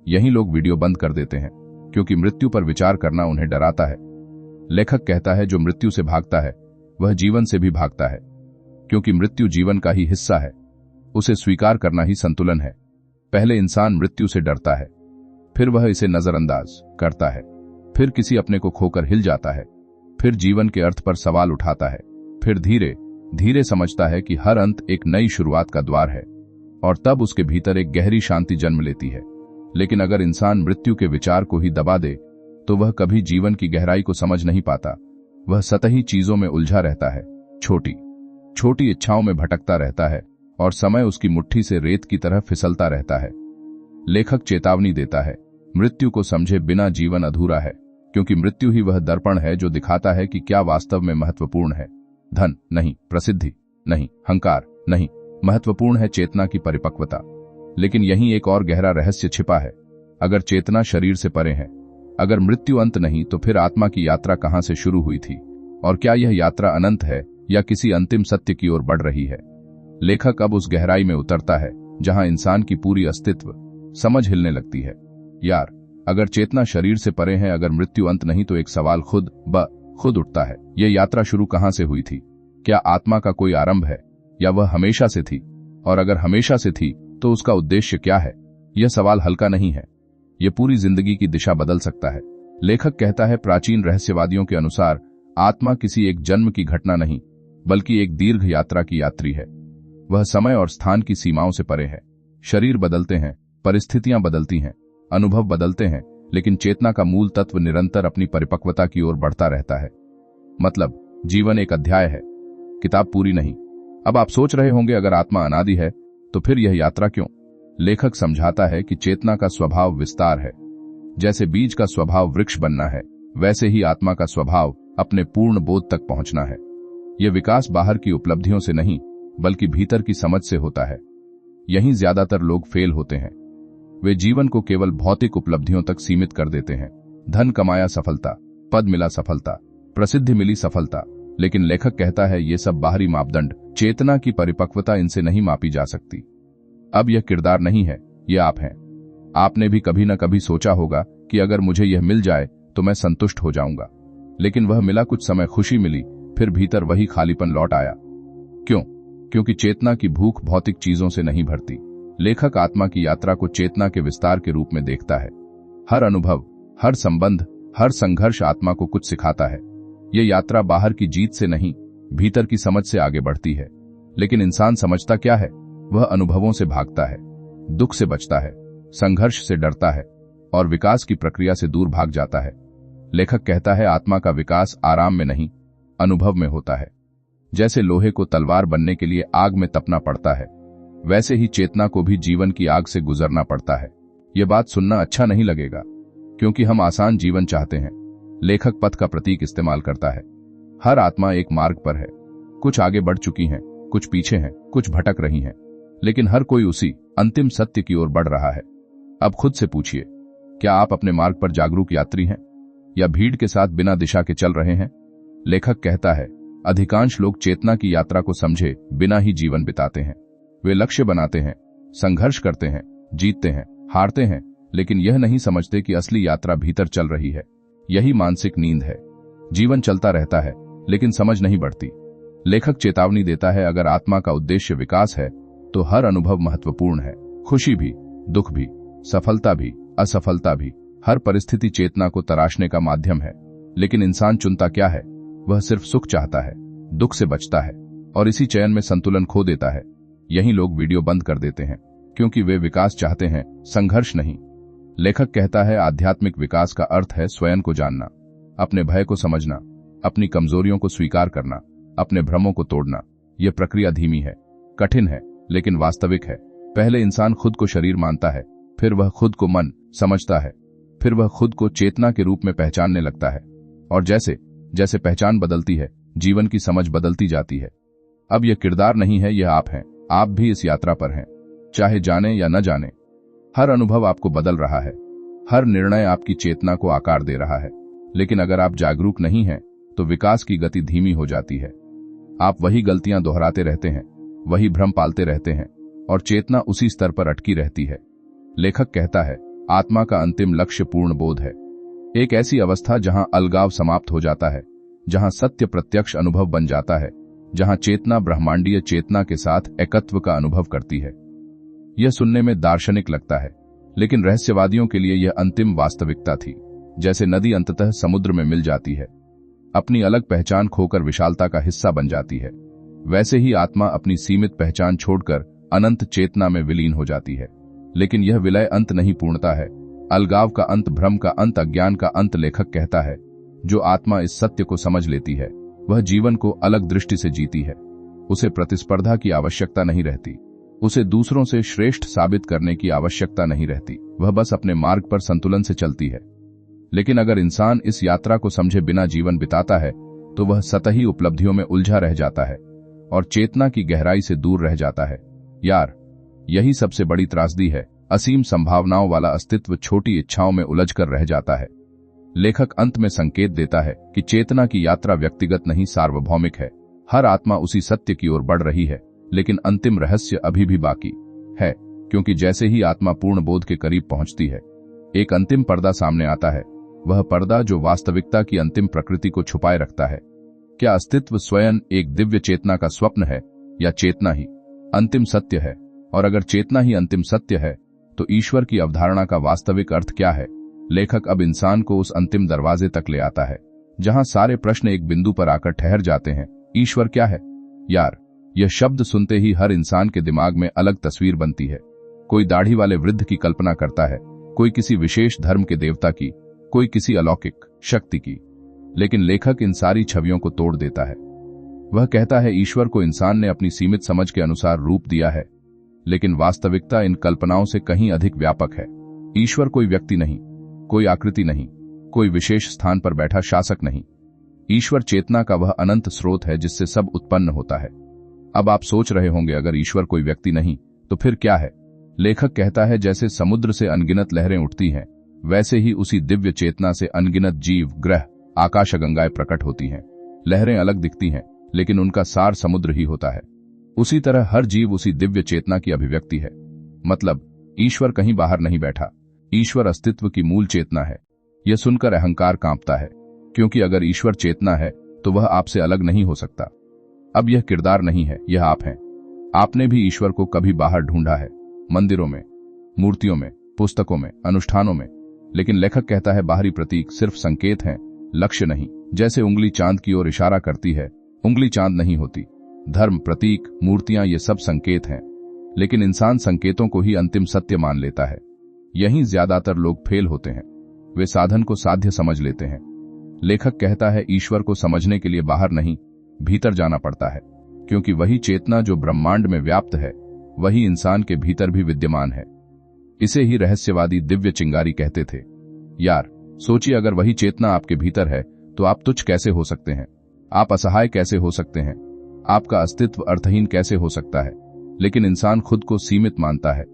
यही लोग वीडियो बंद कर देते हैं, क्योंकि मृत्यु पर विचार करना उन्हें डराता है। लेखक कहता है, जो मृत्यु से भागता है वह जीवन से भी भागता है, क्योंकि मृत्यु जीवन का ही हिस्सा है। उसे स्वीकार करना ही संतुलन है। पहले इंसान मृत्यु से डरता है, फिर वह इसे नजरअंदाज करता है, फिर किसी अपने को खोकर हिल जाता है, फिर जीवन के अर्थ पर सवाल उठाता है, फिर धीरे धीरे समझता है कि हर अंत एक नई शुरुआत का द्वार है, और तब उसके भीतर एक गहरी शांति जन्म लेती है। लेकिन अगर इंसान मृत्यु के विचार को ही दबा दे तो वह कभी जीवन की गहराई को समझ नहीं पाता। वह सतही चीजों में उलझा रहता है, छोटी छोटी इच्छाओं में भटकता रहता है, और समय उसकी मुट्ठी से रेत की तरह फिसलता रहता है। लेखक चेतावनी देता है, मृत्यु को समझे बिना जीवन अधूरा है, क्योंकि मृत्यु ही वह दर्पण है जो दिखाता है कि क्या वास्तव में महत्वपूर्ण है। धन नहीं, प्रसिद्धि नहीं, अहंकार नहीं, महत्वपूर्ण है चेतना की परिपक्वता। लेकिन यहीं एक और गहरा रहस्य छिपा है। अगर चेतना शरीर से परे है, अगर मृत्यु अंत नहीं, तो फिर आत्मा की यात्रा कहां से शुरू हुई थी, और क्या यह यात्रा अनंत है या किसी अंतिम सत्य की ओर बढ़ रही है? लेखक अब उस गहराई में उतरता है जहां इंसान की पूरी अस्तित्व समझ हिलने लगती है। यार, अगर चेतना शरीर से परे है, अगर मृत्यु अंत नहीं, तो एक सवाल खुद उठता है, यह यात्रा शुरू कहां से हुई थी? क्या आत्मा का कोई आरंभ है, या वह हमेशा से थी? और अगर हमेशा से थी तो उसका उद्देश्य क्या है? यह सवाल हल्का नहीं है, यह पूरी जिंदगी की दिशा बदल सकता है। लेखक कहता है, प्राचीन रहस्यवादियों के अनुसार आत्मा किसी एक जन्म की घटना नहीं, बल्कि एक दीर्घ यात्रा की यात्री है। वह समय और स्थान की सीमाओं से परे है। शरीर बदलते हैं, परिस्थितियां बदलती हैं, अनुभव बदलते हैं, लेकिन चेतना का मूल तत्व निरंतर अपनी परिपक्वता की ओर बढ़ता रहता है। मतलब, जीवन एक अध्याय है, किताब पूरी नहीं। अब आप सोच रहे होंगे, अगर आत्मा अनादि है तो फिर यह यात्रा क्यों? लेखक समझाता है कि चेतना का स्वभाव विस्तार है। जैसे बीज का स्वभाव वृक्ष बनना है, वैसे ही आत्मा का स्वभाव अपने पूर्ण बोध तक पहुंचना है। यह विकास बाहर की उपलब्धियों से नहीं, बल्कि भीतर की समझ से होता है। यहीं ज्यादातर लोग फेल होते हैं। वे जीवन को केवल भौतिक उपलब्धियों तक सीमित कर देते हैं। धन कमाया सफलता, पद मिला सफलता, प्रसिद्धि मिली सफलता। लेकिन लेखक कहता है, ये सब बाहरी मापदंड, चेतना की परिपक्वता इनसे नहीं मापी जा सकती। अब यह किरदार नहीं है, ये आप हैं। आपने भी कभी न कभी सोचा होगा कि अगर मुझे यह मिल जाए तो मैं संतुष्ट हो जाऊंगा। लेकिन वह मिला कुछ समय खुशी मिली, फिर भीतर वही खालीपन लौट आया। क्यों? क्योंकि चेतना की भूख भौतिक चीजों से नहीं भरती। लेखक आत्मा की यात्रा को चेतना के विस्तार के रूप में देखता है। हर अनुभव, हर संबंध, हर संघर्ष आत्मा को कुछ सिखाता है। ये यात्रा बाहर की जीत से नहीं, भीतर की समझ से आगे बढ़ती है। लेकिन इंसान समझता क्या है? वह अनुभवों से भागता है, दुख से बचता है, संघर्ष से डरता है और विकास की प्रक्रिया से दूर भाग जाता है। लेखक कहता है आत्मा का विकास आराम में नहीं, अनुभव में होता है। जैसे लोहे को तलवार बनने के लिए आग में तपना पड़ता है, वैसे ही चेतना को भी जीवन की आग से गुजरना पड़ता है। ये बात सुनना अच्छा नहीं लगेगा, क्योंकि हम आसान जीवन चाहते हैं। लेखक पथ का प्रतीक इस्तेमाल करता है। हर आत्मा एक मार्ग पर है। कुछ आगे बढ़ चुकी हैं, कुछ पीछे हैं, कुछ भटक रही हैं, लेकिन हर कोई उसी अंतिम सत्य की ओर बढ़ रहा है। अब खुद से पूछिए, क्या आप अपने मार्ग पर जागरूक यात्री हैं या भीड़ के साथ बिना दिशा के चल रहे हैं? लेखक कहता है अधिकांश लोग चेतना की यात्रा को समझे बिना ही जीवन बिताते हैं। वे लक्ष्य बनाते हैं, संघर्ष करते हैं, जीतते हैं, हारते हैं, लेकिन यह नहीं समझते कि असली यात्रा भीतर चल रही है। यही मानसिक नींद है। जीवन चलता रहता है, लेकिन समझ नहीं बढ़ती। लेखक चेतावनी देता है अगर आत्मा का उद्देश्य विकास है तो हर अनुभव महत्वपूर्ण है। खुशी भी, दुख भी, सफलता भी, असफलता भी, हर परिस्थिति चेतना को तराशने का माध्यम है। लेकिन इंसान चुनता क्या है? वह सिर्फ सुख चाहता है, दुख से बचता है और इसी चयन में संतुलन खो देता है। यही लोग वीडियो बंद कर देते हैं, क्योंकि वे विकास चाहते हैं, संघर्ष नहीं। लेखक कहता है आध्यात्मिक विकास का अर्थ है स्वयं को जानना, अपने भय को समझना, अपनी कमजोरियों को स्वीकार करना, अपने भ्रमों को तोड़ना। यह प्रक्रिया धीमी है, कठिन है, लेकिन वास्तविक है। पहले इंसान खुद को शरीर मानता है, फिर वह खुद को मन समझता है, फिर वह खुद को चेतना के रूप में पहचानने लगता है। और जैसे जैसे पहचान बदलती है, जीवन की समझ बदलती जाती है। अब यह किरदार नहीं है, यह आप हैं। आप भी इस यात्रा पर हैं, चाहे जाने या न जाने। हर अनुभव आपको बदल रहा है, हर निर्णय आपकी चेतना को आकार दे रहा है। लेकिन अगर आप जागरूक नहीं हैं, तो विकास की गति धीमी हो जाती है। आप वही गलतियां दोहराते रहते हैं, वही भ्रम पालते रहते हैं और चेतना उसी स्तर पर अटकी रहती है। लेखक कहता है आत्मा का अंतिम लक्ष्य पूर्ण बोध है। एक ऐसी अवस्था जहां अलगाव समाप्त हो जाता है, जहां सत्य प्रत्यक्ष अनुभव बन जाता है, जहां चेतना ब्रह्मांडीय चेतना के साथ एकत्व का अनुभव करती है। यह सुनने में दार्शनिक लगता है, लेकिन रहस्यवादियों के लिए यह अंतिम वास्तविकता थी। जैसे नदी अंततः समुद्र में मिल जाती है, अपनी अलग पहचान खोकर विशालता का हिस्सा बन जाती है, वैसे ही आत्मा अपनी सीमित पहचान छोड़कर अनंत चेतना में विलीन हो जाती है। लेकिन यह विलय अंत नहीं, पूर्णता है। अलगाव का अंत, भ्रम का अंत, अज्ञान का अंत। लेखक कहता है जो आत्मा इस सत्य को समझ लेती है, वह जीवन को अलग दृष्टि से जीती है। उसे प्रतिस्पर्धा की आवश्यकता नहीं रहती, उसे दूसरों से श्रेष्ठ साबित करने की आवश्यकता नहीं रहती। वह बस अपने मार्ग पर संतुलन से चलती है। लेकिन अगर इंसान इस यात्रा को समझे बिना जीवन बिताता है, तो वह सतही उपलब्धियों में उलझा रह जाता है और चेतना की गहराई से दूर रह जाता है। यार, यही सबसे बड़ी त्रासदी है। असीम संभावनाओं वाला अस्तित्व छोटी इच्छाओं में उलझकर रह जाता है। लेखक अंत में संकेत देता है कि चेतना की यात्रा व्यक्तिगत नहीं, सार्वभौमिक है। हर आत्मा उसी सत्य की ओर बढ़ रही है, लेकिन अंतिम रहस्य अभी भी बाकी है, क्योंकि जैसे ही आत्मा पूर्ण बोध के करीब पहुंचती है, एक अंतिम पर्दा सामने आता है। वह पर्दा जो वास्तविकता की अंतिम प्रकृति को छुपाए रखता है। क्या अस्तित्व स्वयं एक दिव्य चेतना का स्वप्न है, या चेतना ही अंतिम सत्य है? और अगर चेतना ही अंतिम सत्य है, तो ईश्वर की अवधारणा का वास्तविक अर्थ क्या है? लेखक अब इंसान को उस अंतिम दरवाजे तक ले आता है, जहां सारे प्रश्न एक बिंदु पर आकर ठहर जाते हैं। ईश्वर क्या है? यार, यह शब्द सुनते ही हर इंसान के दिमाग में अलग तस्वीर बनती है। कोई दाढ़ी वाले वृद्ध की कल्पना करता है, कोई किसी विशेष धर्म के देवता की, कोई किसी अलौकिक शक्ति की। लेकिन लेखक इन सारी छवियों को तोड़ देता है। वह कहता है ईश्वर को इंसान ने अपनी सीमित समझ के अनुसार रूप दिया है, लेकिन वास्तविकता इन कल्पनाओं से कहीं अधिक व्यापक है। ईश्वर कोई व्यक्ति नहीं, कोई आकृति नहीं, कोई विशेष स्थान पर बैठा शासक नहीं। ईश्वर चेतना का वह अनंत स्रोत है जिससे सब उत्पन्न होता है। अब आप सोच रहे होंगे, अगर ईश्वर कोई व्यक्ति नहीं तो फिर क्या है? लेखक कहता है जैसे समुद्र से अनगिनत लहरें उठती हैं, वैसे ही उसी दिव्य चेतना से अनगिनत जीव, ग्रह, आकाशगंगाएं प्रकट होती हैं। लहरें अलग दिखती हैं, लेकिन उनका सार समुद्र ही होता है। उसी तरह हर जीव उसी दिव्य चेतना की अभिव्यक्ति है। मतलब ईश्वर कहीं बाहर नहीं बैठा, ईश्वर अस्तित्व की मूल चेतना है। यह सुनकर अहंकार कांपता है, क्योंकि अगर ईश्वर चेतना है तो वह आपसे अलग नहीं हो सकता। अब यह किरदार नहीं है, यह आप हैं। आपने भी ईश्वर को कभी बाहर ढूंढा है, मंदिरों में, मूर्तियों में, पुस्तकों में, अनुष्ठानों में। लेकिन लेखक कहता है बाहरी प्रतीक सिर्फ संकेत हैं, लक्ष्य नहीं। जैसे उंगली चांद की ओर इशारा करती है, उंगली चांद नहीं होती। धर्म, प्रतीक, मूर्तियां ये सब संकेत हैं, लेकिन इंसान संकेतों को ही अंतिम सत्य मान लेता है। यहीं ज्यादातर लोग फेल होते हैं। वे साधन को साध्य समझ लेते हैं। लेखक कहता है ईश्वर को समझने के लिए बाहर नहीं, भीतर जाना पड़ता है, क्योंकि वही चेतना जो ब्रह्मांड में व्याप्त है वही इंसान के भीतर भी विद्यमान है। इसे ही रहस्यवादी दिव्य चिंगारी कहते थे। यार सोचिए, अगर वही चेतना आपके भीतर है तो आप तुच्छ कैसे हो सकते हैं? आप असहाय कैसे हो सकते हैं? आपका अस्तित्व अर्थहीन कैसे हो सकता है? लेकिन इंसान खुद को सीमित मानता है।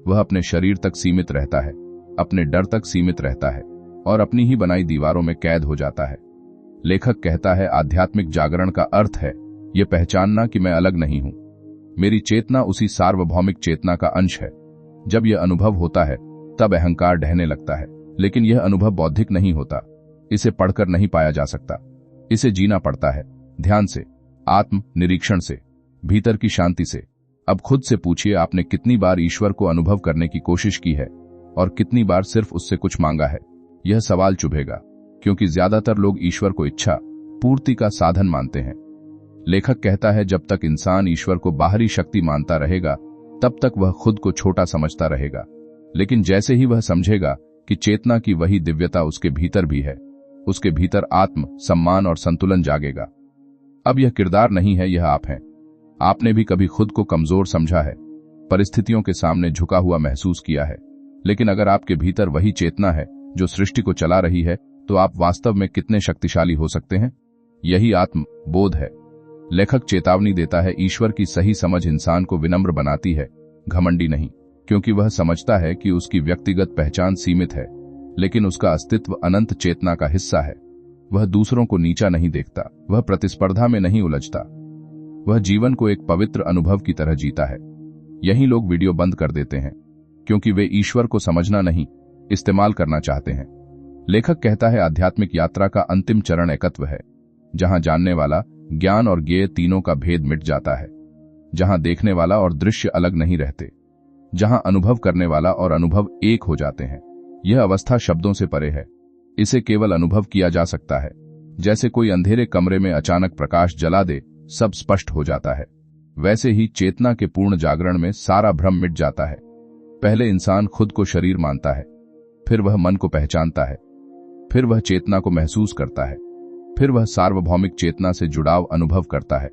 वह अपने शरीर तक सीमित रहता है, अपने डर तक सीमित रहता है और अपनी ही बनाई दीवारों में कैद हो जाता है। लेखक कहता है आध्यात्मिक जागरण का अर्थ है यह पहचानना कि मैं अलग नहीं हूं। मेरी चेतना उसी सार्वभौमिक चेतना का अंश है। जब यह अनुभव होता है तब अहंकार ढहने लगता है। लेकिन यह अनुभव बौद्धिक नहीं होता, इसे पढ़कर नहीं पाया जा सकता। इसे जीना पड़ता है, ध्यान से, आत्म निरीक्षण से, भीतर की शांति से। अब खुद से पूछिए, आपने कितनी बार ईश्वर को अनुभव करने की कोशिश की है और कितनी बार सिर्फ उससे कुछ मांगा है? यह सवाल चुभेगा, क्योंकि ज्यादातर लोग ईश्वर को इच्छा पूर्ति का साधन मानते हैं। लेखक कहता है जब तक इंसान ईश्वर को बाहरी शक्ति मानता रहेगा तब तक वह खुद को छोटा समझता रहेगा। लेकिन जैसे ही वह समझेगा कि चेतना की वही दिव्यता उसके भीतर भी है, उसके भीतर आत्म सम्मान और संतुलन जागेगा। अब यह किरदार नहीं है, यह आप हैं। आपने भी कभी खुद को कमजोर समझा है, परिस्थितियों के सामने झुका हुआ महसूस किया है। लेकिन अगर आपके भीतर वही चेतना है जो सृष्टि को चला रही है, तो आप वास्तव में कितने शक्तिशाली हो सकते हैं। यही आत्म बोध है। लेखक चेतावनी देता है ईश्वर की सही समझ इंसान को विनम्र बनाती है, घमंडी नहीं, क्योंकि वह समझता है कि उसकी व्यक्तिगत पहचान सीमित है, लेकिन उसका अस्तित्व अनंत चेतना का हिस्सा है। वह दूसरों को नीचा नहीं देखता, वह प्रतिस्पर्धा में नहीं उलझता, वह जीवन को एक पवित्र अनुभव की तरह जीता है। यही लोग वीडियो बंद कर देते हैं, क्योंकि वे ईश्वर को समझना नहीं, इस्तेमाल करना चाहते हैं। लेखक कहता है आध्यात्मिक यात्रा का अंतिम चरण एकत्व है, जहां जानने वाला, ज्ञान और ज्ञेय तीनों का भेद मिट जाता है, जहां देखने वाला और दृश्य अलग नहीं रहते, जहां अनुभव करने वाला और अनुभव एक हो जाते हैं। यह अवस्था शब्दों से परे है, इसे केवल अनुभव किया जा सकता है। जैसे कोई अंधेरे कमरे में अचानक प्रकाश जला दे, सब स्पष्ट हो जाता है। वैसे ही चेतना के पूर्ण जागरण में सारा भ्रम मिट जाता है। पहले इंसान खुद को शरीर मानता है, फिर वह मन को पहचानता है, फिर वह चेतना को महसूस करता है, फिर वह सार्वभौमिक चेतना से जुड़ाव अनुभव करता है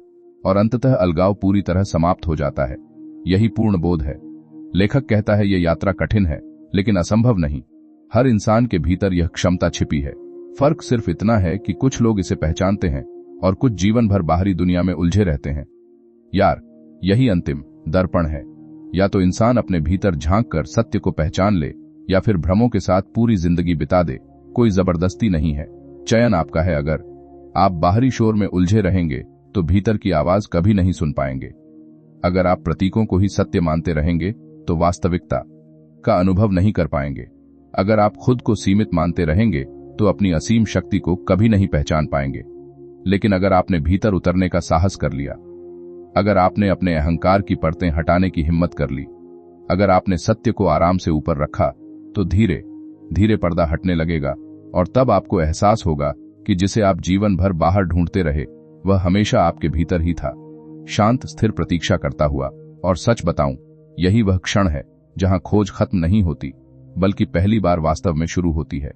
और अंततः अलगाव पूरी तरह समाप्त हो जाता है। यही पूर्ण बोध है। लेखक कहता है यह यात्रा कठिन है, लेकिन असंभव नहीं। हर इंसान के भीतर यह क्षमता छिपी है। फर्क सिर्फ इतना है कि कुछ लोग इसे पहचानते हैं और कुछ जीवन भर बाहरी दुनिया में उलझे रहते हैं। यार, यही अंतिम दर्पण है। या तो इंसान अपने भीतर झांक कर सत्य को पहचान ले, या फिर भ्रमों के साथ पूरी जिंदगी बिता दे। कोई जबरदस्ती नहीं है, चयन आपका है। अगर आप बाहरी शोर में उलझे रहेंगे तो भीतर की आवाज कभी नहीं सुन पाएंगे। अगर आप प्रतीकों को ही सत्य मानते रहेंगे तो वास्तविकता का अनुभव नहीं कर पाएंगे। अगर आप खुद को सीमित मानते रहेंगे तो अपनी असीम शक्ति को कभी नहीं पहचान पाएंगे। लेकिन अगर आपने भीतर उतरने का साहस कर लिया, अगर आपने अपने अहंकार की परतें हटाने की हिम्मत कर ली, अगर आपने सत्य को आराम से ऊपर रखा, तो धीरे धीरे पर्दा हटने लगेगा और तब आपको एहसास होगा कि जिसे आप जीवन भर बाहर ढूंढते रहे वह हमेशा आपके भीतर ही था, शांत स्थिर प्रतीक्षा करता हुआ। और सच बताऊं, यही वह क्षण है जहां खोज खत्म नहीं होती, बल्कि पहली बार वास्तव में शुरू होती है।